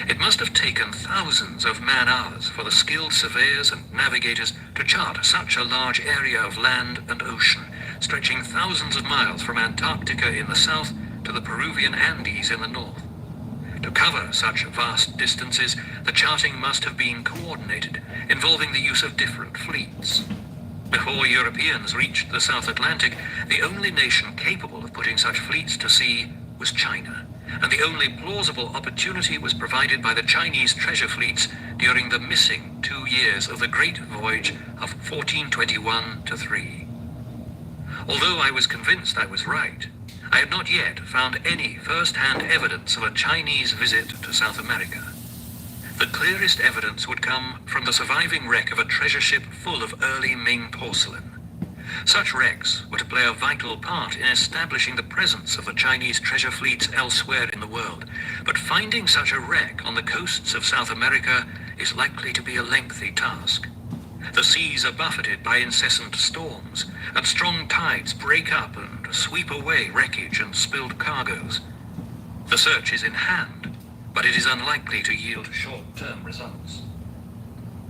It must have taken thousands of man-hours for the skilled surveyors and navigators to chart such a large area of land and ocean, stretching thousands of miles from Antarctica in the south to the Peruvian Andes in the north. To cover such vast distances, the charting must have been coordinated, involving the use of different fleets. Before Europeans reached the South Atlantic, the only nation capable of putting such fleets to sea was China, and the only plausible opportunity was provided by the Chinese treasure fleets during the missing 2 years of the Great Voyage of 1421-3. Although I was convinced I was right, I had not yet found any first-hand evidence of a Chinese visit to South America. The clearest evidence would come from the surviving wreck of a treasure ship full of early Ming porcelain. Such wrecks were to play a vital part in establishing the presence of the Chinese treasure fleets elsewhere in the world, but finding such a wreck on the coasts of South America is likely to be a lengthy task. The seas are buffeted by incessant storms, and strong tides break up and sweep away wreckage and spilled cargoes. The search is in hand, but it is unlikely to yield short-term results.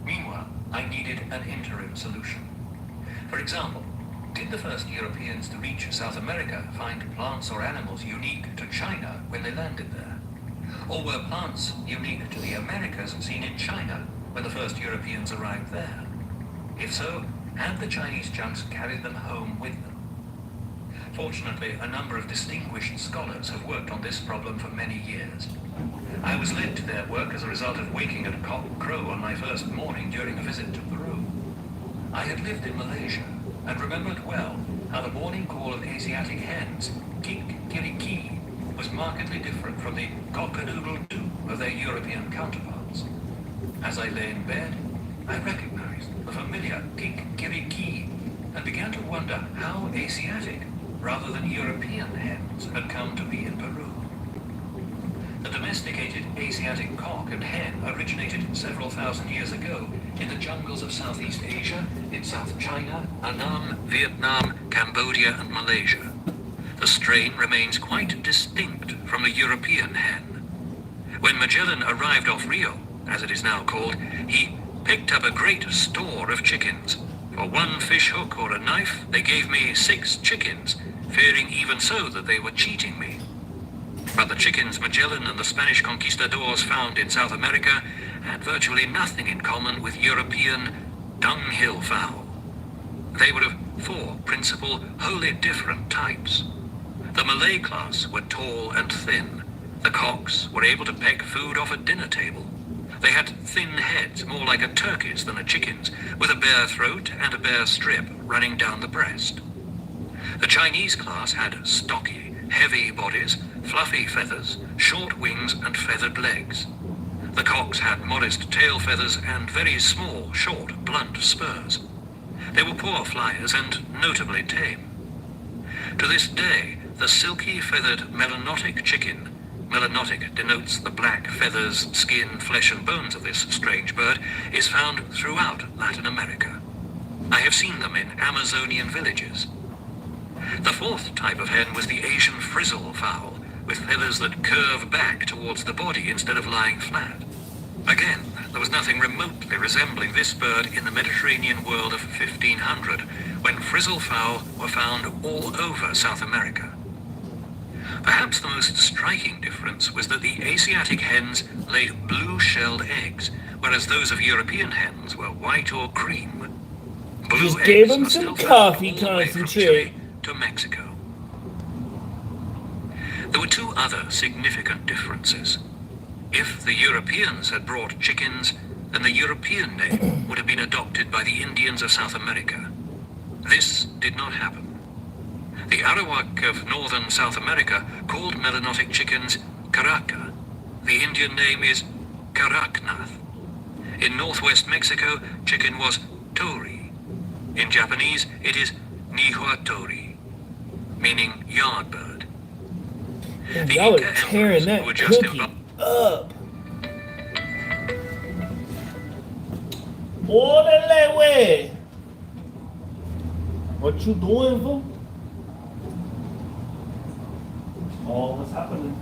Meanwhile, I needed an interim solution. For example, did the first Europeans to reach South America find plants or animals unique to China when they landed there? Or were plants unique to the Americas seen in China when the first Europeans arrived there? If so, had the Chinese junks carried them home with them? Fortunately, a number of distinguished scholars have worked on this problem for many years. I was led to their work as a result of waking at cock crow on my first morning during a visit to Peru. I had lived in Malaysia and remembered well how the morning call of Asiatic hens, kik-kiri-ki, was markedly different from the cock-a-doodle-doo of their European counterparts. As I lay in bed, I recognized the familiar kik-kiri-ki and began to wonder how Asiatic rather than European hens had come to be in Peru. The domesticated Asiatic cock and hen originated several thousand years ago in the jungles of Southeast Asia, in South China, Annam, Vietnam, Cambodia, and Malaysia. The strain remains quite distinct from the European hen. When Magellan arrived off Rio, as it is now called, he picked up a great store of chickens. For one fish hook or a knife, they gave me 6 chickens, fearing even so that they were cheating me. But the chickens Magellan and the Spanish conquistadors found in South America had virtually nothing in common with European dunghill fowl. They were of 4 principal, wholly different types. The Malay class were tall and thin. The cocks were able to peck food off a dinner table. They had thin heads, more like a turkey's than a chicken's, with a bare throat and a bare strip running down the breast. The Chinese class had stocky, heavy bodies, fluffy feathers, short wings, and feathered legs. The cocks had modest tail feathers and very small, short, blunt spurs. They were poor flyers and notably tame. To this day, the silky feathered melanotic chicken melanotic denotes the black feathers, skin, flesh and bones of this strange bird, is found throughout Latin America. I have seen them in Amazonian villages. The fourth type of hen was the Asian frizzle fowl, with feathers that curve back towards the body instead of lying flat. Again, there was nothing remotely resembling this bird in the Mediterranean world of 1500, when frizzle fowl were found all over South America. Perhaps the most striking difference was that the Asiatic hens laid blue-shelled eggs, whereas those of European hens were white or cream. Blue Just eggs gave them are some still found coffee all the way from concentrate. Chile to Mexico. There were two other significant differences. If the Europeans had brought chickens, then the European name would have been adopted by the Indians of South America. This did not happen. The Arawak of northern South America called melanotic chickens caraca. The Indian name is caracnath. In northwest Mexico, chicken was tori. In Japanese, it is nihuatori, meaning yard bird. The Y'all Inca are tearing emperors that who were just cookie up. Orderly way. What you doing, fool? Oh, what's happening?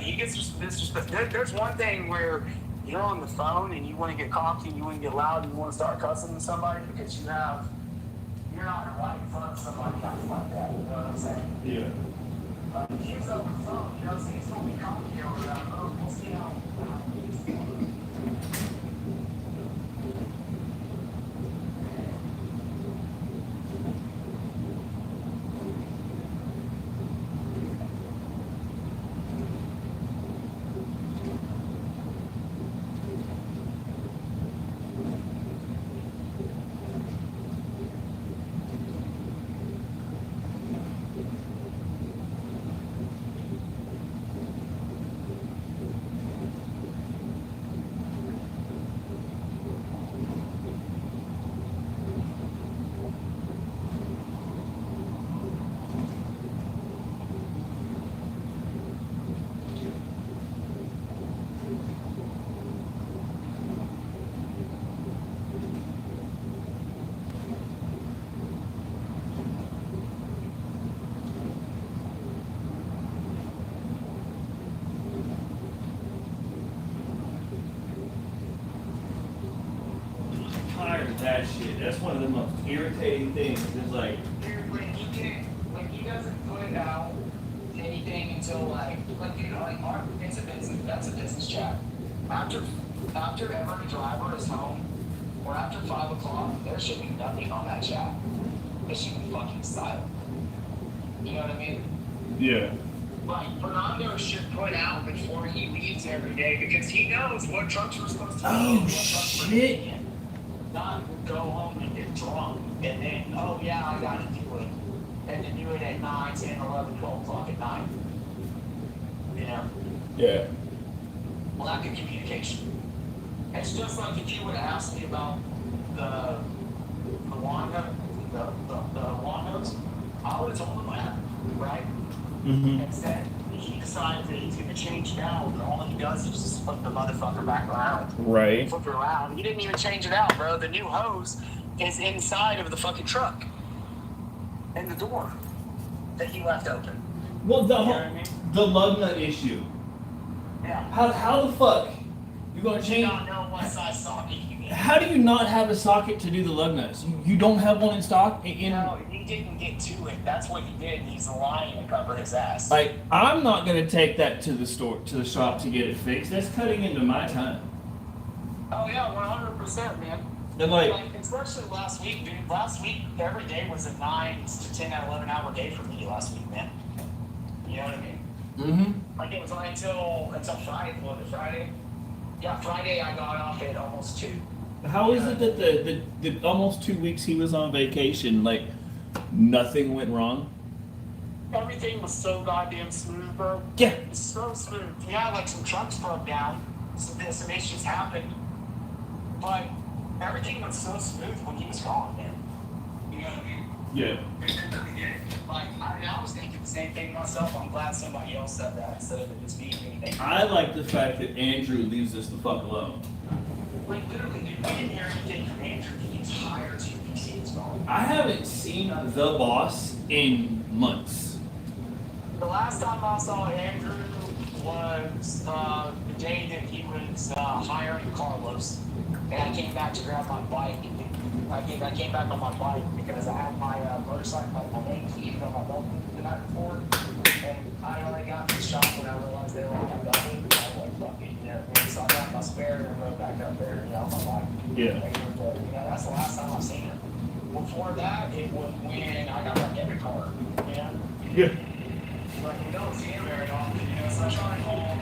he gets disrespect. There's one thing where you're on the phone and you want to get cocky, you want to get loud, and you want to start cussing to somebody because you're not right in front of somebody like that. You know what I'm saying? Yeah. If he was over the phone, you know, so he's going to be cocky over that phone. We'll see how he's feeling. That shit. That's one of the most irritating things. It's like, Dude, when he doesn't put out anything until like it's a business. That's a business chat. After every driver is home, or after 5 o'clock, there should be nothing on that chat. It should be fucking silent. You know what I mean? yeah. Like Fernando should put out before he leaves every day because he knows what trucks we're supposed to be in, Oh, what trucks we're shit. in. Not go home and get drunk and then, oh yeah, I gotta do it. And then do it at 9, 10, 11, 12 o'clock at night. You know? Yeah. Lack of communication. It's just like if you would have asked me about the Wanda, the Wandos, I would have told him what happened, right? Mm-hmm. Instead, he decided that he's gonna change it out, and all he does is just flip the motherfucker back around. Right. Flip it around. He didn't even change it out, bro. The new hose is inside of the fucking truck. And the door that he left open. Well, the You know what I mean? the lug nut issue. Yeah. How the fuck you gonna You change? don't know what size socket you need. How do you not have a socket to do the lug nuts? You don't have one in stock? No, he didn't get to it. That's what he did. He's lying to cover his ass. Like, I'm not gonna take that to the shop to get it fixed. That's cutting into my time. Oh yeah, 100%, man. And like, especially last week, dude. Last week, every day was a 9 to 10 out of 11 hour day for me last week, man. You know what I mean? mm-hmm. Like it was only until Friday. Was it Friday? Yeah, Friday I got off at almost 2. How is it that the almost 2 weeks he was on vacation, like nothing went wrong? Everything was so goddamn smooth, bro. Yeah. It's so smooth. Yeah, like some trucks broke down, some issues happened, but everything was so smooth when he was gone, man. You know what I mean? Yeah. Like, I was thinking the same thing myself. I'm glad somebody else said that instead of it just being anything. I like the fact that Andrew leaves us the fuck alone. Like, literally, dude, we didn't hear anything from Andrew the entire 2 weeks he was gone. I haven't seen the boss in months. The last time I saw Andrew was the day that he was hiring Carlos, and I came back to grab my bike. I came back on my bike because I had my motorcycle, my main key on my belt the night before, and I only got to the shop when I realized they were like, I'm done. I was like, fuck it, you know. So I got my spare and rode back up there, you know, on my bike. Yeah. And, you know, that's the last time I've seen him. Before that, it was when I got my debit card, you know. Yeah. Like, you don't see him very often, you know, so I try and call him.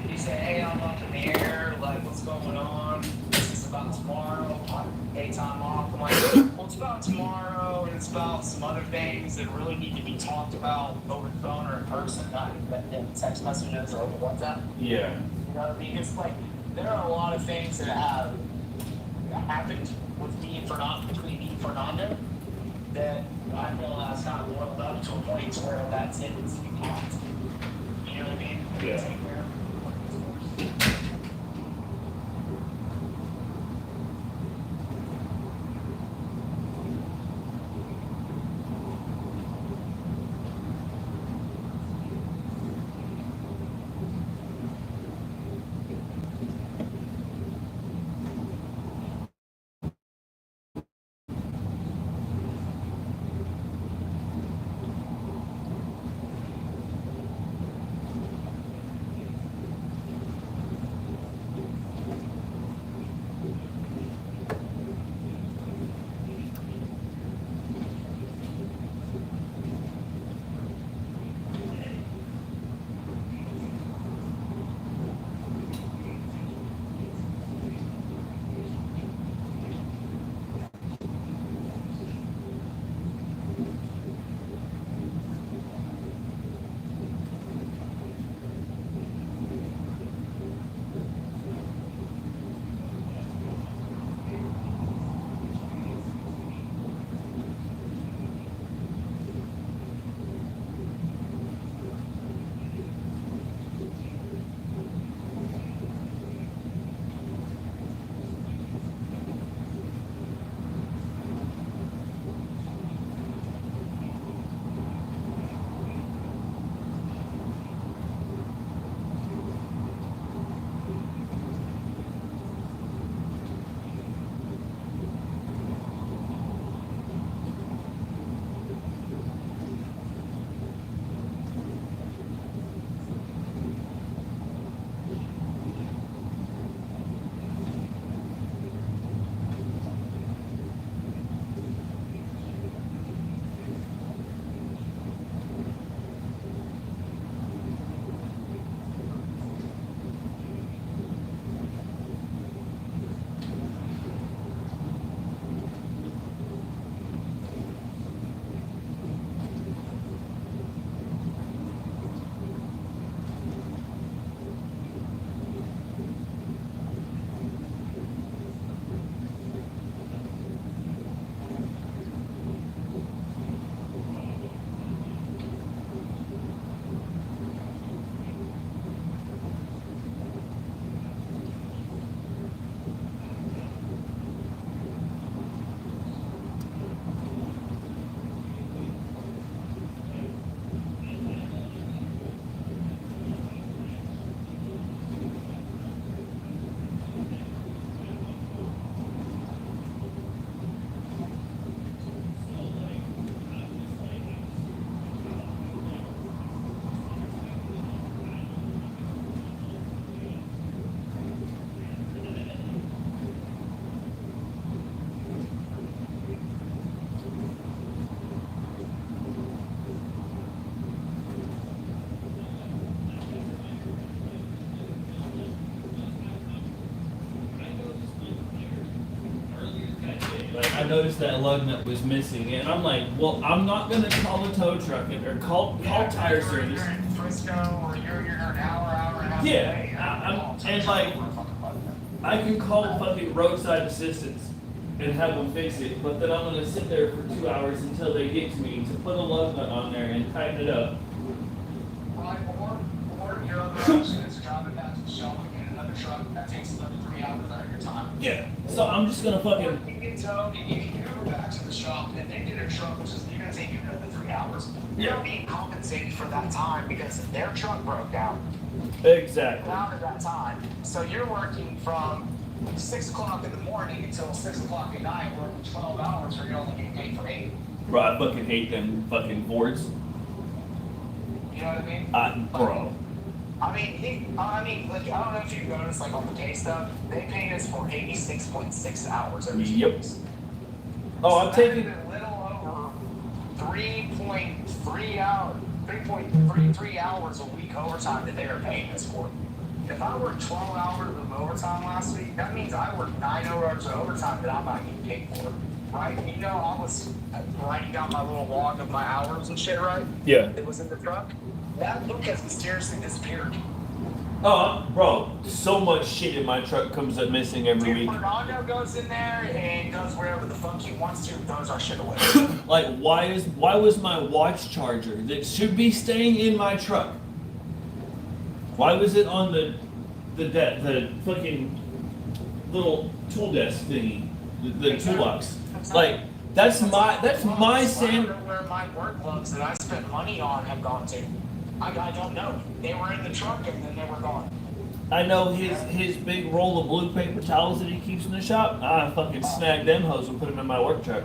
He said, hey, I'm up in the air, like, what's going on? This is about tomorrow. I pay time off. I'm like, well, it's about tomorrow, and it's about some other things that really need to be talked about over the phone or in person, not in text messages or over WhatsApp. Yeah. You know what I mean? It's like, there are a lot of things that have happened with me and Fernando, between me and Fernando, that I realized kind of boiled up to a point where that's it. It's packed. You know what I mean? Yeah. Take care of noticed that lug nut was missing, and I'm like, well, I'm not gonna call a tow truck or call tire service. You're in Frisco, or you're an hour and a half Yeah, away. and like, I can call fucking roadside assistance and have them fix it, but then I'm gonna sit there for 2 hours until they get to me to put a lug nut on there and tighten it up. Right, or your other option is driving back to the shop and get another truck. That takes another 3 hours out of your time. Yeah. So I'm just gonna Or fucking. you get towed and you can Uber back to the shop, and they get a truck, which is gonna take you another 3 hours. You're not being compensated for that time because their truck broke down. Exactly. Out of that time. So you're working from 6 o'clock in the morning until 6 o'clock at night, working 12 hours, or you're only getting paid for 8. Bro, I fucking hate them fucking Fords. You know what I mean? Bro. I mean, like, I don't know if you noticed, like, on the pay stub, they paid us for 86.6 hours every 2 Yep. weeks. Oh, So I'm taking. that is a little over 3.33 hours a week overtime that they are paying us for. If I worked 12 hours of overtime last week, that means I worked 9 hours of overtime that I'm not getting paid for. Right? You know, I was writing down my little log of my hours and shit, right? Yeah. It was in the truck. That book has mysteriously disappeared. Oh, bro, so much shit in my truck comes up missing every Dude, week. Fernando goes in there and does whatever the fuck he wants to, throws our shit away. Like, why was my watch charger that should be staying in my truck? Why was it on the fucking little tool desk thingy, the toolbox? Like, that's my sand. I don't know where my work gloves that I spent money on have gone to. I don't know. They were in the truck and then they were gone. I know his big roll of blue paper towels that he keeps in the shop. I fucking snagged them hoes and put them in my work truck.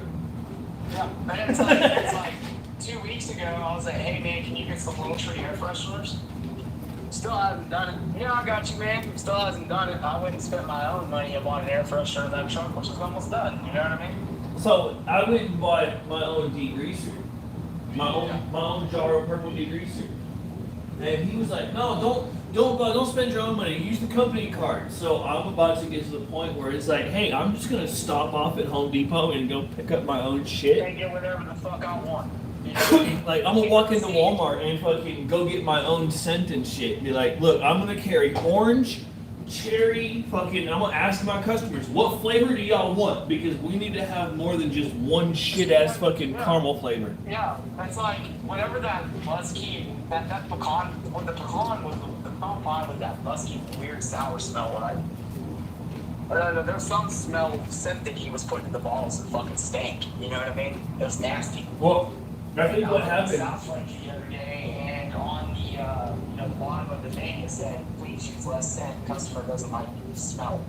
Yeah, man, it's like 2 weeks ago, I was like, hey man, can you get some little tree air fresheners? Still hasn't done it. Yeah, I got you, man. Still hasn't done it. I went and spent my own money and bought an air freshener in that truck, which is almost done. You know what I mean? So I went and bought my own degreaser, my own jar of purple degreaser, and he was like, "No, don't spend your own money. Use the company card." So I'm about to get to the point where it's like, "Hey, I'm just gonna stop off at Home Depot and go pick up my own shit." And get whatever the fuck I want. You know what I mean? Like, I'm gonna walk into Walmart and fucking go get my own scent and shit. Be like, "Look, I'm gonna carry orange, cherry, fucking." I'm gonna ask my customers, "What flavor do y'all want?" Because we need to have more than just one shit ass fucking caramel flavor. Yeah, that's like whatever that musky, that pecan, or the pecan was the pecan pie with that musky, weird sour smell, right? There's some smell scent that he was putting in the bottles that fucking stank. You know what I mean? It was nasty. Well, I think what happened. South Lake the other day, and on the the bottom of the thing it said, "Please use less scent. Customer doesn't like the smell."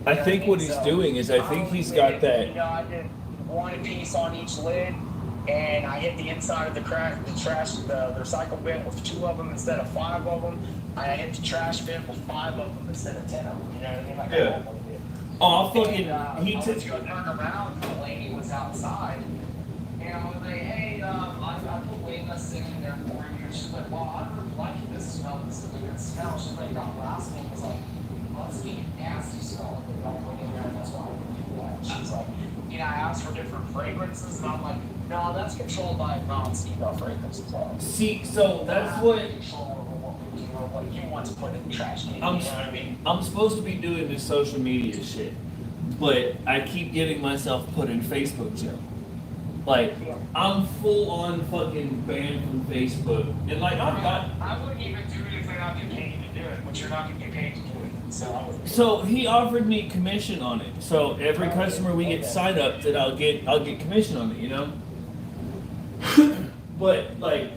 I think what he's doing is I think he's got that. You know, I did one piece on each lid, and I hit the inside of the trash, the recycle bin with 2 of them instead of 5 of them. I hit the trash bin with 5 of them instead of 10 of them. You know what I mean? Like I Yeah. normally do. Oh, fucking. And, He I took. went to go turn around, the lady was outside, and I was like, "Hey, I put way less in there for you." She's like, "Well, I really like this smell. This is a good smell." She's like, "The last one was like musky and nasty smell that they don't put in there, and that's why I wouldn't do that." She's like, I asked for different fragrances, and I'm like, "No, that's controlled by non-Cinnabon fragrances." See, so that's what. What you want to put in the trash can. You know I'm, what I mean? I'm supposed to be doing this social media shit, but I keep getting myself put in Facebook jail. Like, I'm full on fucking banned from Facebook, and like I've got. I wouldn't even do it if they're not getting paid to do it, but you're not getting paid to do it. So he offered me commission on it. So every customer we get sign up that I'll get commission on it, you know? But like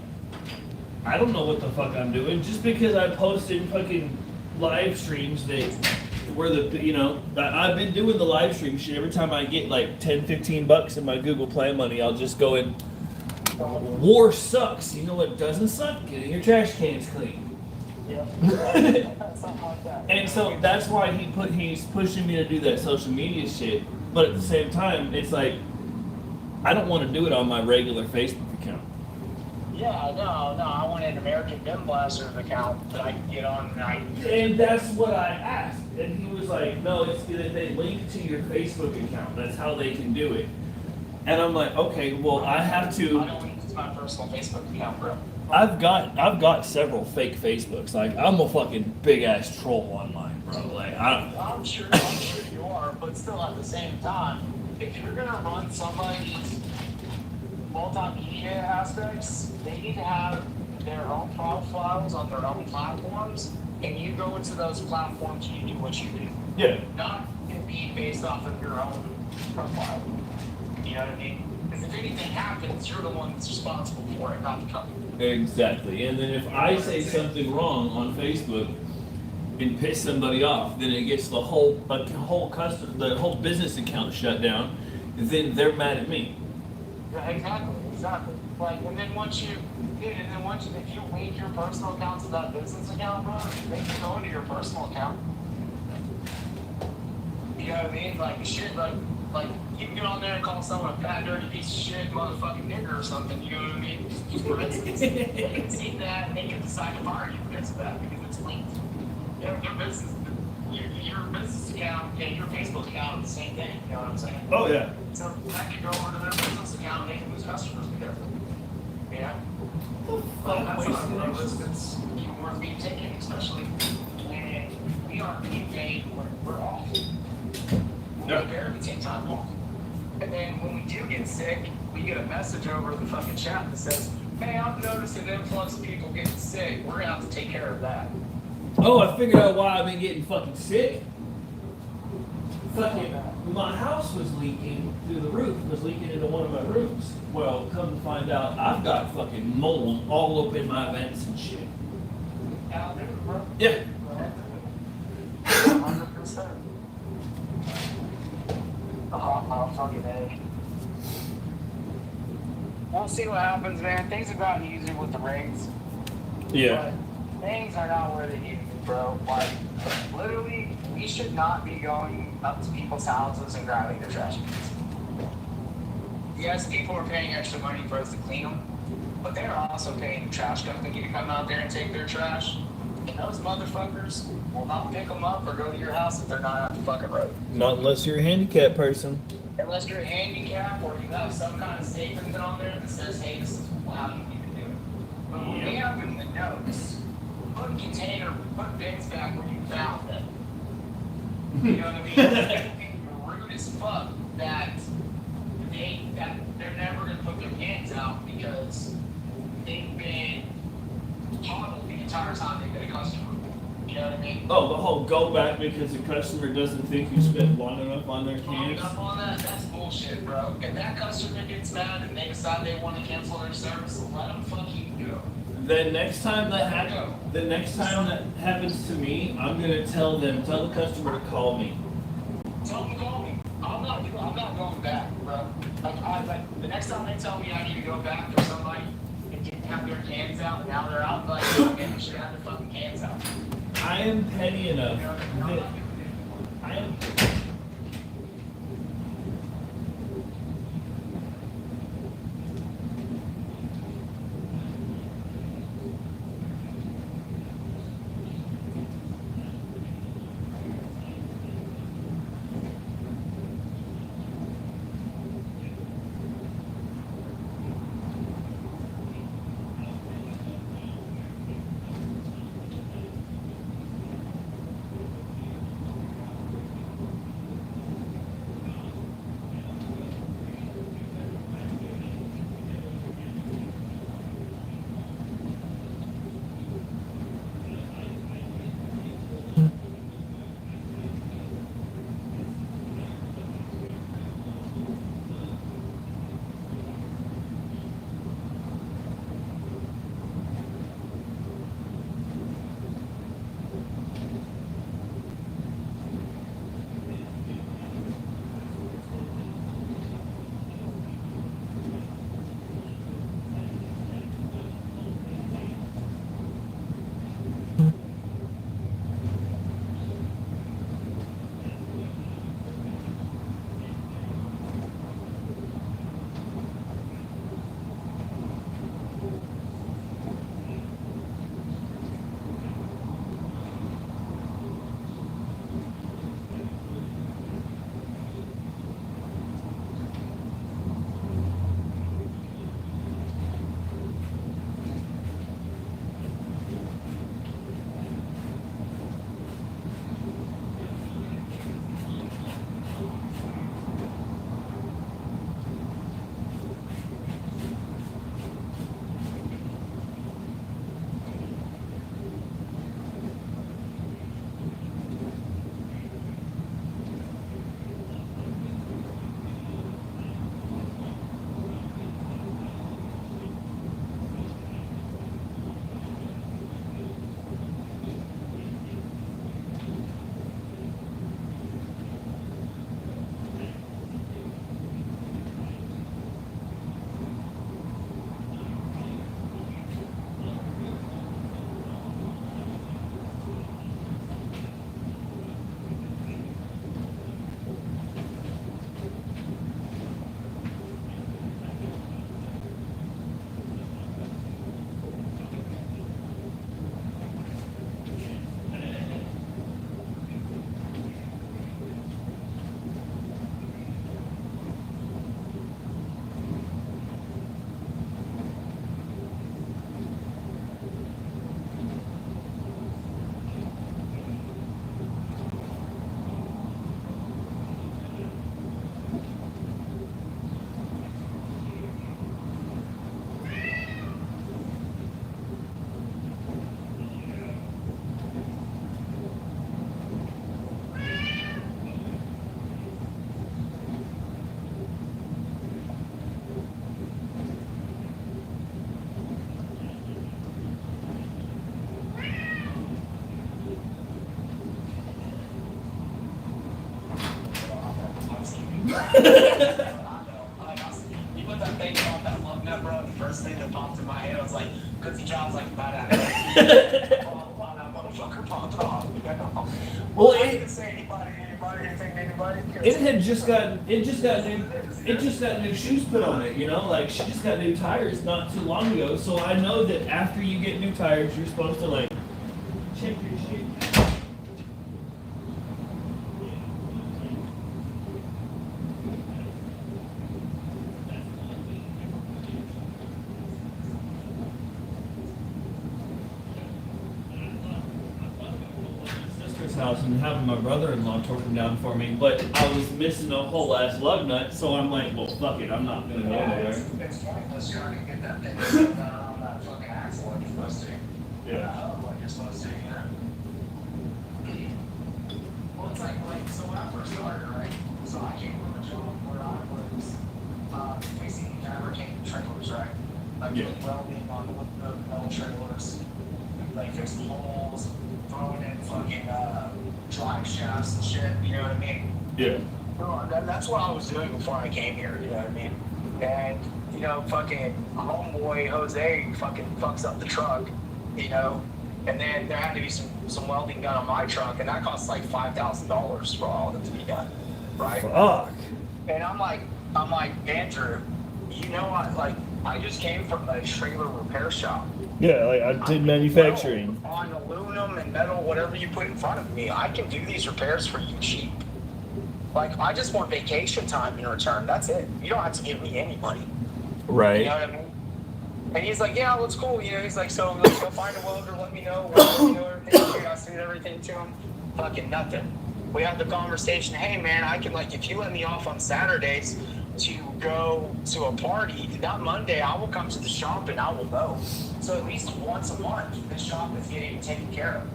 I don't know what the fuck I'm doing. Just because I posted fucking live streams that where I've been doing the live stream shit. Every time I get like $10-15 in my Google Play money, I'll just go in. War sucks. You know what doesn't suck? Getting your trash cans clean. Yeah. Something like that. And so that's why he's pushing me to do that social media shit. But at the same time, it's like I don't want to do it on my regular Facebook account. Yeah, no, I want an American Bin Blasters account that I can get on And that's what I asked. And he was like, no, they link to your Facebook account. That's how they can do it. And I'm like, okay, well, I have to. I don't use my personal Facebook account, bro. I've got several fake Facebooks. Like I'm a fucking big ass troll online, bro. Like I'm sure you are, but still at the same time, if you're gonna run somebody's multimedia aspects, they need to have their own profiles on their own platforms, and you go into those platforms, you do what you do. yeah, Not be based off of your own profile. You know what I mean? Because if anything happens, you're the one that's responsible for it, not the company. exactly. And then if I say something wrong on Facebook and piss somebody off, then it gets the whole the whole business account shut down. Then they're mad at me. Yeah, exactly. Like, and then once you, if you link your personal account to that business account, bro, they can go into your personal account. You know what I mean? Like, shit, like, you can get on there and call someone a fat, dirty piece of shit, motherfucking nigger or something, you know what I mean? For instance, they can see that and they can decide to fire you because of that, because it's linked. You know, your business account and your Facebook account are the same thing, you know what I'm saying? Oh yeah. So that could go over to their business account and they can lose customers because of it. You know? That's not a risk that's even worth being taken, especially when we aren't being paid when we're off. We barely take time off. And then when we do get sick, we get a message over the fucking chat that says, hey, I've noticed an influx of people getting sick. We're gonna have to take care of that. Oh, I figured out why I've been getting fucking sick. Fucking, my house was leaking through the roof. Was leaking into one of my rooms. Well, come to find out, I've got fucking mold all up in my vents and shit. Yeah. 100%. Oh, fucking A. We'll see what happens, man. Things have gotten easier with the raids. Yeah. But things are not where they need to be, bro. Like, literally, we should not be going up to people's houses and grabbing their trash cans. Yes, people are paying extra money for us to clean them, but they're also paying the trash company to come out there and take their trash. And those motherfuckers will not pick them up or go to your house if they're not at the fucking road. Not unless you're a handicapped person. Unless you're a handicap or you have some kind of statement on there that says, hey, this is how you need to do it. But when we have in the notes, put bins back where you found them. You know what I mean? It would be rude as fuck that they're never going to put their hands out because they've been coddled the entire time they've been a customer. You know what I mean? Oh, the whole go back because the customer doesn't think you spent long enough on their Long cans. enough on that? That's bullshit, bro. If that customer gets mad and they decide they want to cancel their service, let them fucking go. The next time that happens to me, I'm gonna tell the customer to call me. Tell them to call me. I'm not going back, bro. Like the next time they tell me I need to go back for somebody and didn't have their cans out and now they're out, like, okay, they should have their fucking cans out. I am petty enough You know, that I'm not gonna do I am. You put that thing on that love nut, bro. The first thing that popped in my head was like, Cookie John's like about that motherfucker popped off. Well, I didn't say anybody, anything to anybody. it just got new shoes put on it, you know, like she just got new tires not too long ago. So I know that after you get new tires, you're supposed to like check your shit. House and having my brother-in-law torque them down for me, but I was missing a whole ass lug nut, so I'm like, well, fuck it, I'm not gonna go there. It's pointless trying to get that thing on that fucking axle like you're supposed to. Yeah. Like you're supposed to, you know. Well, it's like so when I first started, right? So I came from a job where I was fixing fabricating trailers, right? Like doing welding on the metal trailers, like fixing holes, throwing in fucking drive shafts and shit, you know what I mean? Yeah. No, that's what I was doing before I came here, you know what I mean? And, you know, fucking homeboy Jose fucking fucks up the truck, you know? And then there had to be some welding done on my truck, and that cost like $5,000 for all of it to be done, right? Fuck. And I'm like, Andrew, you know, I just came from a trailer repair shop. Yeah, like I did manufacturing. On aluminum and metal, whatever you put in front of me, I can do these repairs for you cheap. Like, I just want vacation time in return. That's it. You don't have to give me any money. Right. You know what I mean? And he's like, yeah, well, it's cool. You know, he's like, so let's go find a welder. Let me know. Everything. I sent everything to him. Fucking nothing. We had the conversation. Hey, man, I can, like, if you let me off on Saturdays to go to a party, that Monday I will come to the shop and I will go. So at least once a month, this shop is getting taken care of.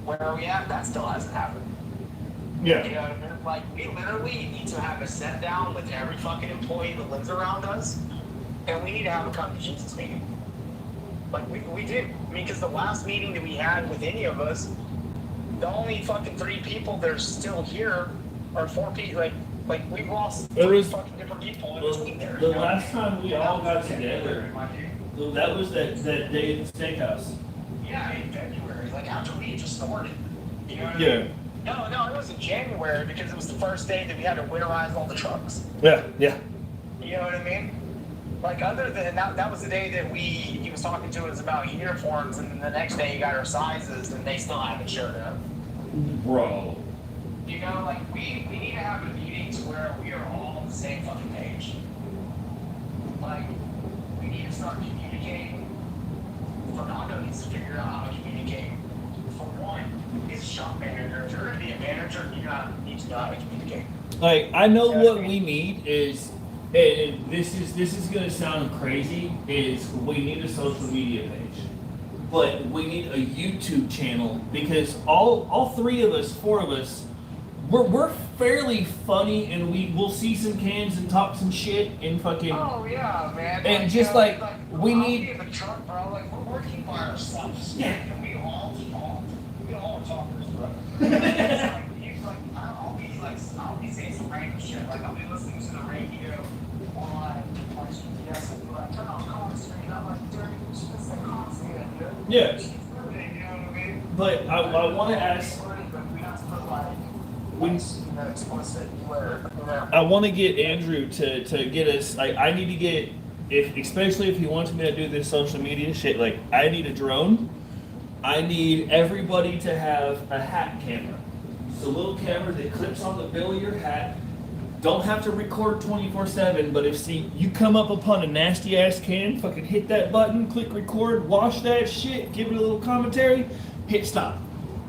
Where are we at? That still hasn't happened. Yeah. You know what I mean? Like, we literally need to have a sit down with every fucking employee that lives around us, and we need to have a come to Jesus meeting. Like, we did. I mean, because the last meeting that we had with any of us, the only fucking 3 people that are still here are 4 people. Like we've lost 3 fucking different people in between there. The last time we all got together, that was that day at the steakhouse. Yeah, in February, like after we just started. You know what I Yeah. mean? No, it was in January because it was the first day that we had to winterize all the trucks. Yeah, yeah. You know what I mean? Like, other than that was the day that he was talking to us about uniforms, and then the next day he got our sizes, and they still haven't showed up. Bro. You know, like, we need to have a meeting to where we are all on the same fucking page. Like, we need to start communicating. Fernando needs to figure out how to communicate. For one, he's a shop manager. If you're going to be a manager, you need to know how to communicate. Like, I know what we need is, and this is gonna sound crazy, is we need a social media page. But we need a YouTube channel because all 3 of us, 4 of us, we're fairly funny, and we'll see some cans and talk some shit and fucking. Oh yeah, man. And just like we need. In the truck, bro. Like, we're working by ourselves. Yeah. And we all talk. We all are talkers, bro. I'll be saying some random shit. Like, I'll be listening to the radio on GPS, and like, turn on calling screen. I'm like, dude, it's just like constantly, dude. Yeah. You know what I mean? But I want to ask. But we have to put like. Explicit where, I want to get Andrew to get us. Like, I need to get, especially if he wants me to do this social media shit. Like, I need a drone. I need everybody to have a hat camera. It's a little camera that clips on the bill of your hat. Don't have to record 24/7, but if you come up upon a nasty ass can, fucking hit that button, click record, wash that shit, give it a little commentary, hit stop.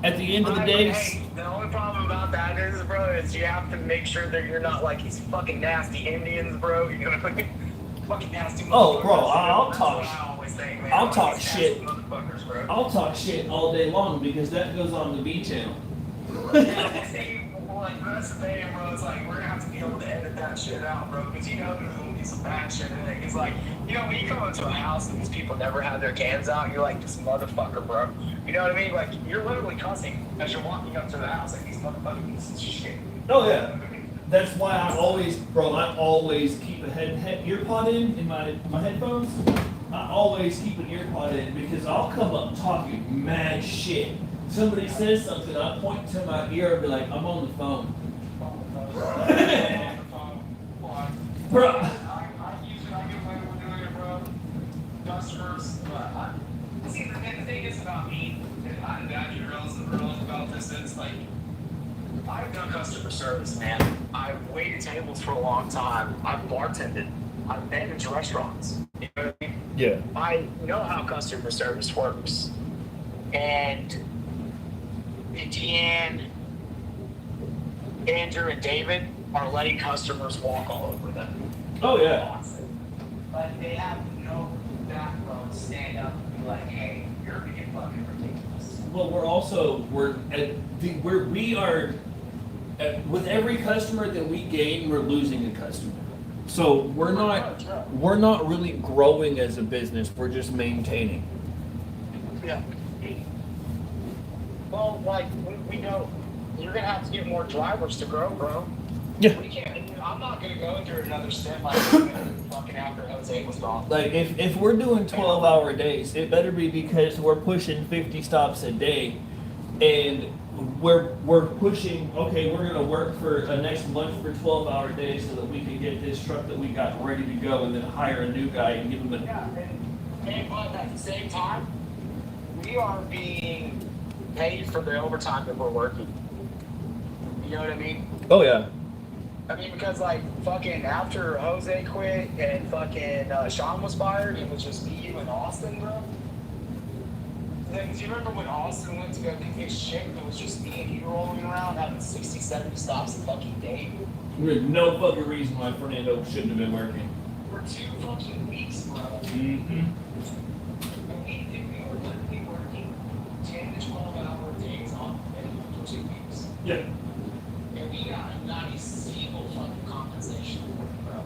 At the end of the day. Hey, the only problem about that is, bro, is you have to make sure that you're not like these fucking nasty Indians, bro. You're gonna fucking nasty. Oh, bro, I'll talk shit. Bro. I'll talk shit all day long because that goes on the B channel. See, like, that's the thing, bro. It's like, we're gonna have to be able to edit that shit out, bro. Because you know there's gonna be some bad shit in it. It's like, you know, when you come into a house and these people never have their cans out, you're like, this motherfucker, bro. You know what I mean? Like, you're literally cussing as you're walking up to the house, like, these motherfucking pieces of shit. Oh, yeah. That's why I always keep a ear pod in my headphones. I always keep an ear pod in because I'll come up talking mad shit. Somebody says something, I point to my ear and be like, I'm on the phone. Bro. I use it, I get away with doing it, bro. Customers, see, the thing is about me, and I'm bad girls about this, it's like, I've done customer service, man. I've waited tables for a long time. I've bartended. I've managed restaurants. You know what I mean? Yeah. I know how customer service works. And Deanne, Andrew, and David are letting customers walk all over them. Oh yeah. But they have no backbone to stand up and be like, hey, you're being fucking ridiculous. Well, with every customer that we gain, we're losing a customer. So we're not really growing as a business. We're just maintaining. Yeah. Well, like we know you're gonna have to get more drivers to grow, bro. Yeah. We can't. I'm not gonna go through another step like fucking after Jose was gone. Like if we're doing 12-hour days, it better be because we're pushing 50 stops a day, and we're pushing. Okay, we're gonna work for a next month for 12-hour days so that we can get this truck that we got ready to go, and then hire a new guy and give him a. Yeah, but at the same time, we are being paid for the overtime that we're working. You know what I mean? Oh yeah. I mean, because like fucking after Jose quit and fucking Sean was fired, it was just me, you, and Austin, bro. Like, do you remember when Austin went to go do his shit and it was just me and you rolling around having 60, 70 stops a fucking day? There's no fucking reason why Fernando shouldn't have been working. For 2 fucking weeks, bro. Mm-hmm. And we were literally working 10 to 12-hour days on for 2 weeks. Yeah. And we got a nice single fucking compensation for it, bro.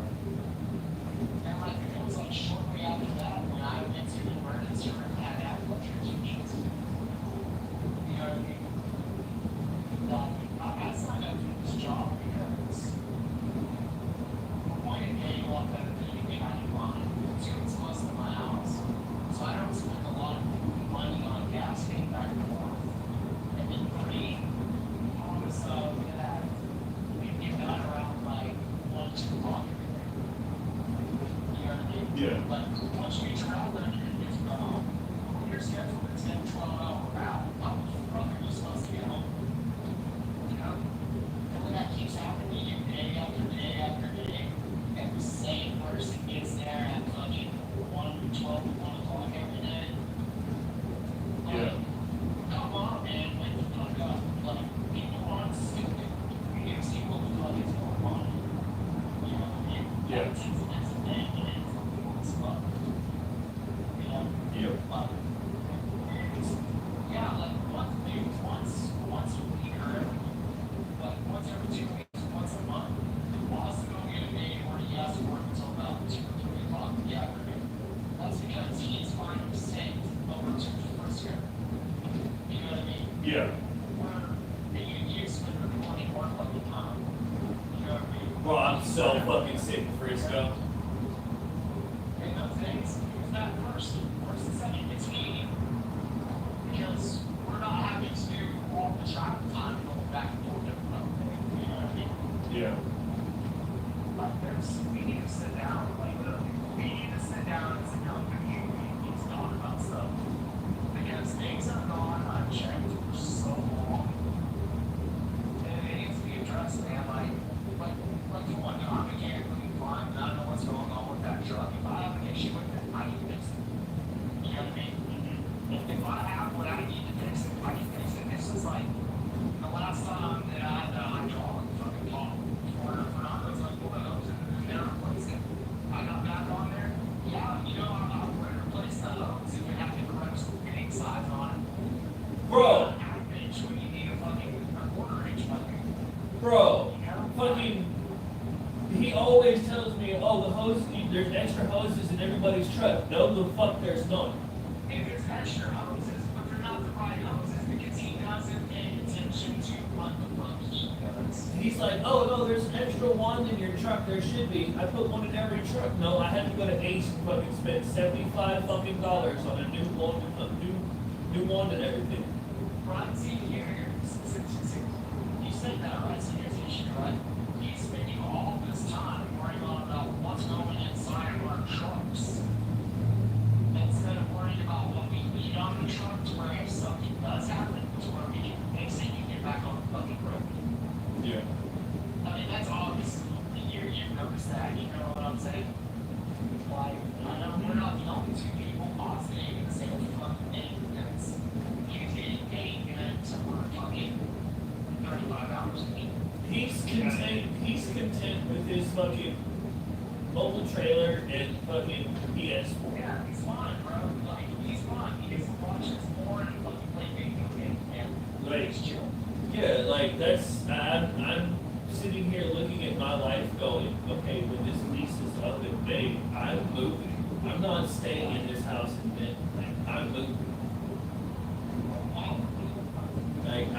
And like it was like shortly after that when I went to the emergency room and had to have electrocutions. You know what I mean? I signed up for this job because one, it paid a lot better than anything I could find. 2, it's close to my house. So I don't spend a lot of money on gas getting back and forth. And then 3, on the sub that we get done around like 1, 2 o'clock every day. You know what I mean? Yeah. Like once we travel and you're scheduled a 10, 12-hour route, how brother you supposed to get home? You know? And when that keeps happening day after day after day, and the same person gets there at fucking 1 o'clock every day. Yeah. Come on, man, wake the fuck up. Like, people aren't stupid. We need to see what the fuck is going on. You know what I mean? Yeah. It's a day, but it's as fuck. You know? Yeah. Yeah, like, once a week or once every 2 weeks, once a month, Austin will get a day where he has to work until about 2 or 3 o'clock in the afternoon. That's because he's finally sick over to the first year. You know what I mean? Yeah. Where the unions when they're plenty more fucking time. You know what I mean? Bro, I'm so fucking sick of Frisco. And the things, who's that person? Where's the second between? Because we're not having to do all the travel time going back and forth every month. You know what I mean? Yeah. Like, we need to sit down, like, we need to sit down as a company and we need to talk about stuff. Because things have gone unchecked for so long. And it needs to be addressed, man. Like for one, I'm mechanically inclined, and I don't know what's going on with that truck. If I have an issue with it, I need to fix it. You know what I mean? If I have what I need to fix it, I can fix it. This is like the last time that I had the hydraulic fucking pump for Fernando's like bulldoze and they replaced it. I got back on there. Yeah, you know, I would replace the hose if it had the correct fitting size on it. Bro. Half inch when you need a fucking quarter-inch fucking. Bro. Fucking. He always tells me, oh, the hose, there's extra hoses in everybody's truck. No, the fuck there's none. If there's extra hoses, but they're not the right hoses because he doesn't pay attention to what the fuck he He's like, oh no, there's an extra wand in your truck. There should be. I put one in every truck. No, I had to go to Ace and fucking spend $75 fucking dollars on a new wand, new wand and everything. Right, see, here, you said that, right? So here's the issue, right? He's spending all this time worrying about what's going inside of our trucks instead of worrying about what we eat on the truck to where if something does happen, to where we can fix it and get back on the fucking road. Yeah. I mean, that's obvious. You've noticed that, you know what I'm saying? Like, I know we're not the only two people oscillating the same fucking thing because he's getting paid good to work fucking 35 hours a week. He's content with his fucking mobile trailer and fucking PS4. Yeah, he's fine, bro. Like, he's fine. He gets to watch his porn and fucking play video games, man. Like, He's chill. yeah, like I'm sitting here looking at my life going, okay, when this lease is up in May, I'm moving. I'm not staying in this house in May. Like, I'm moving. Like, And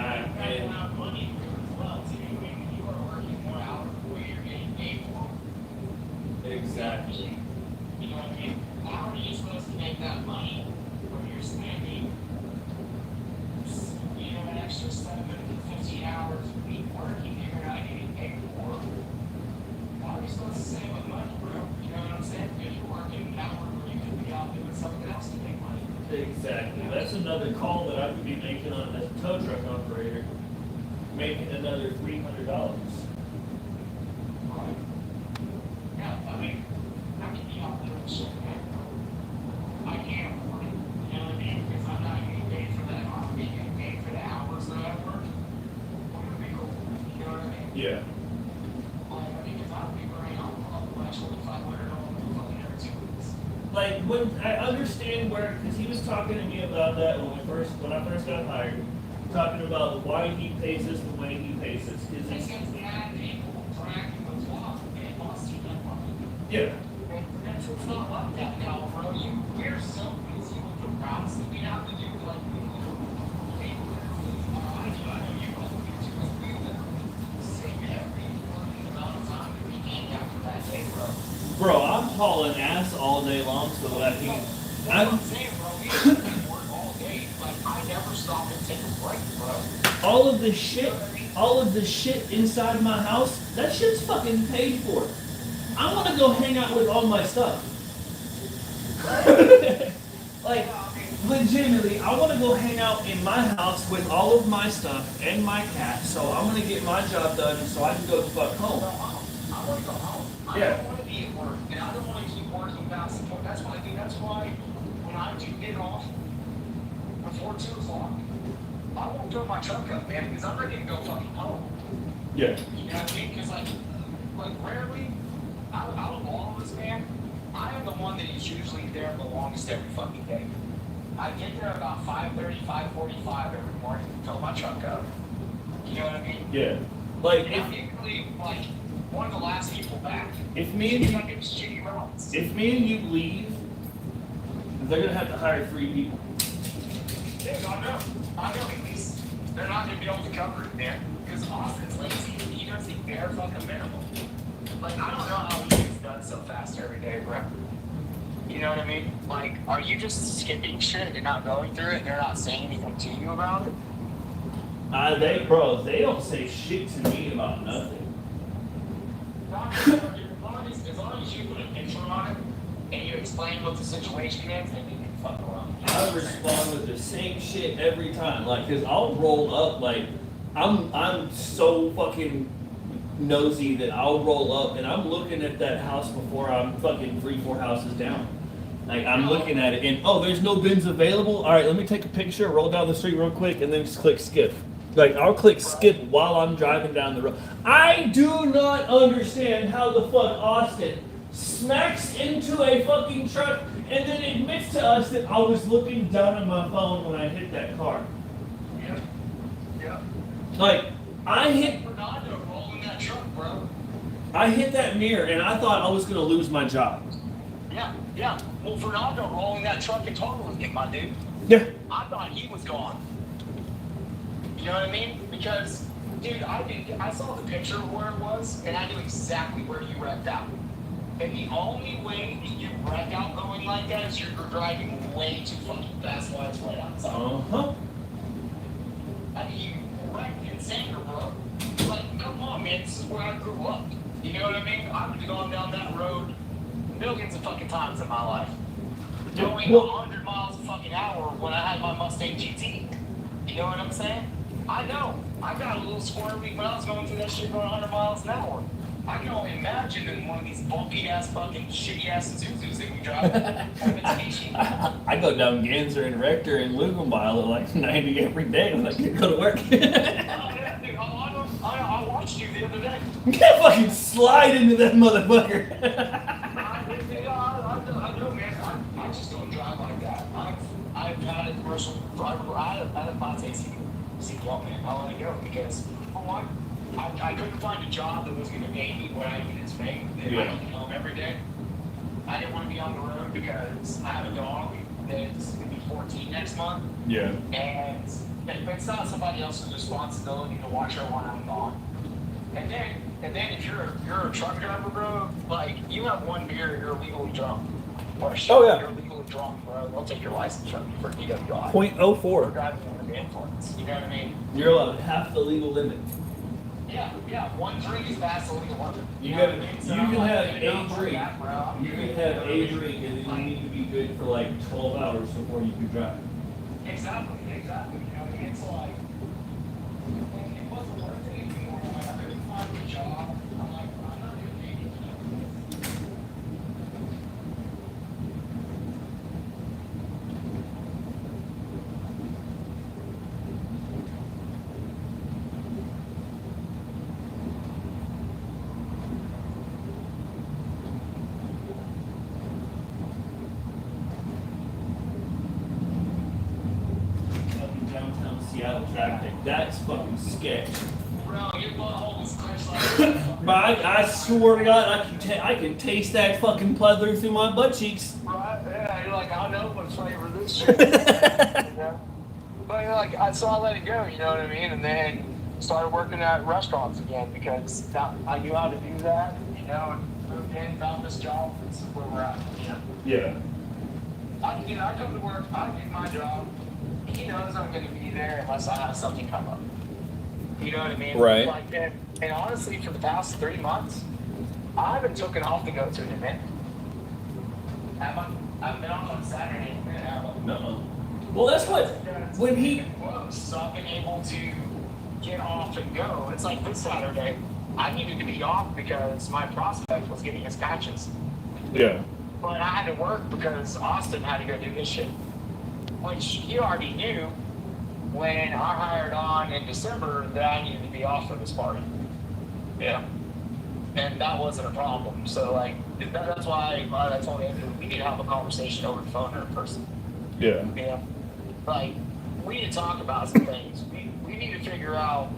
have money as well, too. I mean, you are working more hours than what you're getting paid for. exactly. You know what I mean? How are you supposed to make that money when you're spending, you know, an extra 7 to 15 hours a week working and you're not getting paid for? How are you supposed to save with money, bro? You know what I'm saying? Because you're working an hour where you could be out doing something else to make money. Exactly. That's another call that I could be making on as a tow truck operator, making another $300. Right. Yeah, I mean, I can be out doing shit, man. I can't afford it. You know what I mean? Because I'm not getting paid for that. I'm getting paid for the hours that I work. I'm gonna be cool. You know what I mean? Yeah. Like, I mean, if I'm burning I'll actually $500 fucking every 2 weeks. Like when I understand where, because he was talking to me about that when I first got hired, talking about why he pays us the way he pays us. Because Because mad people dragging the clock and it costs you that money. yeah, That's it's not like that now, bro. We're so busy with the routes that we have to do, like, I know you go into it, we literally save every fucking amount of time that we can after that day, bro. bro, I'm hauling ass all day long so that I can. That's what I'm saying, bro. We work all day. Like, I never stop and take a break, bro. All of the shit inside my house, that shit's fucking paid for. I want to go hang out with all my stuff. Like, legitimately, I want to go hang out in my house with all of my stuff and my cat, so I'm going to get my job done so I can go the fuck home. I want to go home. I Yeah. don't want to be at work, and I don't want to keep working past the point. That's why that's why when I do get off before 2 o'clock, I won't throw my truck up, man, because I'm ready to go fucking home. Yeah. You know what I mean? Because like rarely, out of all of us, man, I am the one that is usually there the longest every fucking day. I get there about 5:30, 5:45 every morning, fill my truck up. You know what I mean? Yeah. Like, And I'm usually like one of the last people back. if me and you, Fucking shitty routes. if me and you leave, they're going to have to hire 3 people. Yeah, I know at least they're not gonna be able to cover it, man. Because Austin's lazy. He does the bare fucking minimum. Like, I don't know how he gets done so fast every day, bro. You know what I mean? Like, are you just skipping shit and not going through it and they're not saying anything to you about it? They don't say shit to me about nothing. As long as you put a picture on it and you explain what the situation is, then you can fuck around. I respond with the same shit every time. Like, cause I'll roll up, like, I'm so fucking nosy that I'll roll up and I'm looking at that house before I'm fucking 3-4 houses down. Like, I'm looking at it and, oh, there's no bins available? Alright, let me take a picture, roll down the street real quick, and then just click skip. Like, I'll click skip while I'm driving down the road. I do not understand how the fuck Austin smacks into a fucking truck and then admits to us that I was looking down at my phone when I hit that car. Yeah. Like, I hit Fernando rolling that truck, bro. that mirror and I thought I was gonna lose my job. Yeah. Well, Fernando rolling that truck and totaling it, my dude. Yeah. I thought he was gone. You know what I mean? Because Dude, I saw the picture of where it was, and I knew exactly where you wrecked out. And the only way that you wreck out going like that is you're driving way too fucking fast while it's right outside. Uh-huh. I mean, you wrecked in Sanger, bro. Like, come on, man, this is where I grew up. You know what I mean? I've gone down that road millions of fucking times in my life. Going 100 miles a fucking hour when I had my Mustang GT. You know what I'm saying? I know. I got a little squirrely when I was going through that shit going 100 miles an hour. I can only imagine in one of these bulky ass fucking shitty ass Isuzus that we drive. I go down Ganser and Rector and Lugenbile at like 90 every day when I go to work. I watched you the other day. You can't fucking slide into that motherfucker. I know, man. I just don't drive like that. I've had a commercial driver. I had my CDL, man. I let it go because, for one, I couldn't find a job that was going to pay me what I needed to make. I don't get home every day. I didn't want to be on the road because I have a dog that's going to be 14 next month. Yeah. And it's not somebody else's responsibility to watch her when I'm gone. And then if you're a truck driver, bro, like you have one beer, you're legally drunk. Or shit, you're legally drunk, bro. They'll take your license from you for DWI. 0.04. For driving under the influence. You know what I mean? You're allowed half the legal limit. Yeah. 1 drink is past the legal limit. You can have a drink. You can have a drink, and then you need to be good for like 12 hours before you can drive. Exactly. You know, it's like, it wasn't worth it anymore. Like, I couldn't find a job. I'm like, I'm not going to pay you. Downtown Seattle traffic. That's fucking sketch. Bro, your butthole was crushed like But I swear to God, I can taste that fucking pleather through my butt cheeks. Right? Yeah, you're like, I know what flavor this shit is. You know? But like, so I let it go, you know what I mean? And then started working at restaurants again because I knew how to do that, you know, and moved in, found this job, this is where we're at, you know? Yeah. I come to work, I do my job. He knows I'm going to be there unless I have something come up. You know what I mean? Right. Like, and honestly, for the past 3 months, I haven't taken off to go to an event. Have I? I've been off on Saturday. No. Well, that's what when he. So I've been able to get off and go. It's like this Saturday, I needed to be off because my prospect was getting his patches. Yeah. But I had to work because Austin had to go do his shit, which he already knew when I hired on in December that I needed to be off for this party. Yeah. And that wasn't a problem. So, like, that's why I told him we need to have a conversation over the phone or in person. Yeah. Yeah. Like, we need to talk about some things. We need to figure out,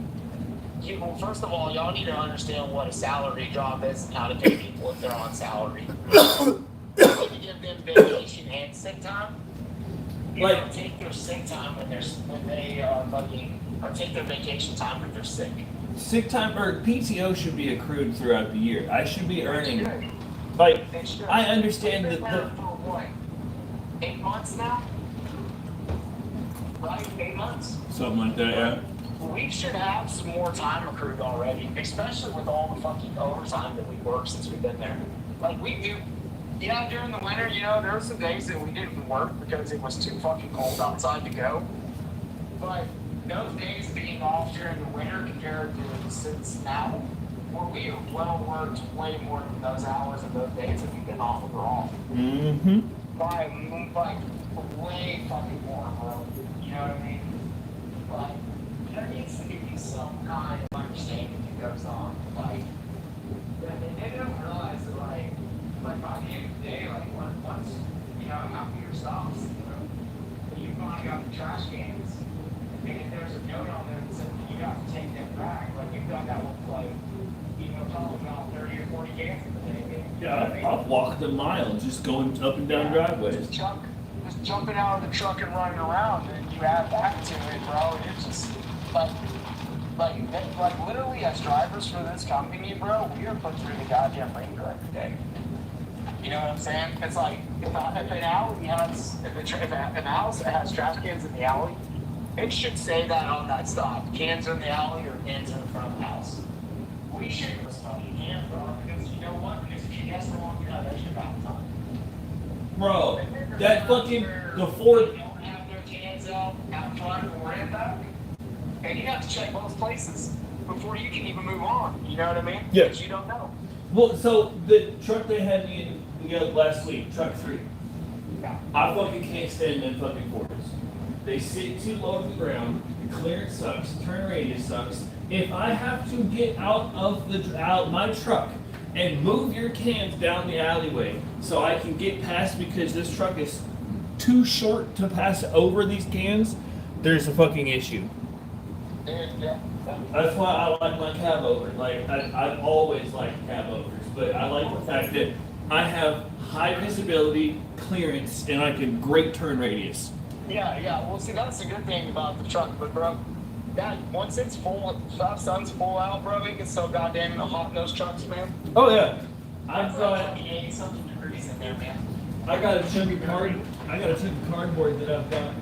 well, first of all, y'all need to understand what a salary job is and how to pay people if they're on salary. You need to give them vacation and sick time. You Like, know, take their sick time when they are fucking, or take their vacation time when they're sick. sick time or PTO should be accrued throughout the year. I should be earning. They Like, should. I understand They've that been there for what? 8 months now? Right? 8 months. something like that. Yeah. We should have some more time accrued already, especially with all the fucking overtime that we worked since we've been there. Like, we do. Yeah, during the winter, you know, there were some days that we didn't work because it was too fucking cold outside to go. But those days being off during the winter compared to since now, well, we have well worked way more than those hours and those days that we've been off overall. Mm-hmm. By way fucking more, bro. You know what I mean? Like, there needs to be some kind of understanding that goes on. Like, they don't realize that, like by the end of the day, like, once, you know, after your stops, you know, you finally got the trash cans, and if there's a note on there that says you have to take them back, like, you've done that with, like, you know, probably about 30 or 40 cans in the day. Yeah, I've walked a mile just going up and down driveways. Just jumping out of the truck and running around, and you add that to it, bro. It's just like Like literally as drivers for this company, bro, we are put through the goddamn ringer every day. You know what I'm saying? It's like if an alley has if an house has trash cans in the alley, it should say that on that stop. Cans in the alley or cans in the front of the house. We should respond to cans, bro, because you know what? Because if you guess wrong, you have extra back time. Bro, that fucking the Ford. They don't have their cans out front or in back. And you have to check both places before you can even move on. You know what I mean? Yeah. Because you don't know. Well, so the truck they had me in last week, truck 3. Yeah. I fucking can't stand them fucking Fords. They sit too low to the ground. The clearance sucks. Turn radius sucks. If I have to get out of my truck and move your cans down the alleyway so I can get past because this truck is too short to pass over these cans, there's a fucking issue. Yeah. That's why I like my cab over. Like I've always liked cab overs, but I like the fact that I have high visibility, clearance, and I can great turn radius. Yeah. Well, see, that's the good thing about the truck, but bro, that once it's full, sun's full out, bro, it gets so goddamn hot in those trucks, man. Oh yeah, I've got 80-something degrees in there, man. I got a chunk of cardboard that I've got.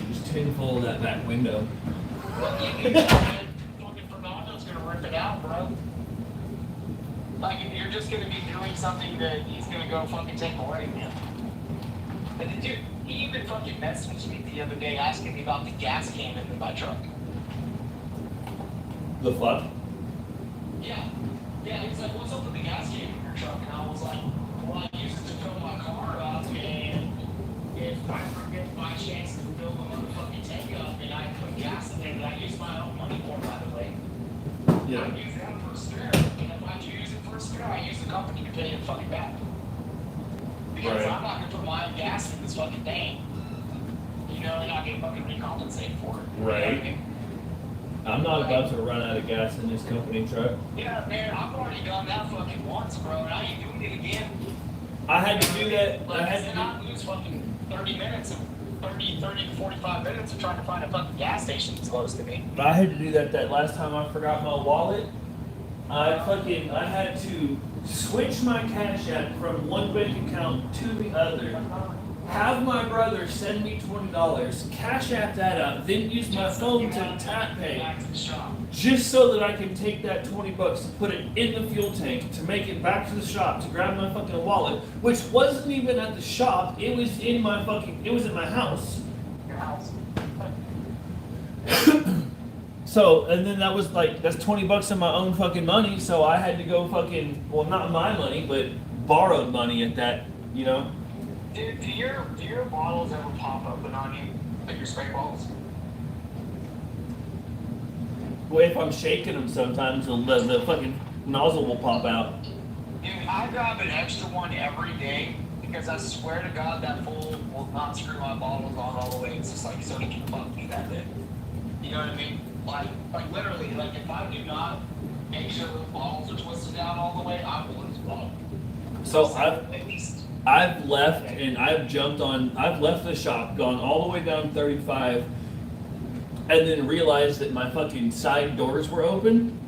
Just tin full of that back window. Fucking Fernando's gonna rip it out, bro. Like, you're just gonna be doing something that he's gonna go fucking take away, man. And the dude, he even fucking messaged me the other day asking me about the gas can in my truck. The fuck? Yeah. Yeah, he was like, what's up with the gas can in your truck? And I was like, well, I use it to fill my car up, and if I forget by chance to fill the motherfucking tank up and I put gas in there that I use my own money for, by the way. Yeah. I use that for a spare. And if I do use it for a spare, I use the company to pay it fucking back. Because Right. I'm not gonna put my own gas in this fucking thing. You know, and I get fucking recompensated for it. You know what I Right. mean? I'm not about to run out of gas in this company truck. Yeah, man, I've already done that fucking once, bro, and I ain't doing it again. I had to do that. Like I I had said, to I lose fucking 30 minutes of 30 to 45 minutes of trying to find a fucking gas station that's close to me. I had to do that last time I forgot my wallet. I had to switch my cash app from one bank account to the other. Have my brother send me $20, cash app that up, then use my phone to tap pay, Back to the shop. just so that I can take that $20 and put it in the fuel tank to make it back to the shop to grab my fucking wallet, which wasn't even at the shop. It was in my it was at my house. Your house. So, and then that was like, that's $20 of my own fucking money, so I had to go fucking, well, not my money, but borrowed money at that, you know? Dude, do your bottles ever pop open on you? Like your spray bottles? Well, if I'm shaking them sometimes, the fucking nozzle will pop out. Dude, I grab an extra one every day because I swear to God that fool will not screw my bottles on all the way. It's just like so he can fuck me that day. You know what I mean? Like literally, like if I do not make sure the bottles are twisted down all the way, I will lose a bottle. So At least. I've left and I've left the shop, gone all the way down 35, and then realized that my fucking side doors were open.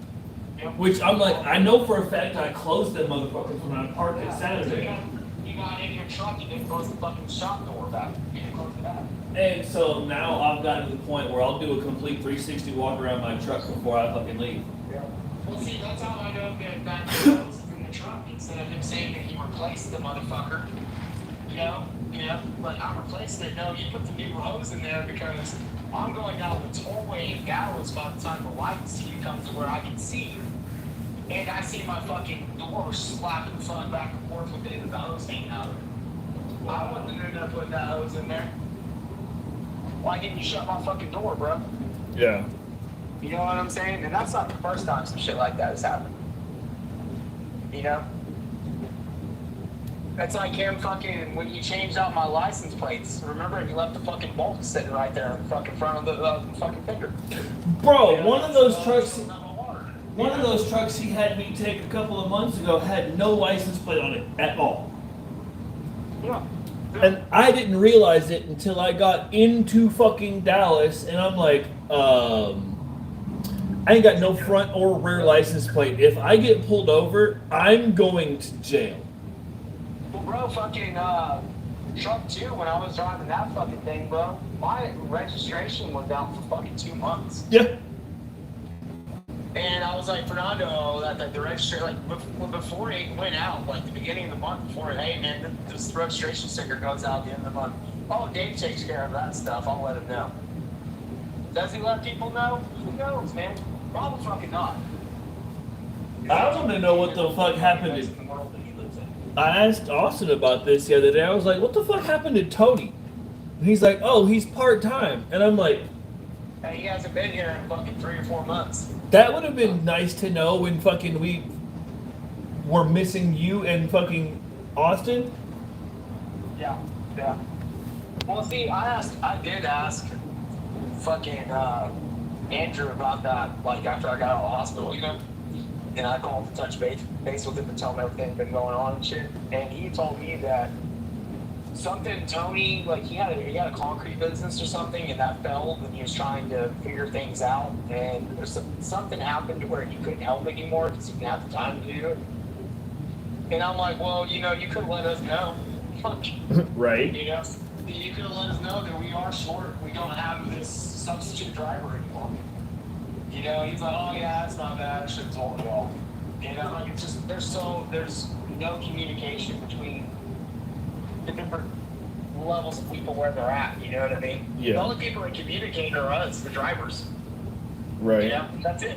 Yep. Which I'm like, I know for a fact I closed them motherfuckers when I parked Yeah, at Saturday. You got in your truck, you didn't close the fucking shop door back. You didn't close it back. And so now I've gotten to the point where I'll do a complete 360 walk around my truck before I fucking leave. Yeah. Well, see, that's how I know that hose in the truck instead of him saying that he replaced the motherfucker. You know, like I replaced it. No, you put the new hose in there because I'm going down the tollway in Dallas by the time the lights comes to where I can see. And I see my fucking door slapping the front back and forth with it and the hose hanging out. I wouldn't have ended up putting that hose in there. Why didn't you shut my fucking door, bro? Yeah. You know what I'm saying? And that's not the first time some shit like that has happened. You know? That's like him fucking when he changed out my license plates. Remember, he left the fucking bolt sitting right there in the fucking front of the fucking finger. Bro, one of those trucks. One of those trucks he had me take a couple of months ago had no license plate on it at all. Yeah. And I didn't realize it until I got into fucking Dallas, and I'm like, I ain't got no front or rear license plate. If I get pulled over, I'm going to jail. Well, bro, fucking truck 2, when I was driving that fucking thing, bro, my registration was down for fucking 2 months. Yeah. And I was like, Fernando, that the registration, like, before it went out, like, the beginning of the month, before, hey, man, this registration sticker goes out at the end of the month. Oh, Dave takes care of that stuff. I'll let him know. Does he let people know? Who knows, man? Probably fucking not. I want to know what the fuck happened to... I asked Austin about this the other day. I was like, what the fuck happened to Tony? And he's like, oh, he's part-time. And I'm like... Hey, he hasn't been here in fucking 3 or 4 months. That would have been nice to know when fucking we were missing you and fucking Austin. Yeah, yeah. Well, see, I did ask fucking Andrew about that, like, after I got out of the hospital, you know? And I called to touch base with him to tell him everything that's been going on and shit. And he told me that Tony, like, he had a concrete business or something, and that failed, and he was trying to figure things out, and there's something happened to where he couldn't help anymore because he didn't have the time to do it. And I'm like, well, you know, you could have let us know. Right. You know, you could have let us know that we are short. We don't have this substitute driver anymore. You know, he's like, oh yeah, it's not bad. I should have told you all. You know, like, it's just there's no communication between the different levels of people where they're at. You know what I mean? Yeah. The only people that communicate are us, the drivers. Right. You know, that's it.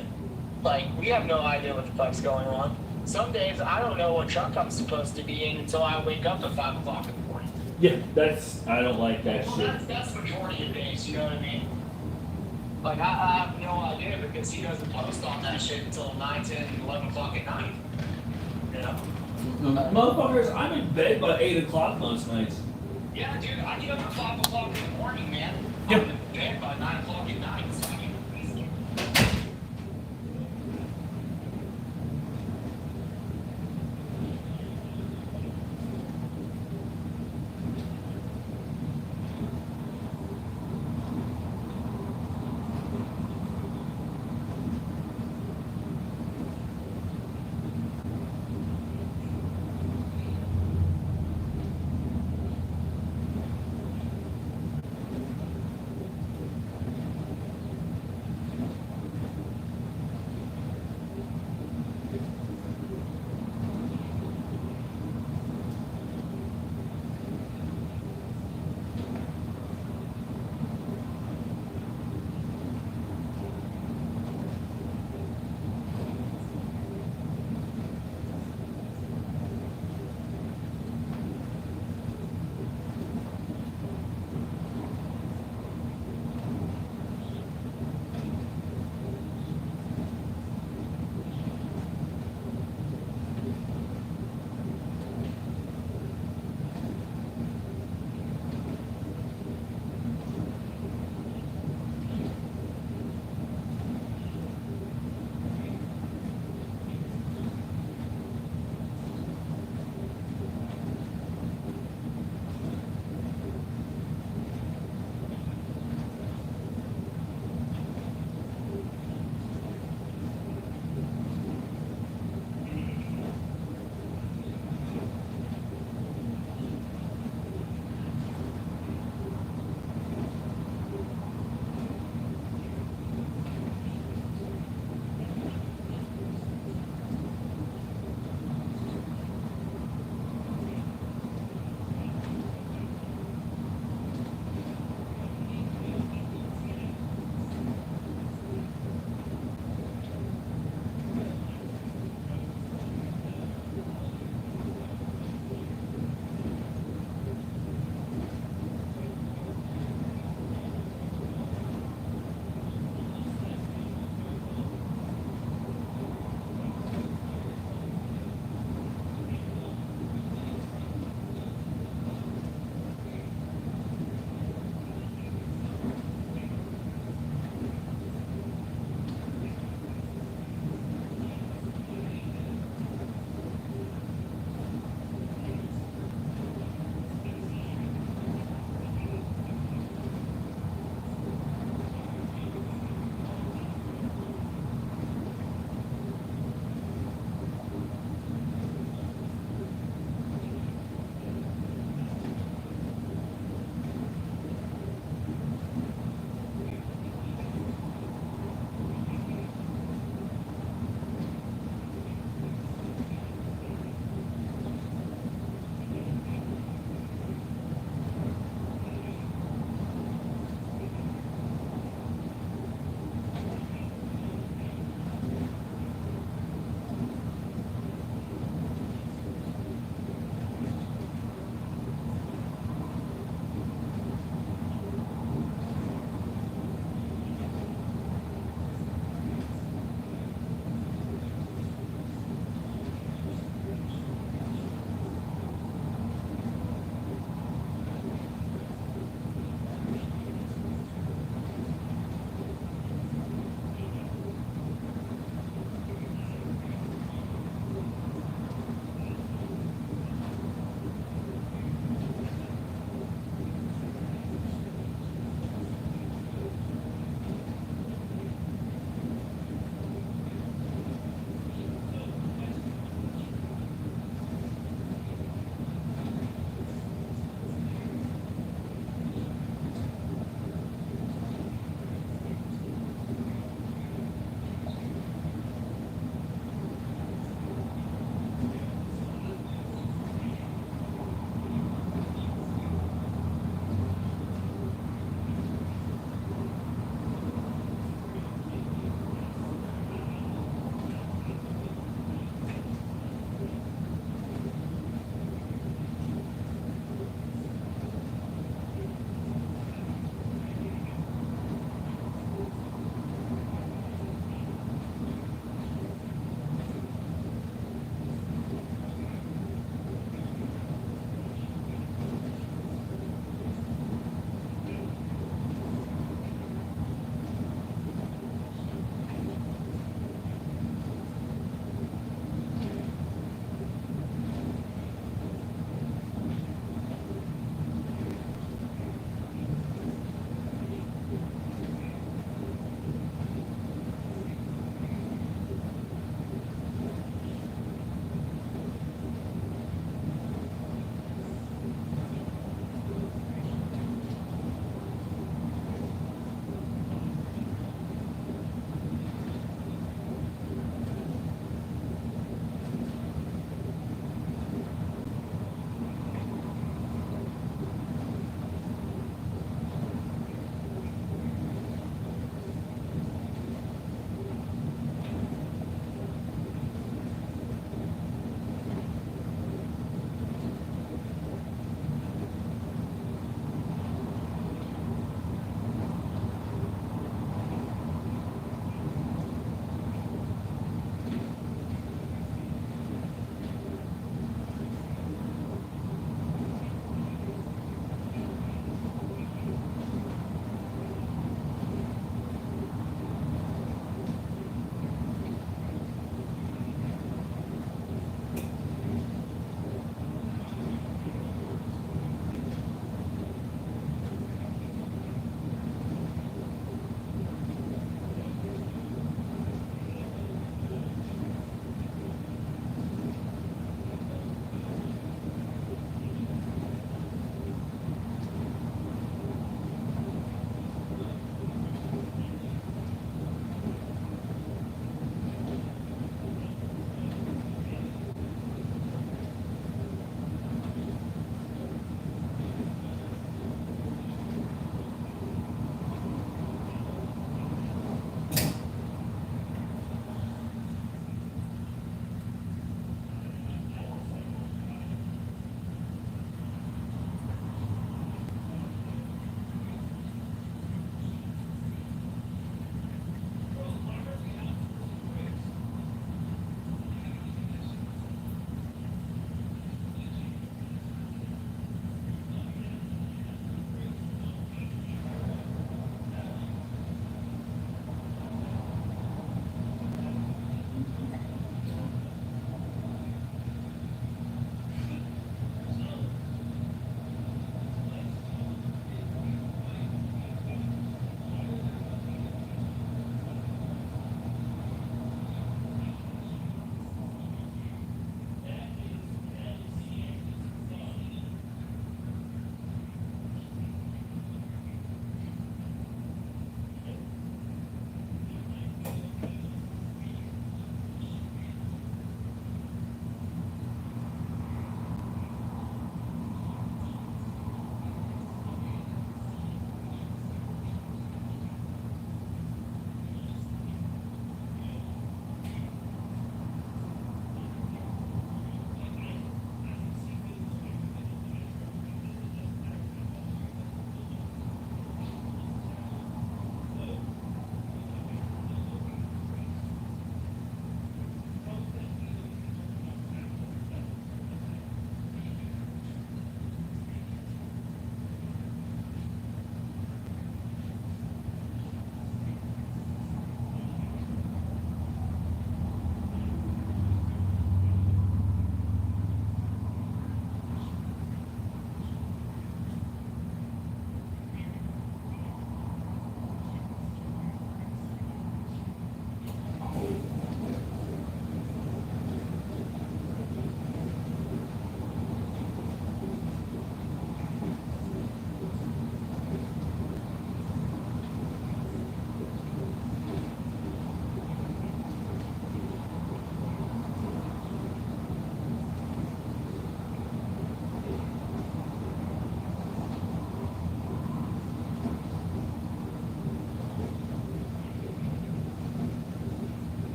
Like, we have no idea what the fuck's going on. Some days I don't know what truck I'm supposed to be in until I wake up at 5 o'clock in the morning. Yeah, I don't like that Well, shit. that's the majority of days, you know what I mean? Like, I have no idea because he doesn't post on that shit until 9, 10, 11 o'clock at night. You know? Motherfuckers, I'm in bed by 8 o'clock most nights. Yeah, dude, I get up at 5 o'clock in the morning, man. Yeah. I'm in bed by 9 o'clock at night. So I mean,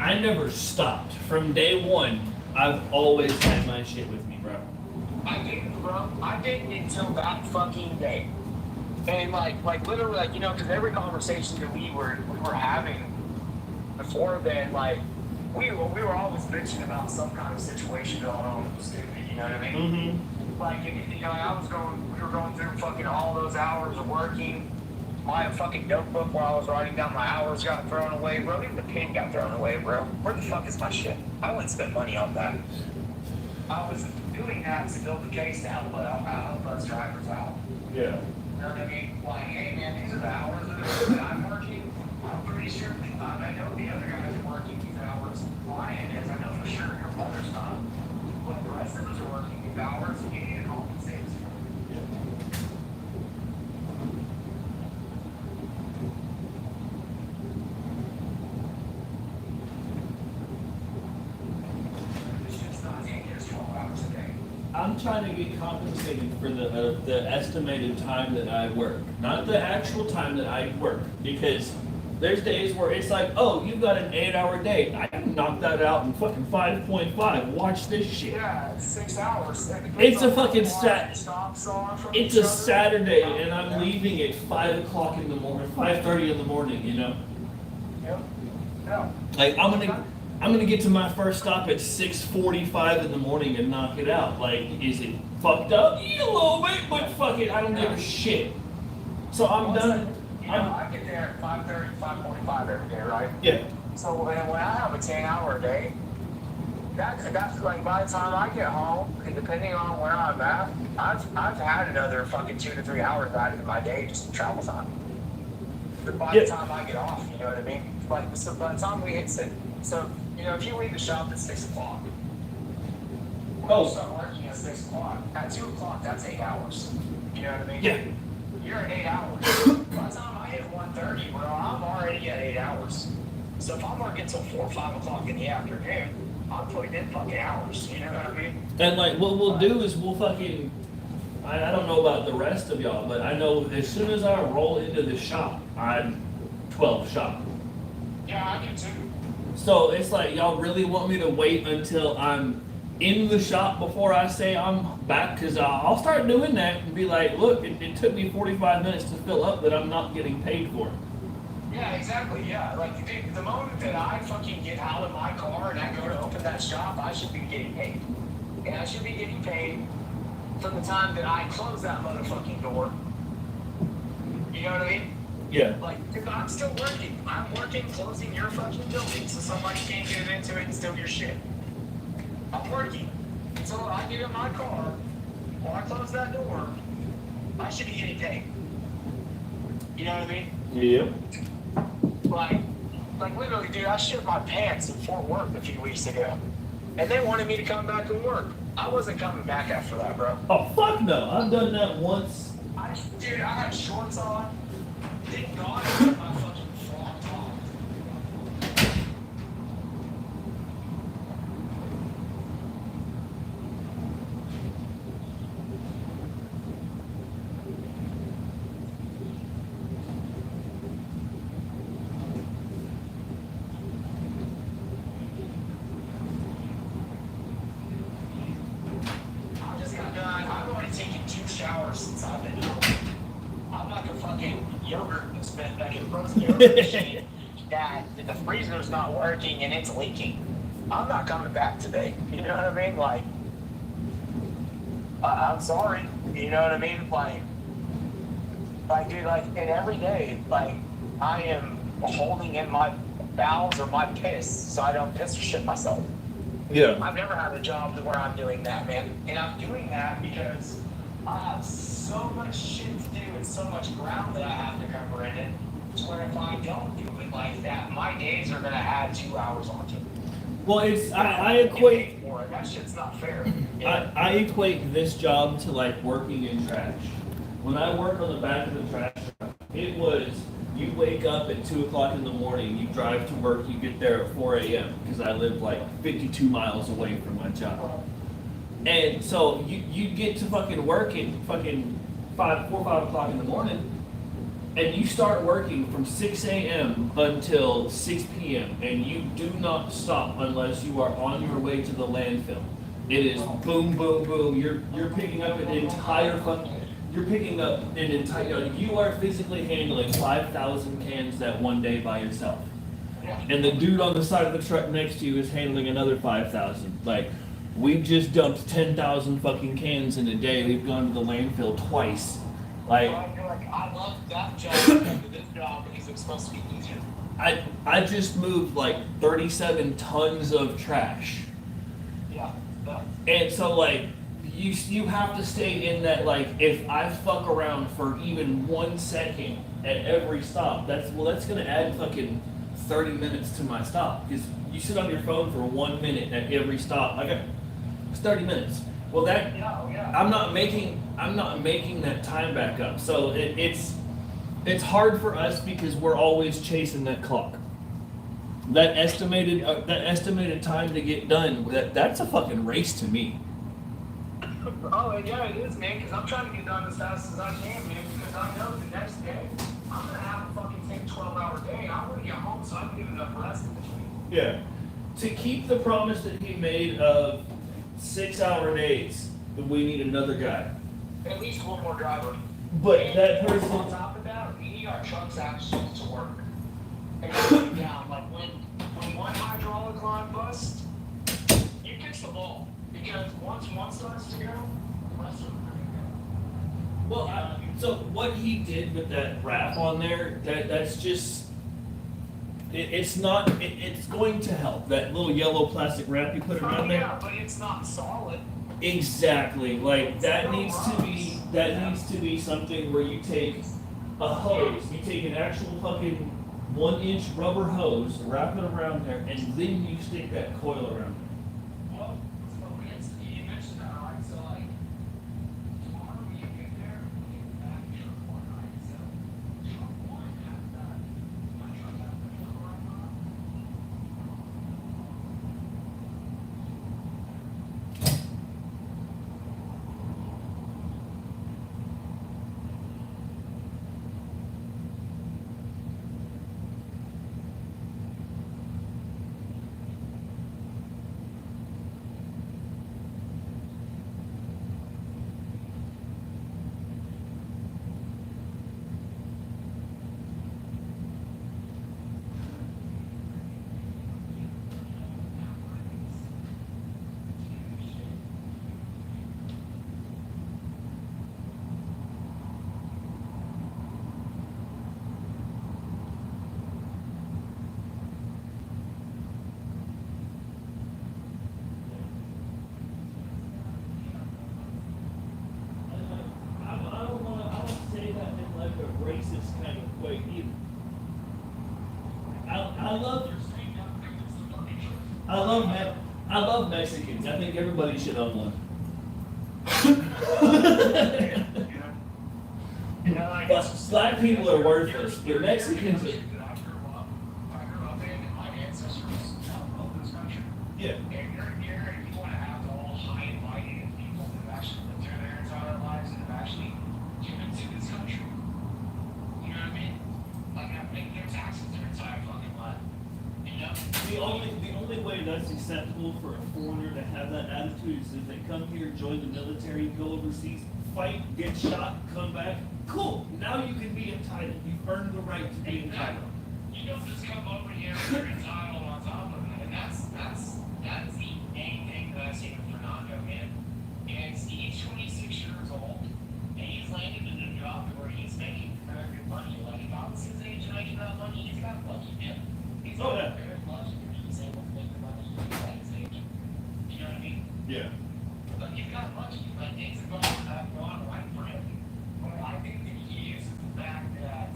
I never stopped. From day one, I've always had my shit with me, bro. I didn't, bro. I didn't until that fucking day. And like literally, like, you know, because every conversation that we were having before then, like, we were always bitching about some kind of situation going on. Stupid, you know what I mean? Mm-hmm. Like, you know, we were going through fucking all those hours of working. My fucking notebook where I was writing down my hours got thrown away, bro. Even the pen got thrown away, bro. Where the fuck is my shit? I wouldn't spend money on that. I was doing that to build the case to help us drivers out. Yeah. You know what I mean? Like, hey man, these are the hours that I'm working. I'm pretty sure, I know the other guys are working these hours. Ryan is, I know for sure your brother's not. But the rest of us are working these hours, and you need to compensate us for it. It's just not taking us 12 hours a day. I'm trying to get compensated for the estimated time that I work, not the actual time that I work, because there's days where it's like, oh, you've got an 8-hour day. I can knock that out in fucking 5.5. Watch this shit. Yeah, it's 6 hours. It's a fucking It's a other. Saturday, and I'm leaving at 5 o'clock in the morning, 5:30 in the morning. You know, Yep. No. like I'm gonna get to my first stop at 6:45 in the morning and knock it out. Like, is it fucked up? Yeah, a little bit, but fuck it, I don't give a shit. So I'm done. You know, I get there at 5:30, 5:45 every day, right? Yeah. So when I have a 10-hour day, that's like by the time I get home, and depending on where I'm at, I've had another fucking 2 to 3 hours added to my day just in travel time. But by the time I get off, you know what I mean? Like, so by the time we hit so you know, if you leave the shop at 6 o'clock, Oh. start working at 6 o'clock. At 2 o'clock, that's 8 hours. You know what I mean? Yeah. You're at 8 hours. By the time I hit 1:30, bro, I'm already at 8 hours. So if I'm working till 4 or 5 o'clock in the afternoon, I'm putting in fucking hours. You know what I mean? And like, what we'll do is we'll fucking. I don't know about the rest of y'all, but I know as soon as I roll into the shop, I'm 12 shop. Yeah, I do too. So it's like, y'all really want me to wait until I'm in the shop before I say I'm back? Because I'll start doing that and be like, look, it took me 45 minutes to fill up that I'm not getting paid for. Yeah, exactly. Yeah, like the moment that I fucking get out of my car and I go to open that shop, I should be getting paid. And I should be getting paid from the time that I close that motherfucking door. You know what I mean? Yeah. Like, because I'm still working. I'm working closing your fucking building so somebody can't get into it and steal your shit. I'm working. So I get in my car, or I close that door, I should be getting paid. You know what I mean? Yeah. Like literally, dude, I shit my pants in Fort Worth a few weeks ago. And they wanted me to come back and work. I wasn't coming back after that, bro. Oh, fuck no. I've done that once. Dude, I had shorts on. Thank God I had my fucking frock top. I just got done. I've already taken 2 showers since I've been home. I'm like a fucking yogurt that's been like a frozen yogurt machine that the freezer's not working and it's leaking. I'm not coming back today. You know what I mean? Like, I'm sorry. You know what I mean? Like, dude, like, and every day, like, I am holding in my bowels or my piss so I don't piss or shit myself. Yeah. I've never had a job where I'm doing that, man. And I'm doing that because I have so much shit to do and so much ground that I have to cover in it. To where if I don't do it like that, my days are gonna add 2 hours onto it. Well, it's I Get equate paid for it. That shit's not fair. I equate this job to like working in trash. When I work on the back of the trash truck, it was you wake up at 2 o'clock in the morning, you drive to work, you get there at 4 a.m. because I live like 52 miles away from my job. And so you get to fucking work at fucking 4 or 5 o'clock in the morning, and you start working from 6 a.m. until 6 p.m. and you do not stop unless you are on your way to the landfill. It is boom, boom, boom. You're picking up an entire You're picking up an entire. You are physically handling 5,000 cans that one day by yourself, and the dude on the side of the truck next to you is handling another 5,000. Like, we've just dumped 10,000 fucking cans in a day. We've gone to the landfill twice. Like, I love that job compared to this job because it's supposed to be easier. I just moved like 37 tons of trash. Yeah. And so like you have to stay in that, like, if I fuck around for even 1 second at every stop, that's gonna add fucking 30 minutes to my stop. Because you sit on your phone for 1 minute at every stop. It's 30 minutes. Well, that Yeah. I'm not making that time back up. So it's hard for us because we're always chasing that clock. That estimated time to get done, that's a fucking race to me. Oh, yeah, it is, man, because I'm trying to get done as fast as I can, man, because I know the next day I'm going to have a fucking 12-hour day. I'm going to get home so I can get enough rest in between. Yeah. To keep the promise that he made of 6-hour days, we need another guy. At least one more driver. But And that person. on top of that, we need our trucks actually to work. And going down, like when one hydraulic line busts, you fix the ball. Because once one starts to go, the rest of them are going to go. Well, so what he did with that wrap on there, that's just, it's going to help. That little yellow plastic wrap you put around there. Yeah, but it's not solid. Exactly. Like, that needs to be something where you take a hose, you take an actual fucking 1-inch rubber hose, wrap it around there, and then you stick that coil around it. Well, so you mentioned that, right? So, like, tomorrow when you get there, you get back to truck 1, right? So, truck 1 has that. My truck has the truck right on. I don't say that in like a racist kind of way either. I love Mexicans. I think everybody should own one. But black people are worthless. The Mexicans are. I grew up in, my ancestors of this country. Yeah. And you're here and you want to have all high and mighty people that have actually lived through their entire lives and have actually given to this country. You know what I mean? Like, have paid their taxes their entire fucking life. You know? The only way that's acceptable for a foreigner to have that attitude is if they come here, join the military, go overseas, fight, get shot, come back. Cool. Now you can be entitled. You've earned the right to be entitled. You don't just come over here and you're entitled on top of it. And that's the main thing that I see with Fernando, man. Is he's 26 years old and he's landed in a job where he's making very good money. Like, if I was his age and making that money, he's got lucky, man. He's Oh, yeah. very lucky that he's able to make the money at his age. You know what I mean? Yeah. But you've got lucky. Like, things have gone right for him. But I think that he uses the fact that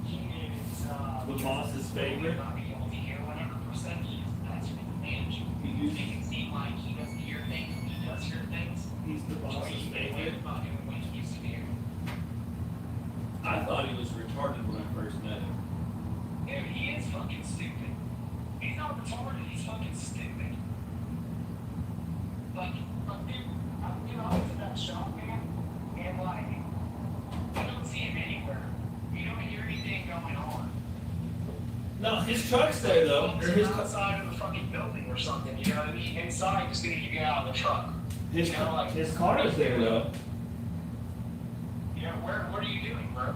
he is The boss's favorite. not be able to hear 100%. He is actually the manager. He It can seem like he doesn't hear things, but he does hear things. He's the So boss's he can wait favorite. about doing what he used to do. I thought he was retarded when I first met him. Dude, he is fucking stupid. He's not retarded, he's fucking stupid. Like, dude, I was in that shop, man, and like, I don't see him anywhere. You don't hear No, his truck's there though. Or his outside of the fucking building or something, you know what I mean? Inside, just gonna get out of the truck. his, You know, like, his car is there though. You know, what are you doing, bro?